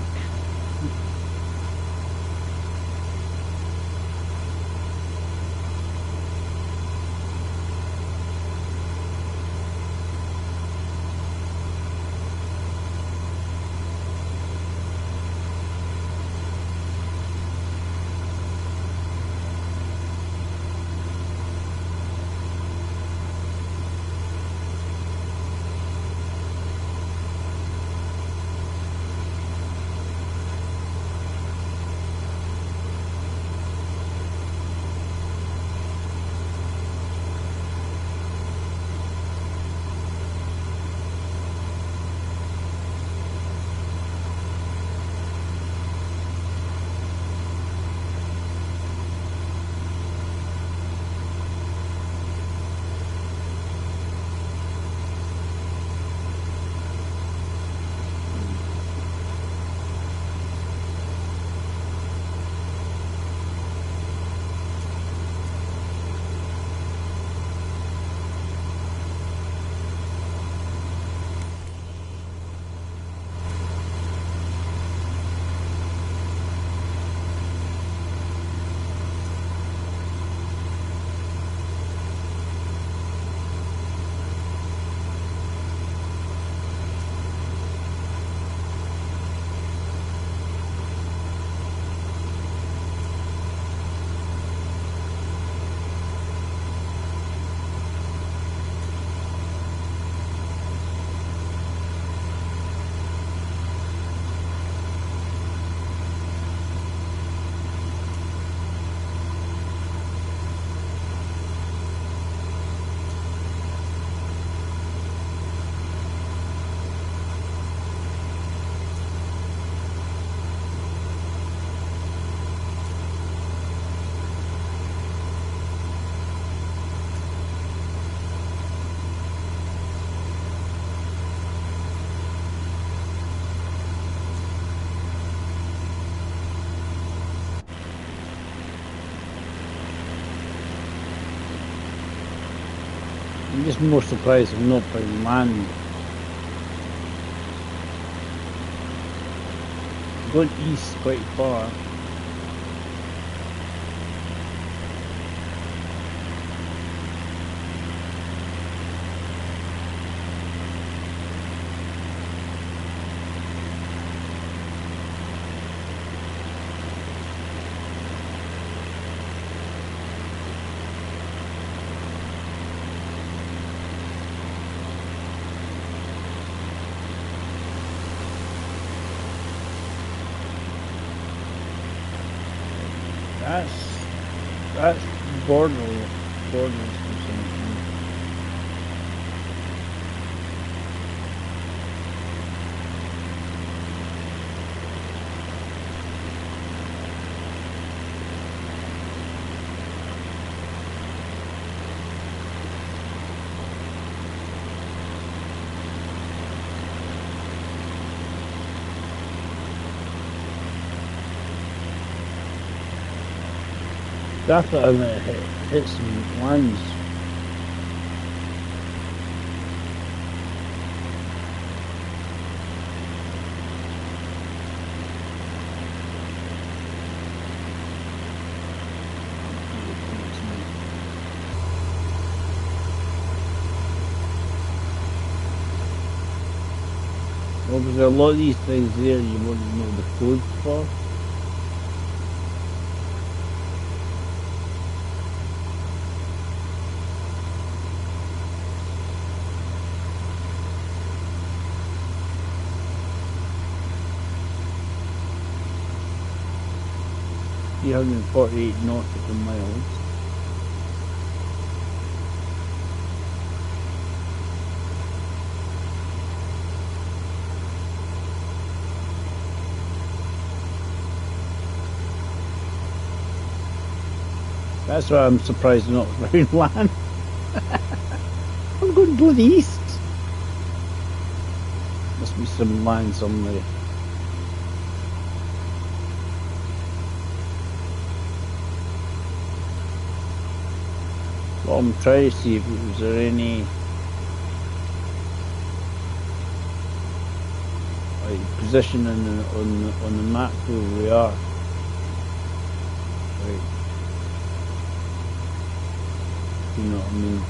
I'm just more surprised I've not found land. I'm going east quite far. That's borders or something. That's what I'm gonna hit some lands. Well, there's a lot of these things there you wouldn't know the code for. You 348 nautical miles. That's why I'm surprised not around land. I'm going bloody east. Must be some land somewhere. Well, I'm trying to see if was there any like position on the map where we are. Right. You know what I mean?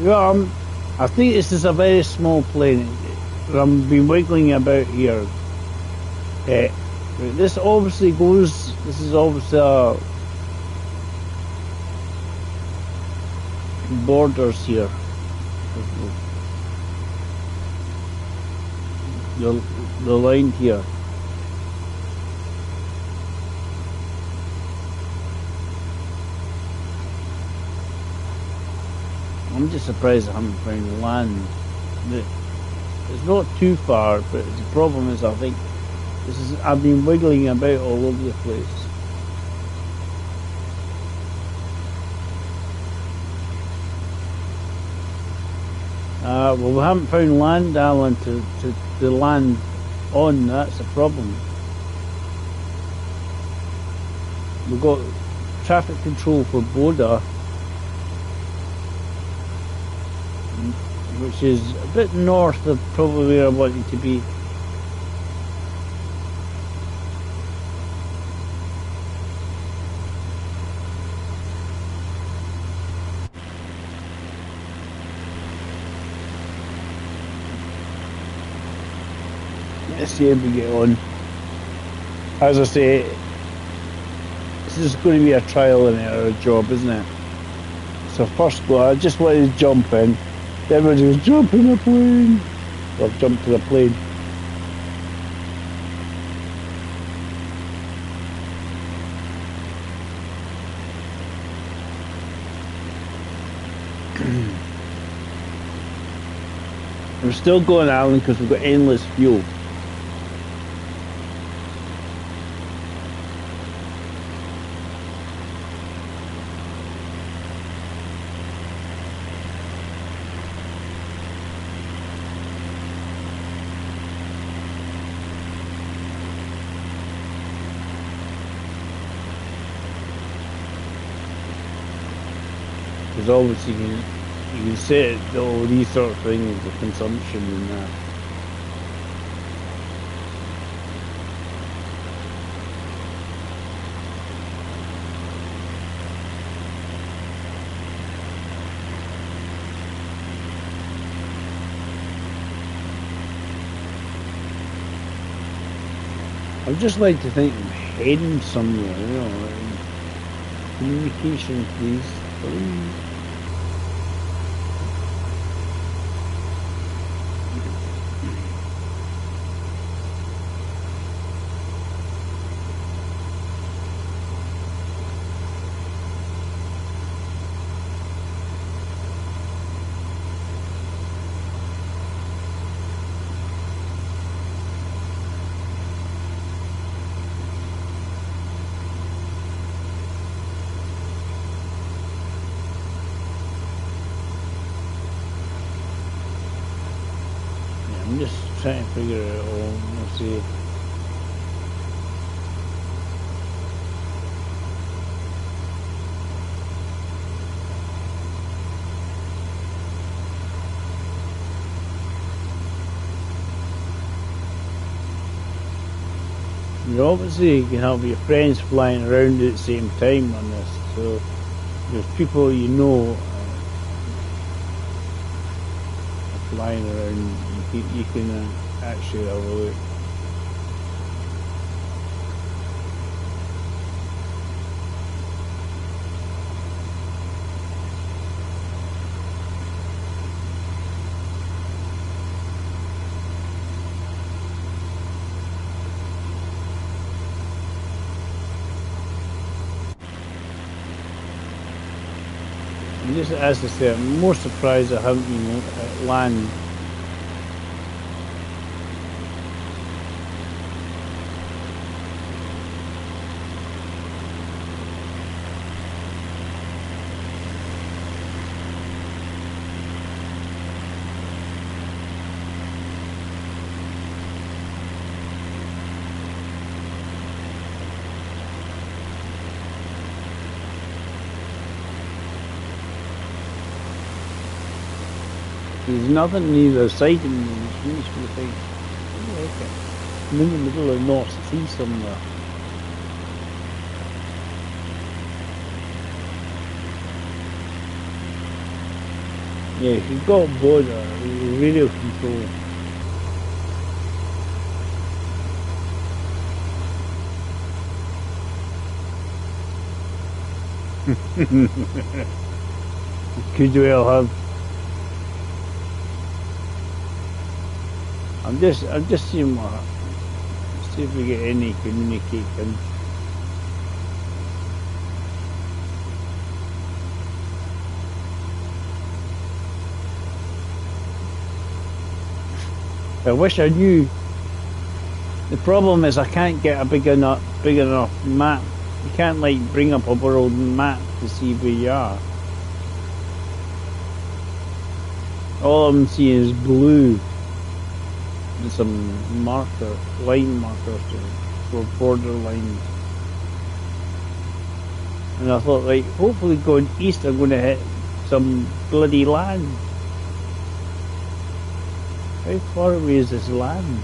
Well, I think this is a very small plane. I've been wiggling about here. This obviously goes. This is obviously borders here. The line here. I'm just surprised I haven't found land. It's not too far, but the problem is I think I've been wiggling about all over the place. Well, we haven't found land, Alan, to land on. That's a problem. We've got traffic control for Boda. which is a bit north of probably where I wanted to be. Let's see how we get on. As I say, this is going to be a trial and error job, isn't it? So first go, I just wanted to jump in. Everybody was jumping the plane. So I've jumped to the plane. We're still going island because we've got endless fuel. Because obviously you can set all these sort of things, the consumption and that. I'd just like to think I'm heading somewhere, you know, like, communication please. I'm just trying to figure it out. Let's see. You obviously can have your friends flying around at the same time on this, so there's people you know flying around. You can actually have a look. And just as I say, I'm more surprised I haven't been at land. There's nothing on either side of me. Finish for the thing. Okay. I'm in the middle of North Sea somewhere. Yeah, if you've got a border, radio control. Could well have. I'm just seeing what happens. See if we get any communication. I wish I knew. The problem is I can't get a big enough map. You can't like bring up a world map to see where you are. All I'm seeing is blue. And some line markers for border lines. And I thought, like, hopefully going east I'm going to hit some bloody land. How far away is this land?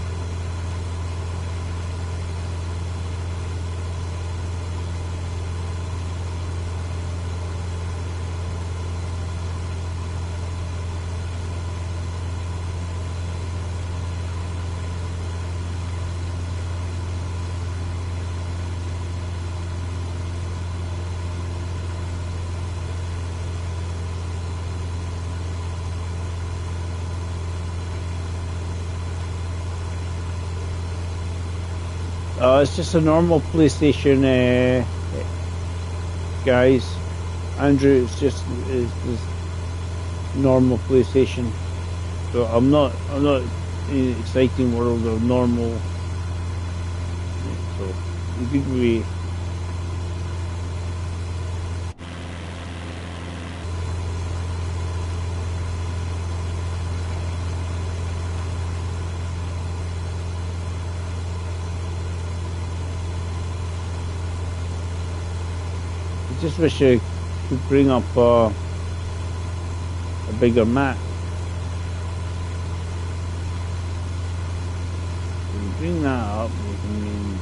It's just a normal PlayStation, guys. Andrew, it's just normal PlayStation. So I'm not in an exciting world of normal. So in a good way. I just wish I could bring up a bigger map. When you bring that up, you can.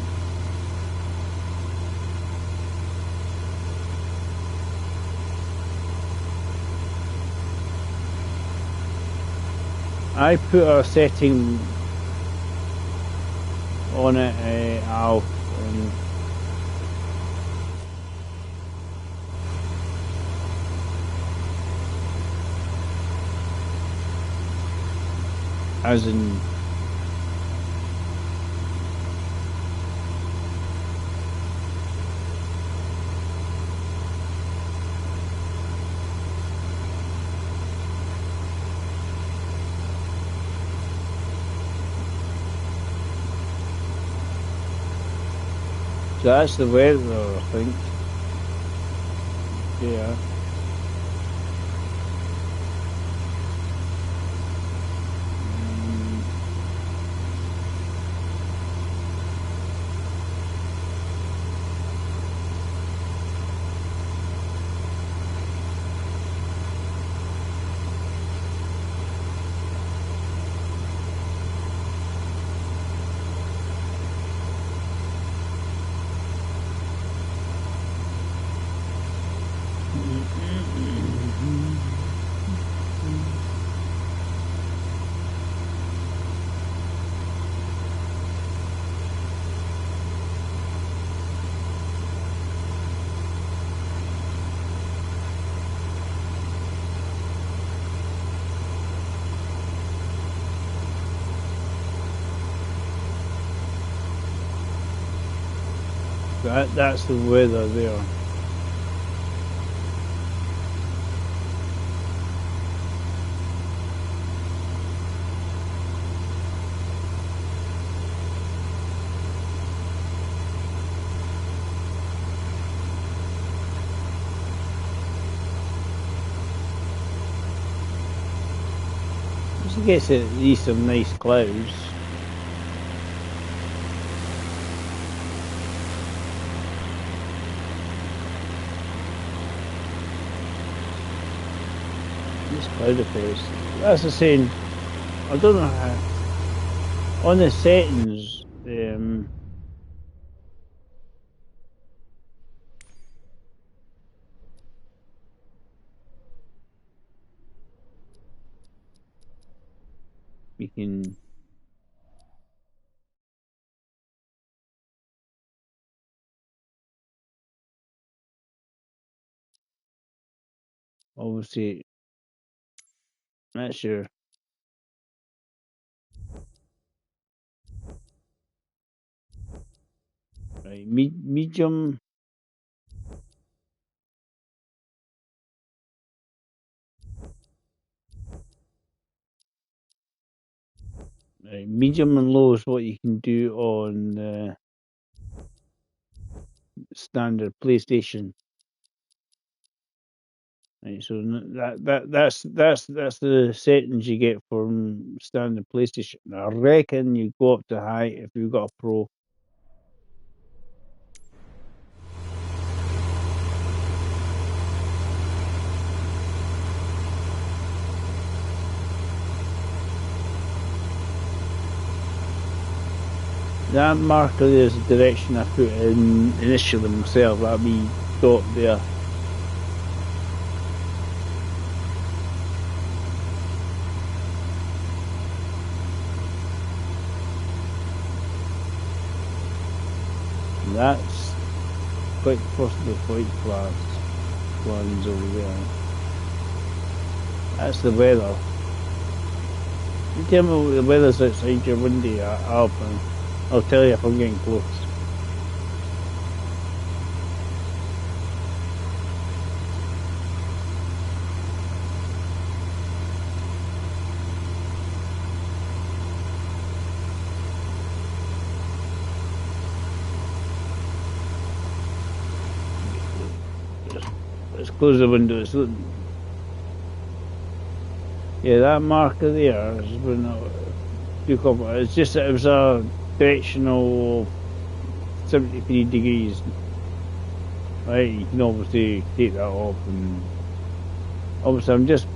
I put a setting on it, Al, as in so that's the weather, I think. Yeah. That's the weather there. Just gets at least some nice clouds. This cloud effects. That's the same. I don't know how. On the settings, we can. Obviously, that's your. Right, medium. Right, medium and low is what you can do on standard PlayStation. Right, so that's the settings you get from standard PlayStation. I reckon you go up to high if you've got a Pro. That marker there is the direction I put in initially myself, that wee dot there. And that's quite possibly flight plans over there. That's the weather. You tell me what the weather's outside your window, I'll tell you if I'm getting close. Let's close the windows. Yeah, that marker there has been it's just it was a directional 73 degrees. Right, you can obviously take that off, and obviously I'm just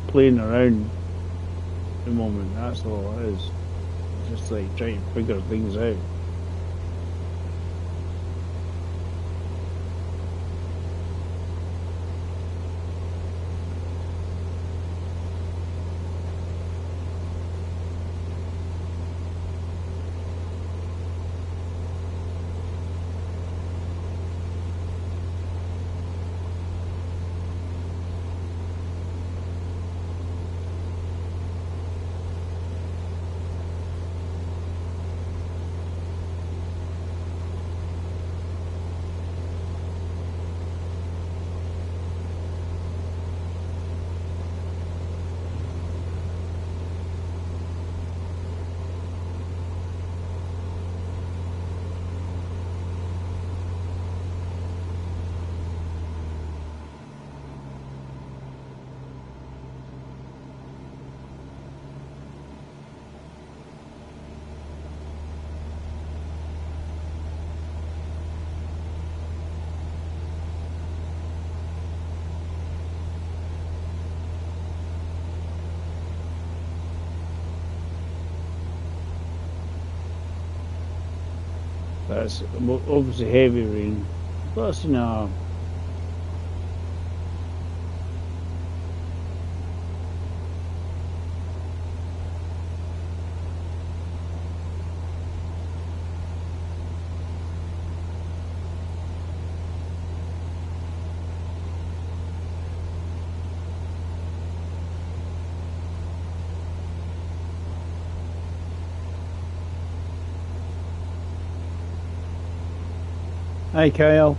playing around at the moment, that's all it is. It's just like trying to figure things out. That's obviously heavy rain. Plus, you know, hi Kyle.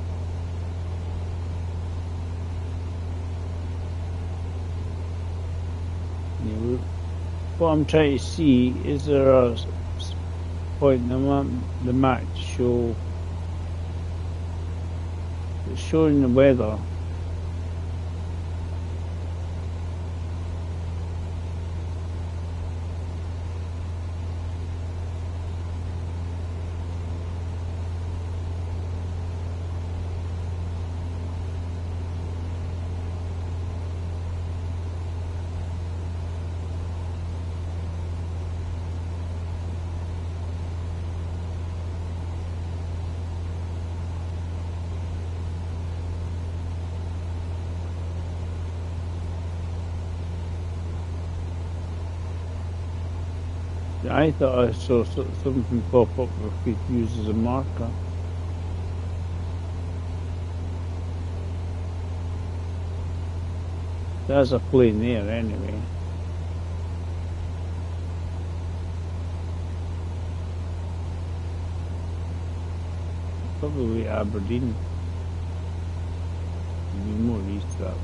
What I'm trying to see, is there a point in the map to show it's showing the weather? I thought I saw something pop up where we could use as a marker. There's a plane there anyway. Probably Aberdeen. Maybe more east that way.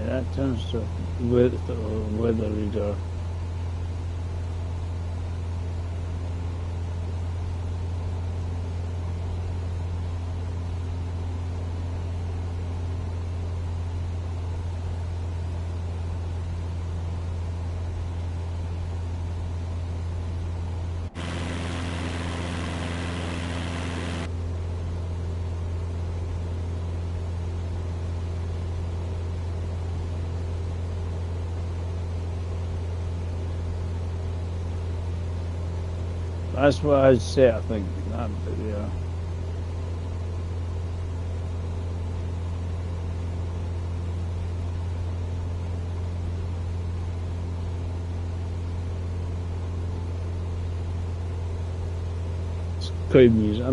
That turns to weather reader. That's what I'd say, I think. That, yeah. It's quite amusing.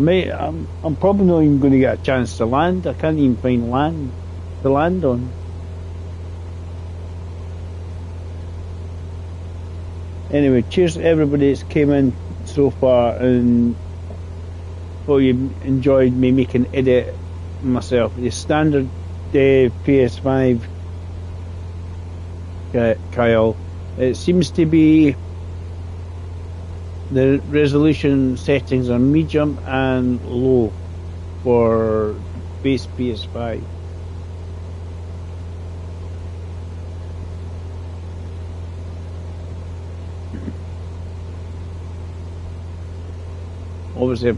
I'm probably not even going to get a chance to land. I can't even find land to land on. Anyway, cheers to everybody that's came in so far, and hope you enjoyed me making edit myself. The standard PS5, Kyle. It seems to be the resolution settings are medium and low for base PS5. Obviously,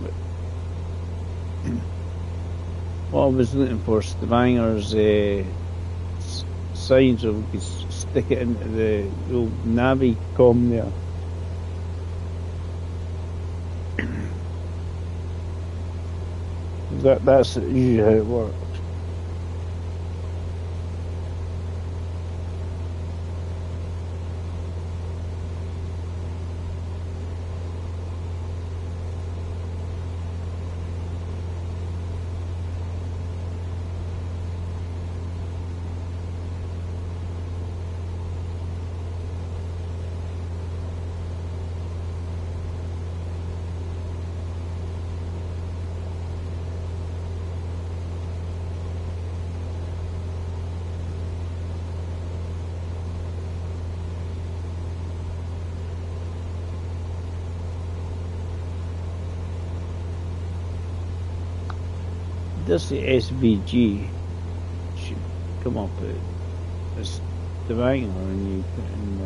what I was looking for Stavanger's sign so we could stick it into the old Navicom there. That's usually how it works. Does the SVG should come up as Stavanger and you put in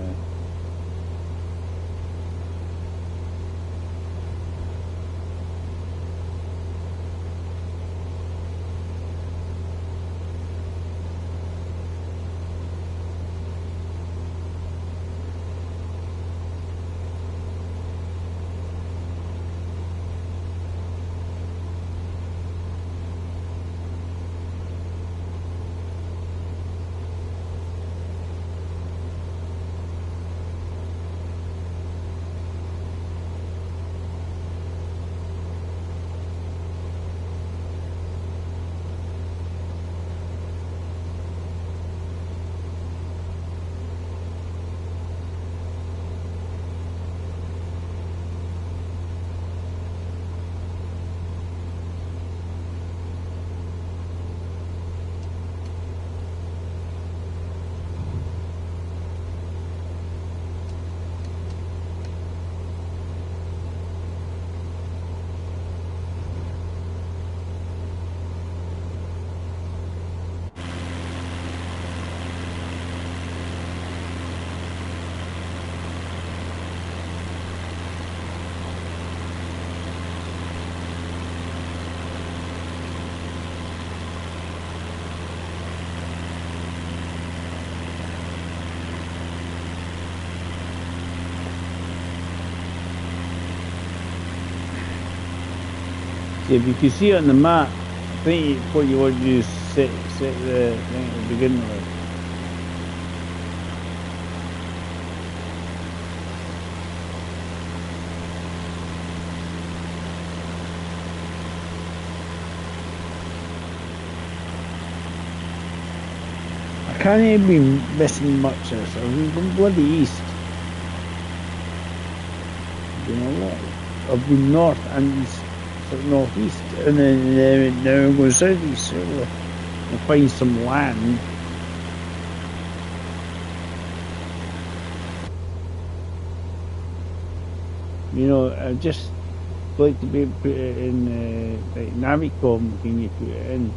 if you can see it on the map, I think what you want to do is set the thing to begin with. I can't even be missing much of this. I've been bloody east. You know what? I've been north and east. Northeast, and then now I'm going southeast, so I'll find some land. You know, I just like to be able to put it in like Navicom. Can you put it in?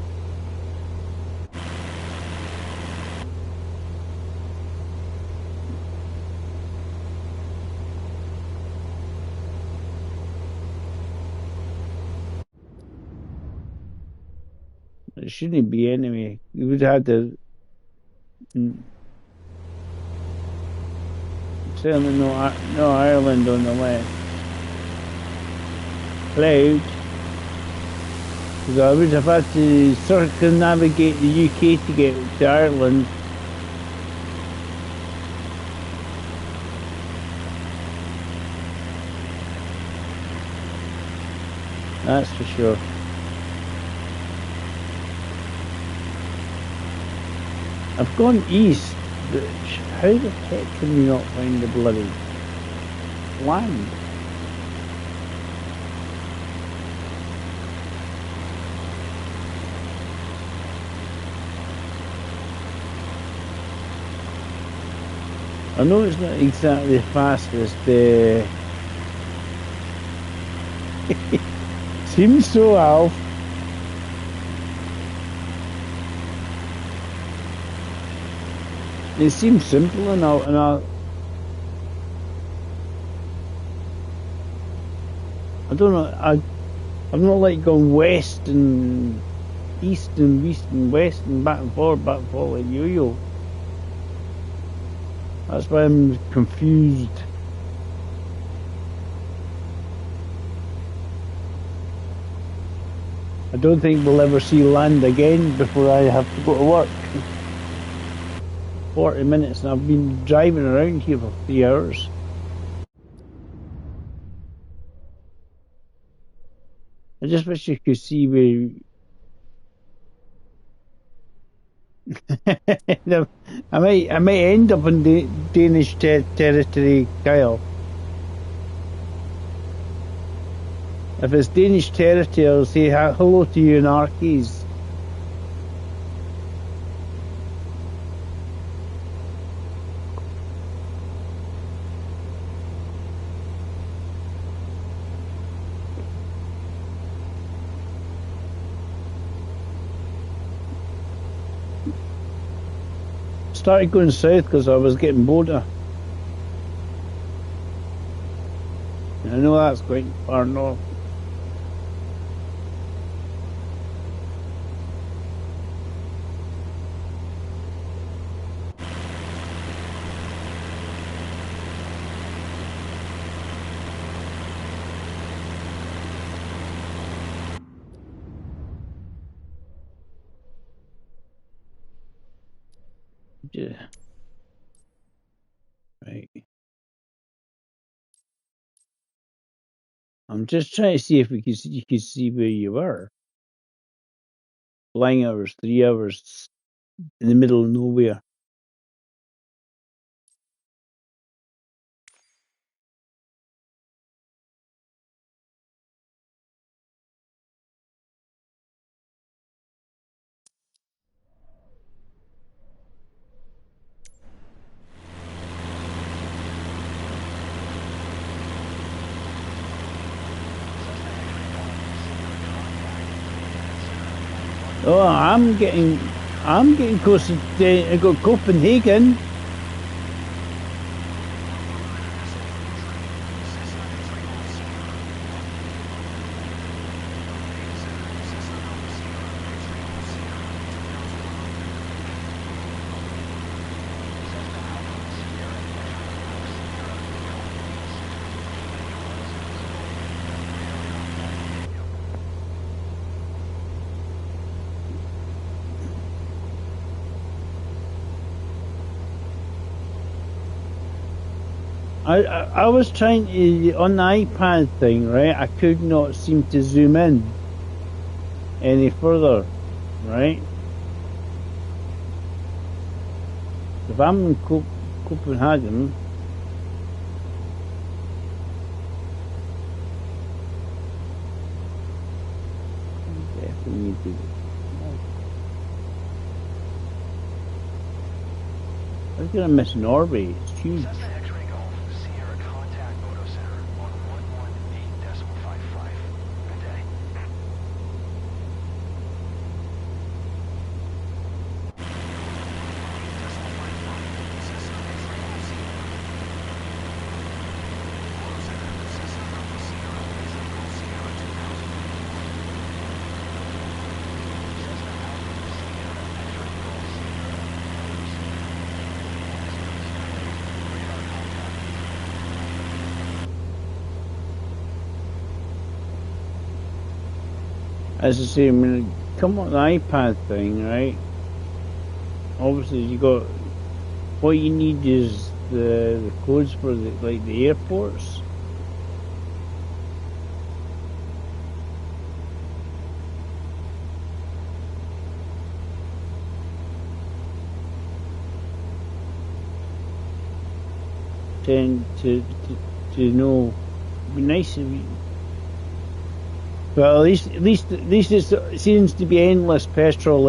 It shouldn't be anyway. You would have to. Certainly no Ireland on the left. cloud. Because I would have had to circumnavigate the UK to get to Ireland. That's for sure. I've gone east, but how the heck can we not find the bloody land? I know it's not exactly the fastest. Seems so, Alf. It seems simple enough, and I don't know. I'm not like going west and east and west and back and forth like yo-yo. That's why I'm confused. I don't think we'll ever see land again before I have to go to work. 40 minutes and I've been driving around here for 3 hours. I just wish you could see where... I might end up in the Danish territory, Kyle. If it's Danish territory, I'll say hello to you in Arkies. Started going south because I was getting bored of. I know that's quite far north. Yeah. Right. I'm just trying to see if you could see where you were. Flying hours, 3 hours in the middle of nowhere. Oh, I'm getting closer to I got Copenhagen. I was trying to, on the iPad thing, right? I could not seem to zoom in any further, right? If I'm in Copenhagen, I definitely need to. I'm gonna miss Norway. It's huge. as I say, when it come on the iPad thing, right? Obviously, you got what you need is the codes for the airports. To know, it'd be nice if you. Well, at least it seems to be endless petrol,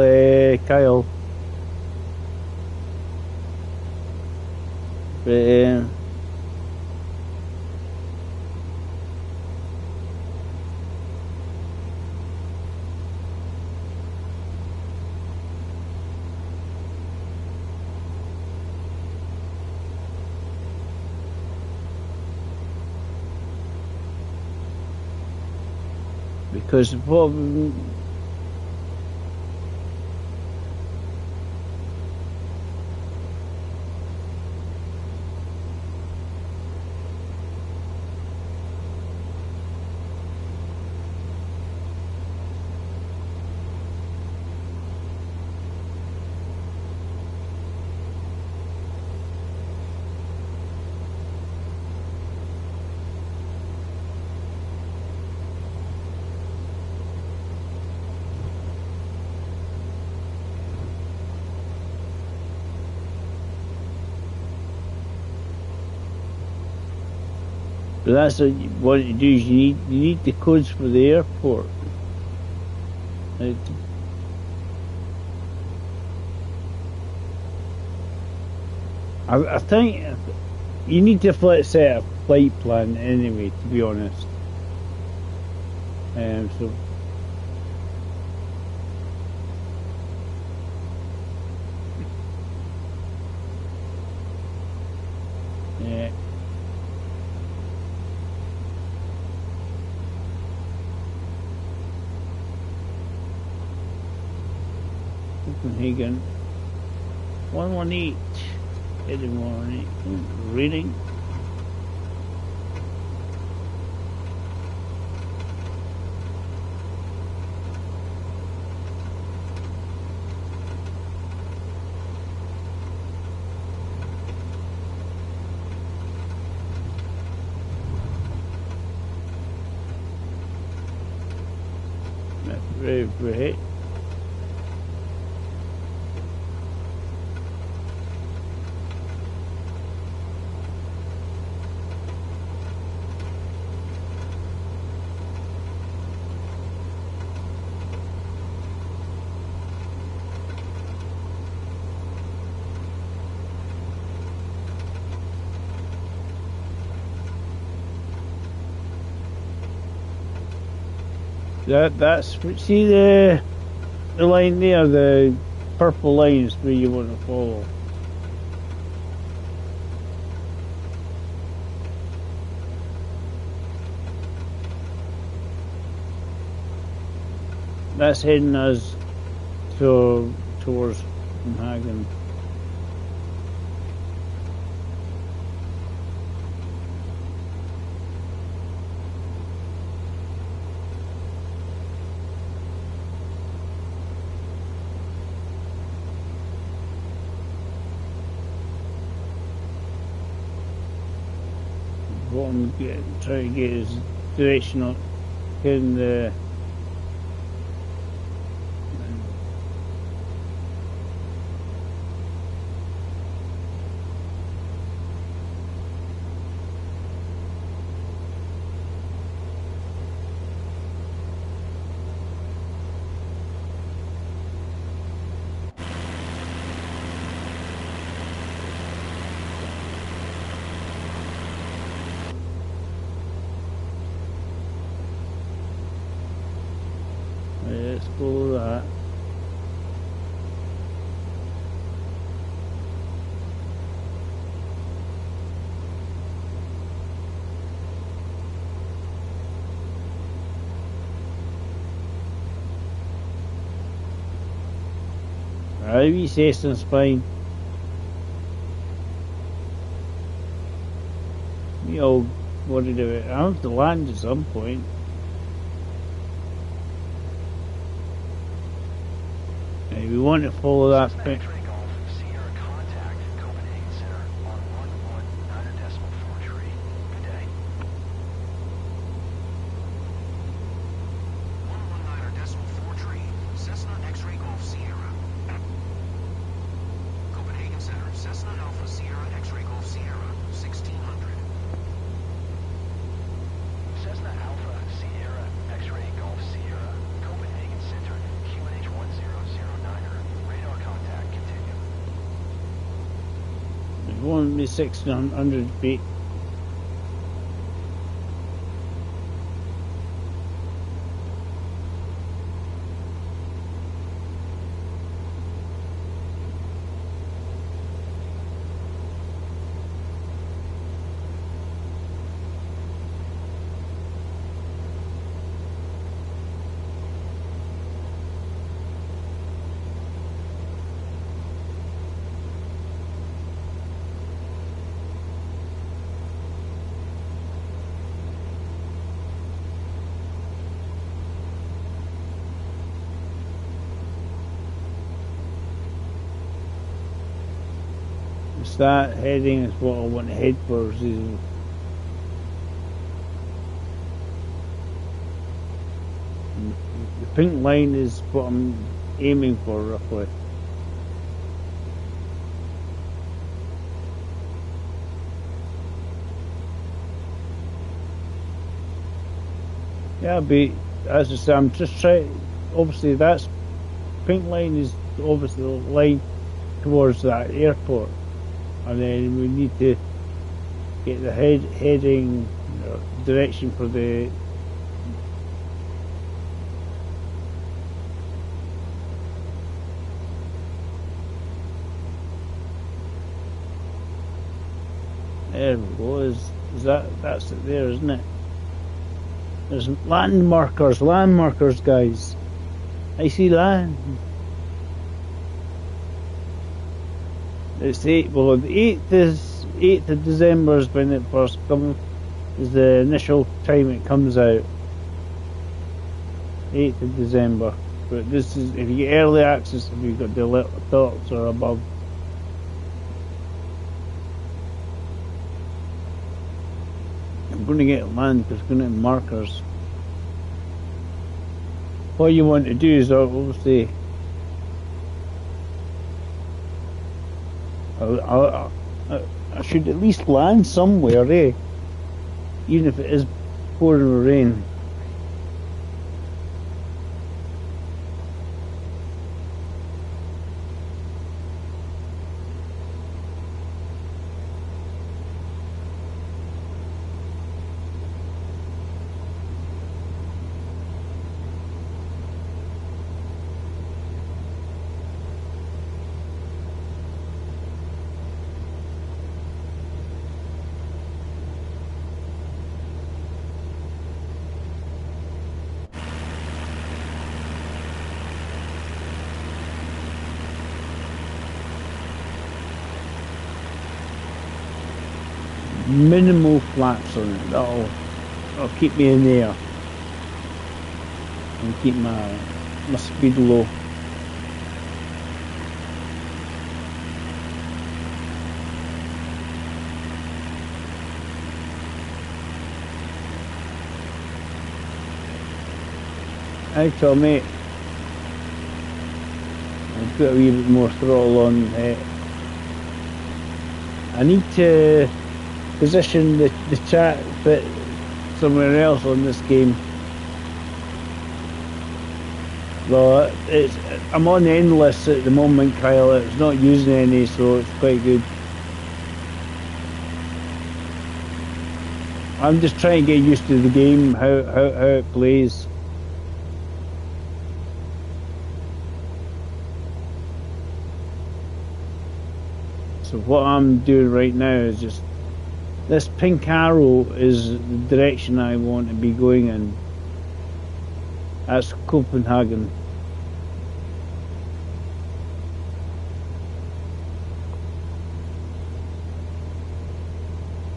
Kyle. But because the problem. But that's what you do. Is you need the codes for the airport. I think you need to set a flight plan anyway. To be honest, so. Yeah. Copenhagen 118 heading 118 reading ready. That's see the line there, the purple lines where you want to follow. That's heading us towards Copenhagen. What I'm trying to get is directional in the let's follow that. Ivy Cessna's fine. We all worried about it. I have to land at some point. We want to follow that pink. X-ray Golf Sierra contact Copenhagen Center on 119.4 tree. Good day. 119.4 tree. Cessna X-ray Golf Sierra. Copenhagen Center. Cessna Alpha Sierra X-ray Golf Sierra. 1600. Cessna Alpha Sierra X-ray Golf Sierra. Copenhagen Center. QNH 1009er. Radar contact continue. We're going to be 1600 feet. That heading is what I want to head for. The pink line is what I'm aiming for roughly. Yeah, as I say, I'm just trying. Obviously, that's pink line is obviously the line towards that airport. And then we need to get the heading direction for the there we go. That's it there, isn't it? There's land markers, guys. I see land. It's the 8th of December is when it first comes, is the initial time it comes out. 8th of December. But this is, if you get early access, if you've got the little dots or above. I'm going to get land because I'm going to get markers. What you want to do is obviously I should at least land somewhere, eh? Even if it is pouring rain. Minimal flaps on it. That'll keep me in there and keep my speed low. I tell mate, I'll put a wee bit more throttle on. I need to position the chat bit somewhere else on this game. Well, I'm on endless at the moment, Kyle. It's not using any, so it's quite good. I'm just trying to get used to the game, how it plays. So what I'm doing right now is just, this pink arrow is the direction I want to be going in. That's Copenhagen.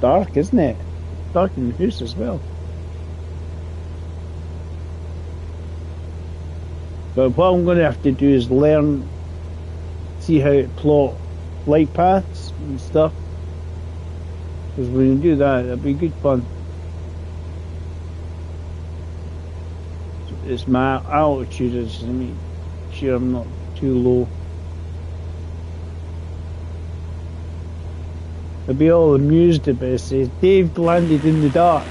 Dark, isn't it? Dark in the house as well. But what I'm going to have to do is learn, see how to plot flight paths and stuff. Because when you do that, it'll be good fun. It's my altitude, I just make sure I'm not too low. They'll be all amused about it. Says Dave landed in the dark.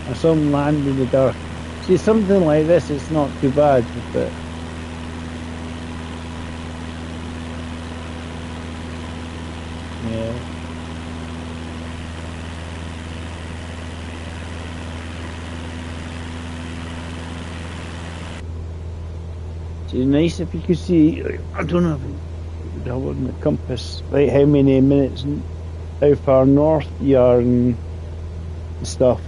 I saw him land in the dark. See, something like this, it's not too bad, but yeah. It's nice if you could see. I don't know if it would have on the compass, like how many minutes, and how far north you are, and stuff.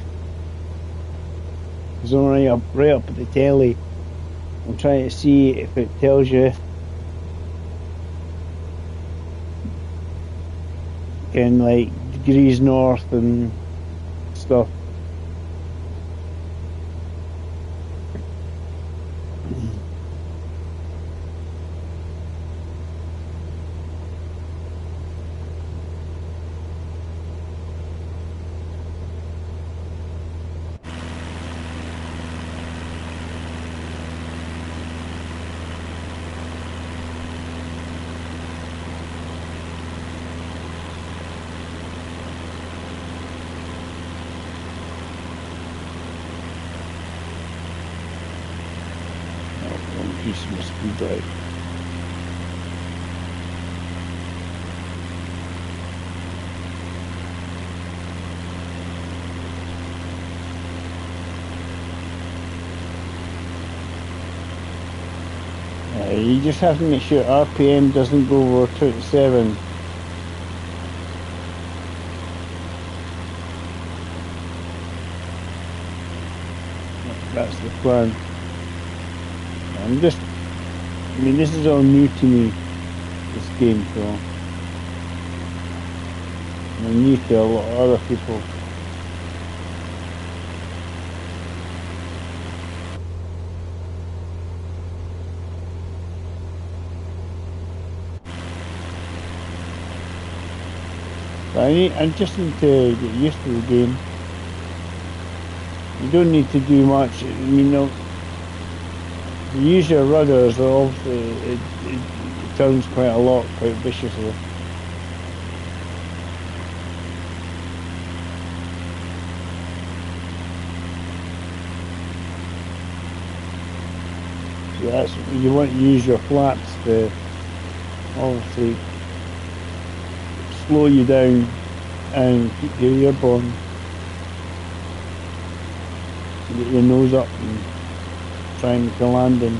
It's only right up at the telly. I'm trying to see if it tells you in like degrees north and stuff. Must be right. You just have to make sure RPM doesn't go over 27. That's the plan. I mean, this is all new to me, this game, so I'm new to a lot of other people. But I just need to get used to the game. You don't need to do much, you know. You use your rudders, obviously it turns quite a lot, quite viciously. So that's, you want to use your flaps to obviously slow you down and keep your airborne. Get your nose up and trying to land in.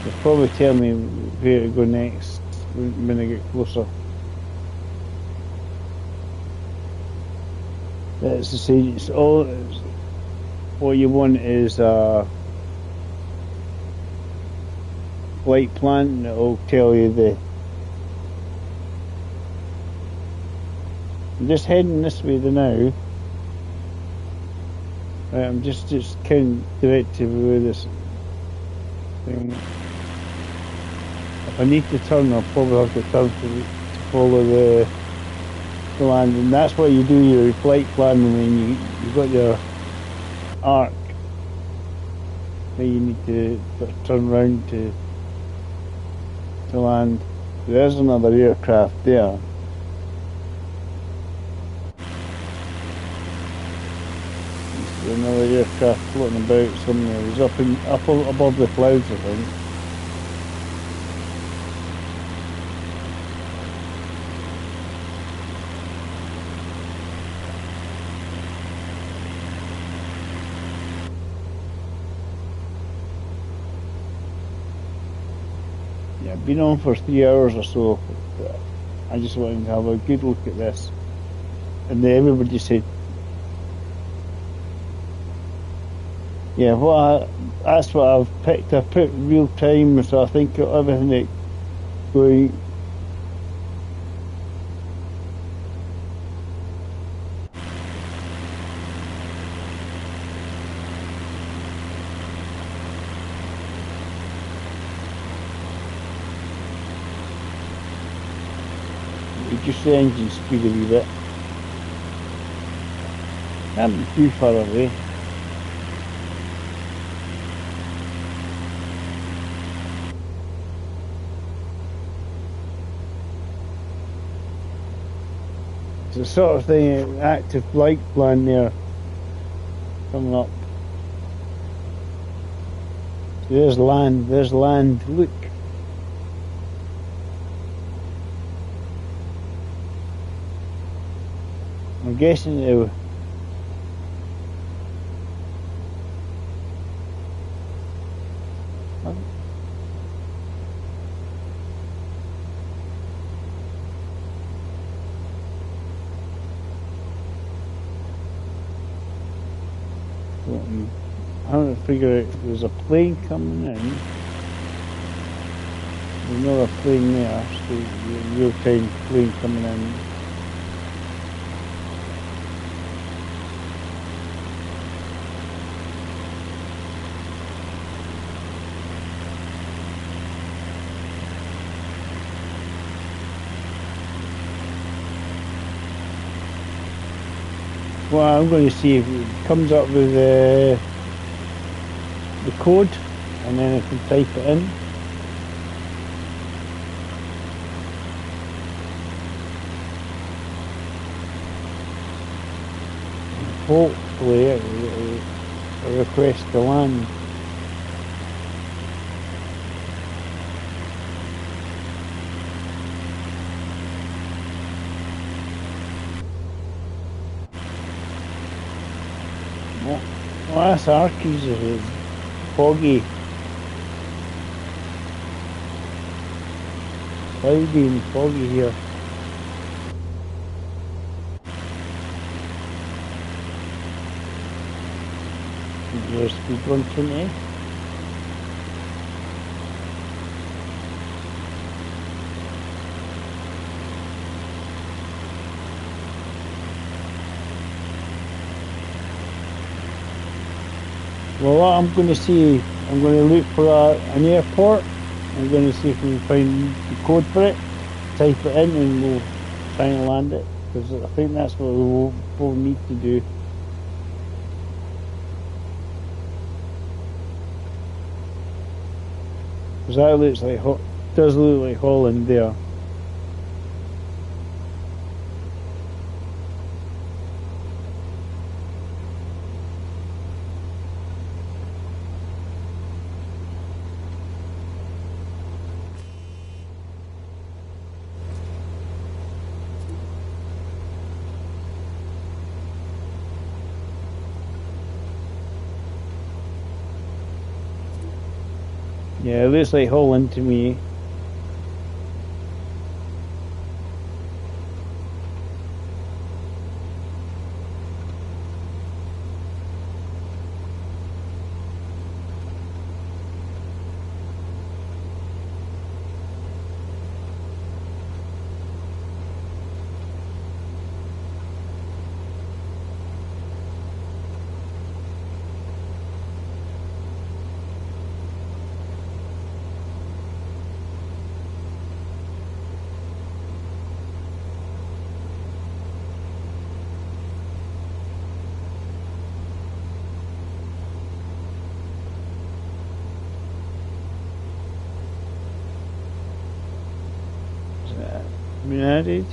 They'll probably tell me where to go next when I get closer. That's to say, it's all. What you want is flight plan that will tell you the. I'm just heading this way now. I'm just kind of directed where this thing. If I need to turn, I'll probably have to turn to follow the land, and that's what you do your flight plan when you've got your arc. Then you need to turn round to land. There's another aircraft there. There's another aircraft floating about somewhere. He's up above the clouds, I think. Been on for 3 hours or so. I just wanted to have a good look at this, and then everybody said Yeah, that's what I've picked. I put real time, so I think everything that going. Reduce the engine speed a wee bit. Can't be too far away. It's the sort of thing, active flight plan there coming up. There's land, look. I'm guessing it. I'm trying to figure out if there's a plane coming in. There's another plane there, so a real-time plane coming in. Well, I'm going to see if it comes up with the code, and then I can type it in. Hopefully it will request to land. Well, that's Arkies, is foggy. Cloudy and foggy here. Your speed 120. Well, what I'm going to see, I'm going to look for an airport. I'm going to see if we can find the code for it, type it in, and we'll try and land it. Because I think that's what we'll need to do. Because that looks like, does look like Holland there. Yeah, it looks like Holland to me. United.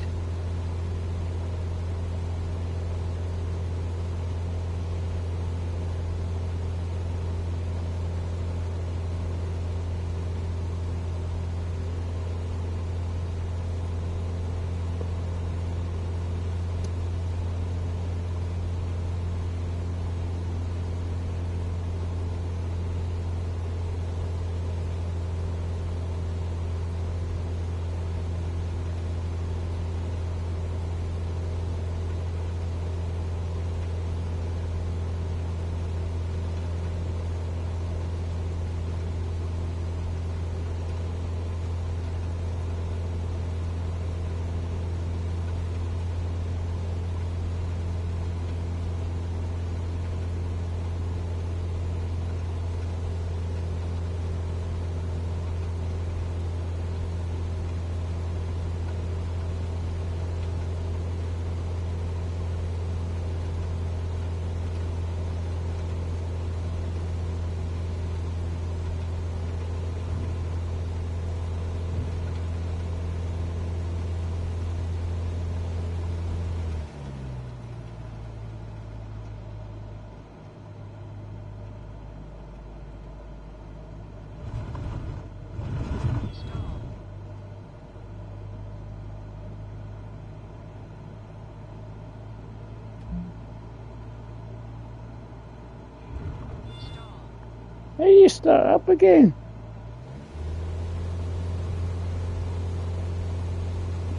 How do you start up again?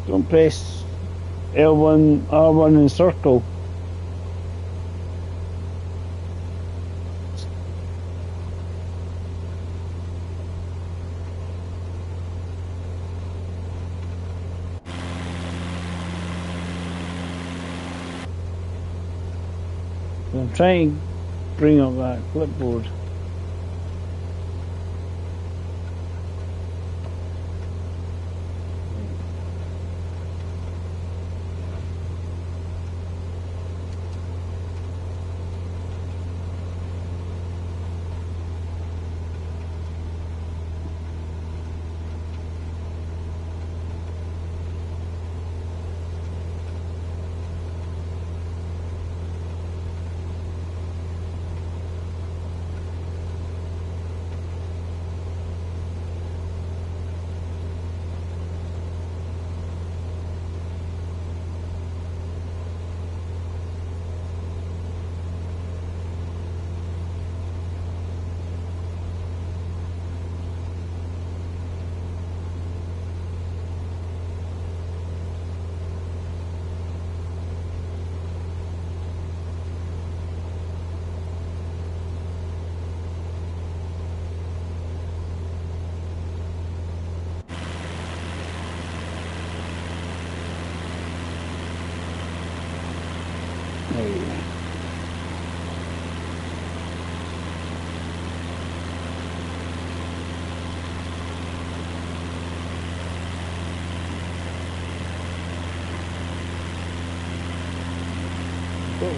Don't press L1, R1 and circle. I'm trying to bring up that clipboard.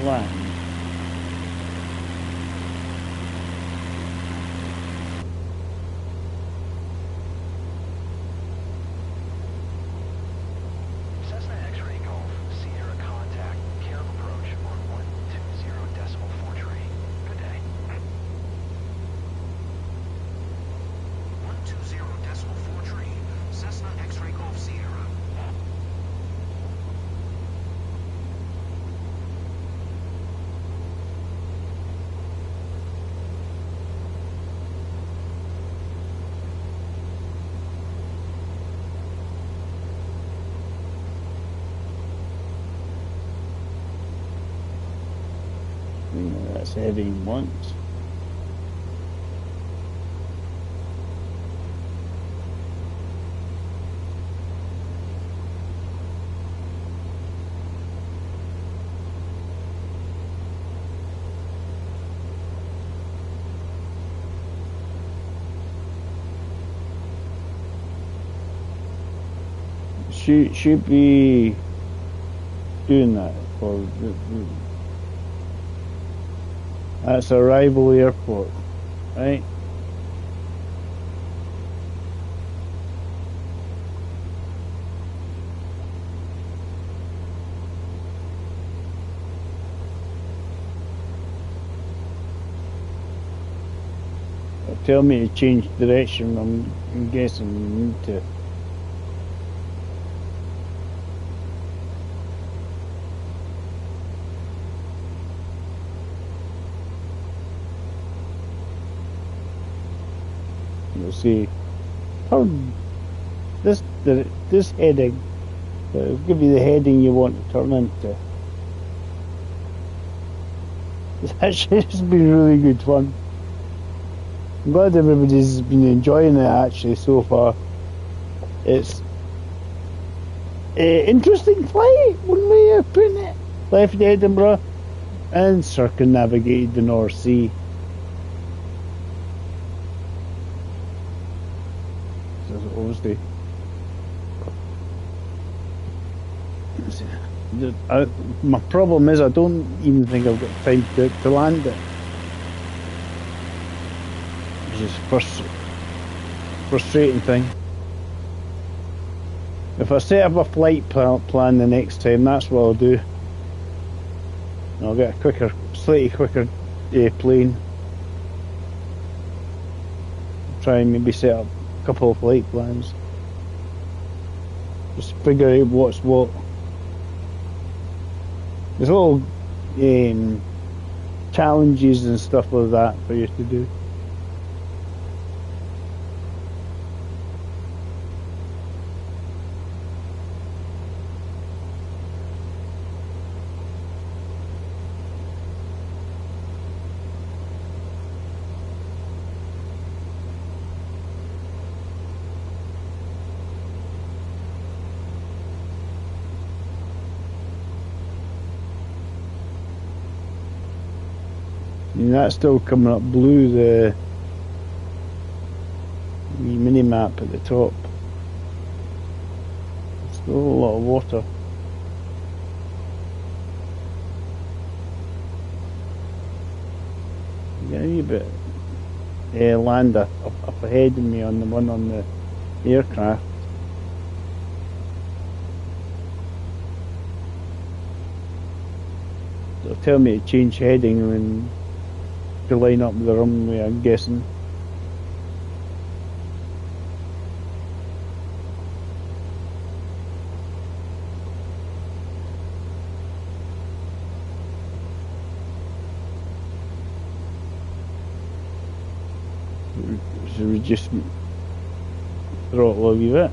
Land. Cessna X-ray Golf, Sierra contact, care of approach on 120.4 tree. Good day. 120.4 tree, Cessna X-ray Golf Sierra. That's heading once. Should be doing that for that's Arrival Airport, right? Tell me to change direction. I'm guessing you need to. You'll see. Turn this heading. It'll give you the heading you want to turn into. It's actually been really good fun. I'm glad everybody's been enjoying it actually so far. It's an interesting flight, one way of putting it. Left Edinburgh and circumnavigated the North Sea. So obviously, my problem is I don't even think I've got time to land it. Which is frustrating thing. If I set up a flight plan the next time, that's what I'll do. And I'll get a slightly quicker plane. Try and maybe set up a couple of flight plans. Just figure out what's what. There's little challenges and stuff like that for you to do. And that's still coming up blue, the mini map at the top. There's still a lot of water. Get a wee bit land up ahead of me on the one on the aircraft. It'll tell me to change heading when to line up with the runway, I'm guessing. Should we just throttle a wee bit?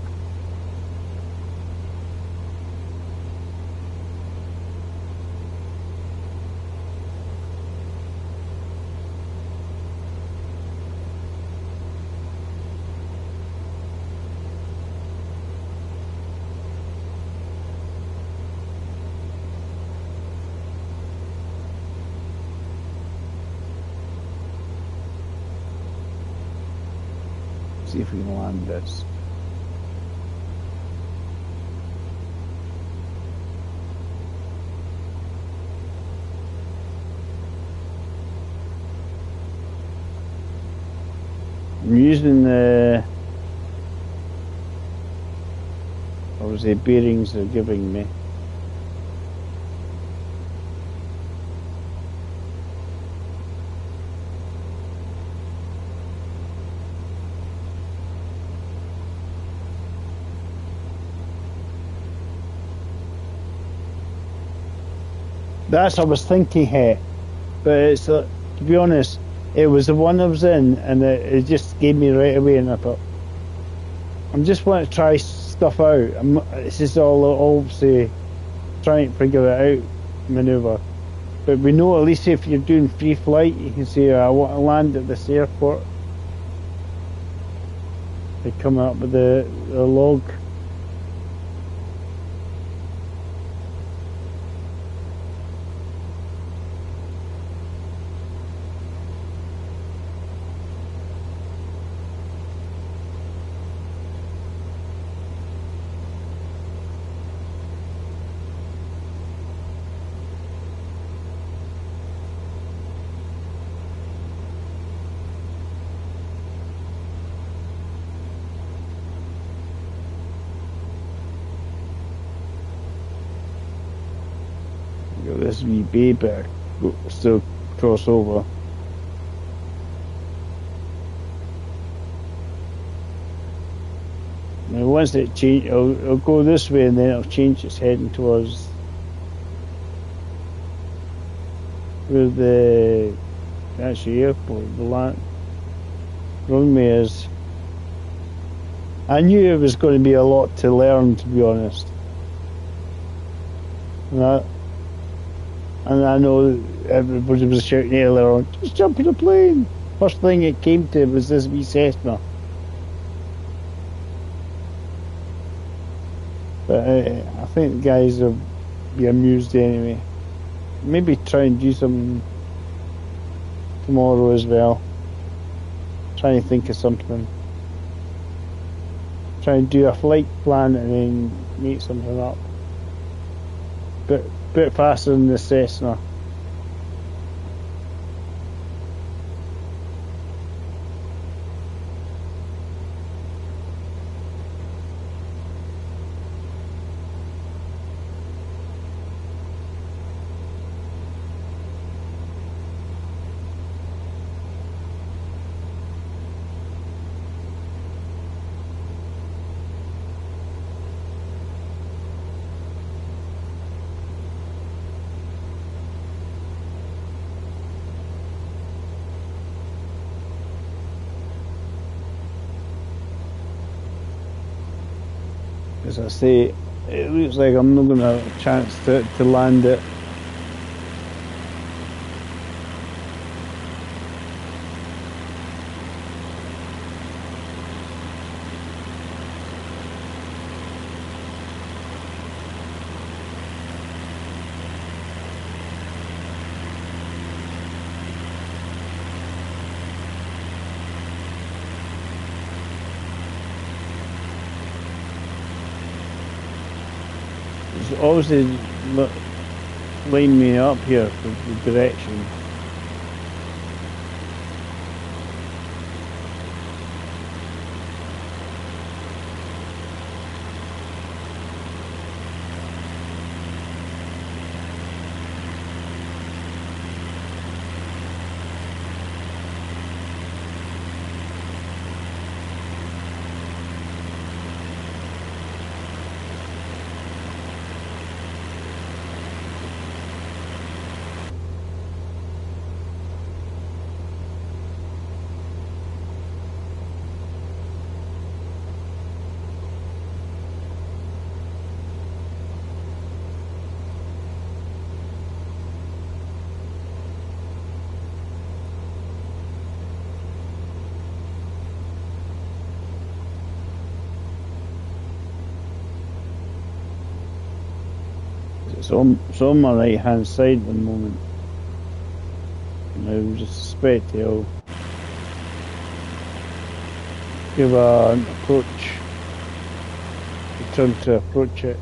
See if we can land this. I'm using the obviously bearings they're giving me. That's what I was thinking here, but it's to be honest, it was the one I was in, and it just gave me right away, and I thought, I'm just want to try stuff out. This is all obviously trying to figure it out, manoeuvre. But we know at least if you're doing free flight, you can say, I want to land at this airport. They come up with the log. This wee baby still cross over. Now once it change, it'll go this way, and then it'll change its heading towards where the actually airport, the runway is. I knew it was going to be a lot to learn, to be honest. And I know everybody was shouting earlier on, just jump in the plane. First thing it came to was this wee Cessna. But I think the guys will be amused anyway. Maybe try and do something tomorrow as well. Try and think of something. Try and do a flight plan and then make something up. Bit faster than the Cessna. As I say, it looks like I'm not going to have a chance to land it. It's obviously line me up here for the direction. It's on my right hand side at the moment. And I would just suspect I'll give an approach, return to approach it.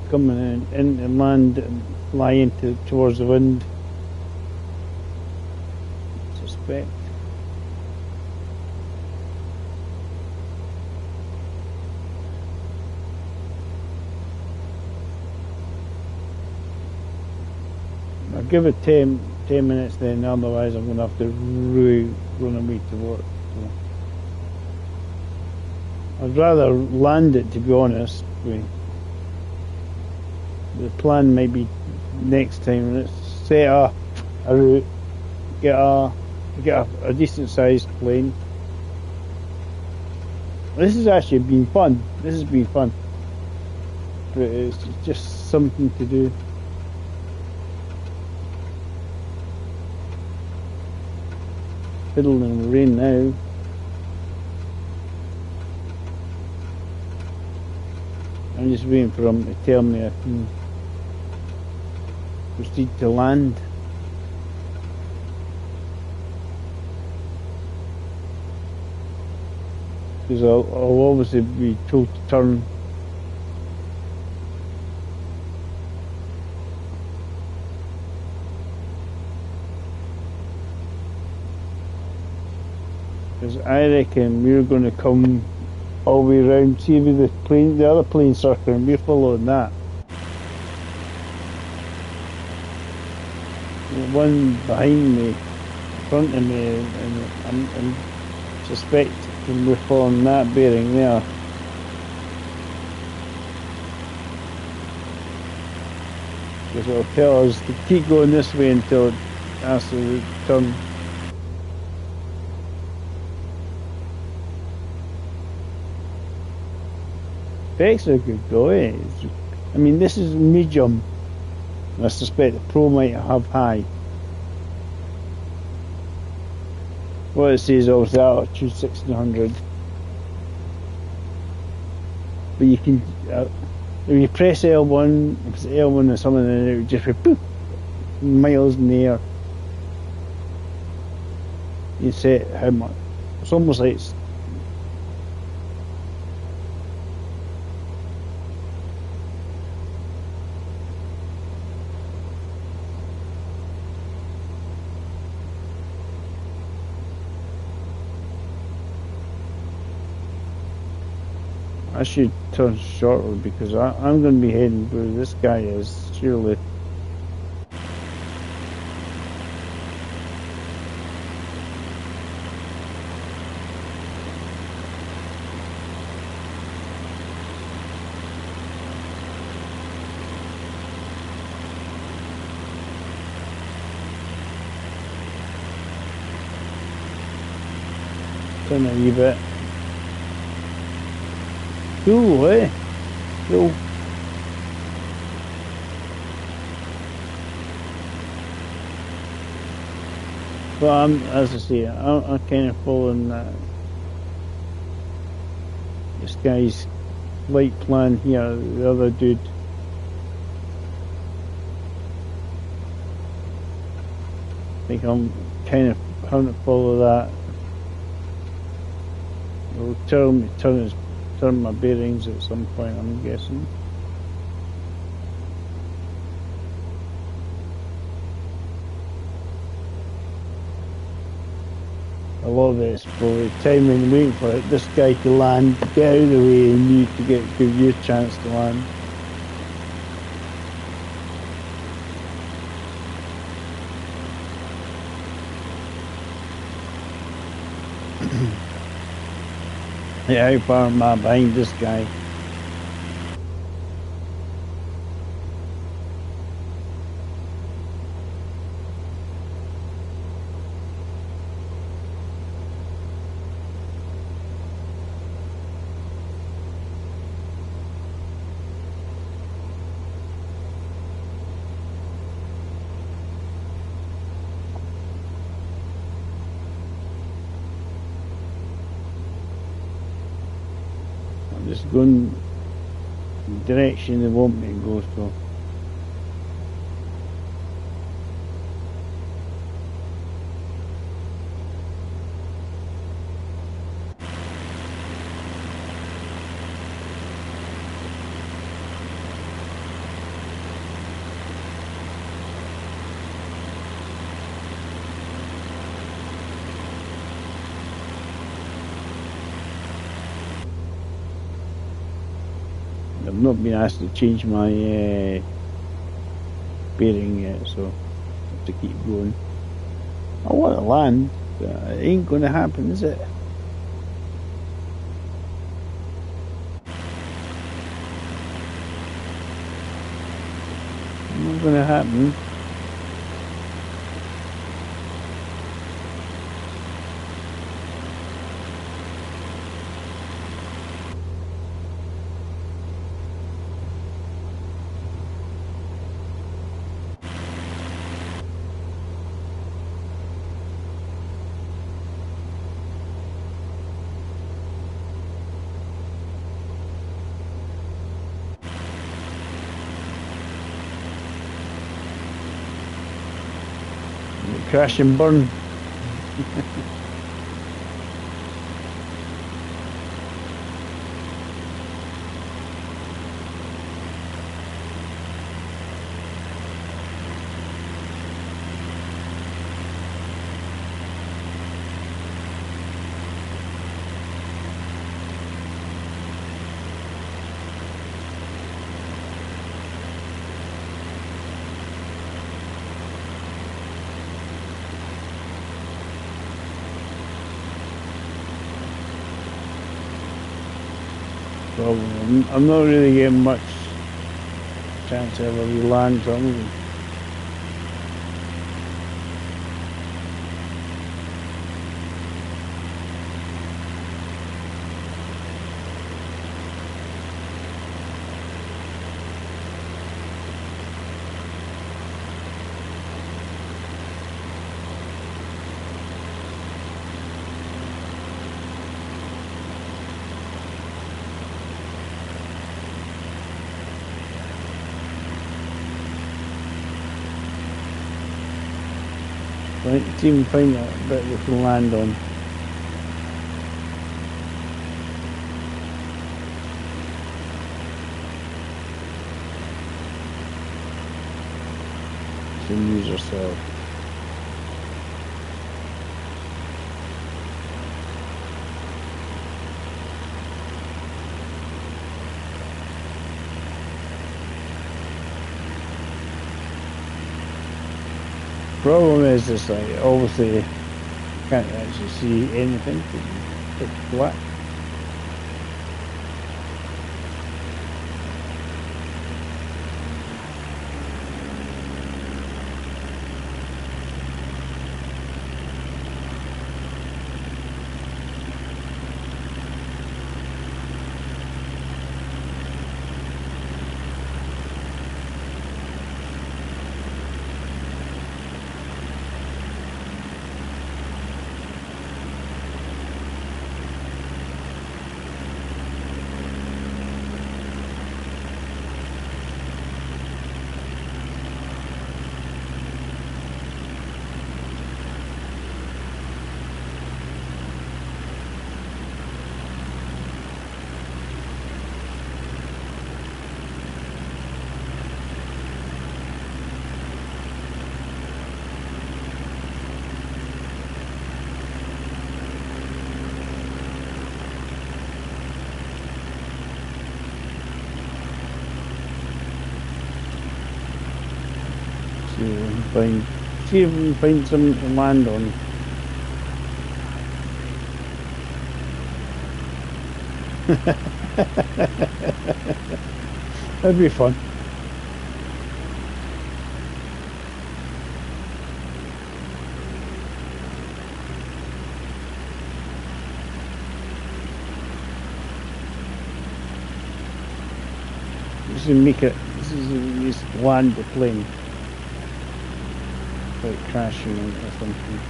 Coming into land and flying towards the wind. Suspect. I'll give it 10 minutes then, otherwise I'm going to have to really run away to work. So I'd rather land it, to be honest. The plan might be next time. Let's set a route, get a decent sized plane. This has actually been fun. This has been fun, but it's just something to do. Fiddling in the rain now. I'm just waiting for him to tell me I can proceed to land. Because I'll obviously be told to turn. Because I reckon we're going to come all the way around, see with the other plane circling, we're following that. The one behind me, in front of me, and I'm suspecting we're following that bearing there. Because it'll tell us to keep going this way until it has to turn. Specs are good though, eh? I mean, this is medium. I suspect the Pro might have high. What it says obviously altitude 1600. But you can, if you press L1, because L1 is something, and it would just be poof, miles in the air. You set how much. It's almost like it's I should turn shortly because I'm going to be heading where this guy is, surely. Turn a wee bit. Cool, eh? Cool. But as I say, I'm kind of following this guy's flight plan here. The other dude. I think I'm kind of having to follow that. It'll turn my bearings at some point, I'm guessing. A lot of it's probably timing, waiting for this guy to land, get out of the way, and you to give you a chance to land. Yeah, how far am I behind this guy? I'm just going the direction they want me to go, so. I've not been asked to change my bearing yet, so I have to keep going. I want to land, but it ain't going to happen, is it? Not going to happen. Crash and burn. I'm not really getting much chance to ever land, so I'm gonna see if we can find that bit we can land on. So use yourself. Problem is, it's like obviously can't actually see anything. It's black. See if we can find something to land on. That'd be fun. This is make it. This is just land the plane, like crashing or something.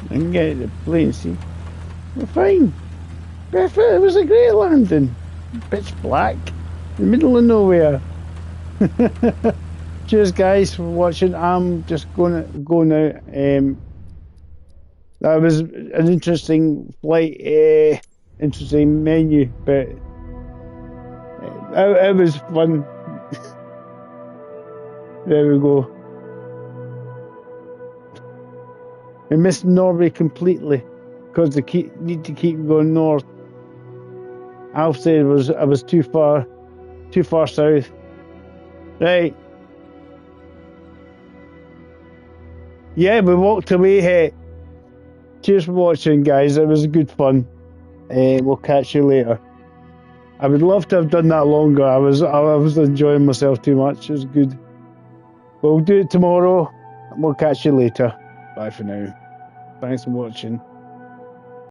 I can get the plane, see? We're fine. Perfect. It was a great landing. Pitch black. In the middle of nowhere. Cheers guys for watching. I'm just gonna go now. That was an interesting flight, interesting menu, but it was fun. There we go. I missed Norway completely because they need to keep going north. Alf said I was too far south. Right. Yeah, we walked away. Hey. Cheers for watching, guys. It was good fun. We'll catch you later. I would love to have done that longer. I was enjoying myself too much. It was good. We'll do it tomorrow. We'll catch you later. Bye for now. Thanks for watching.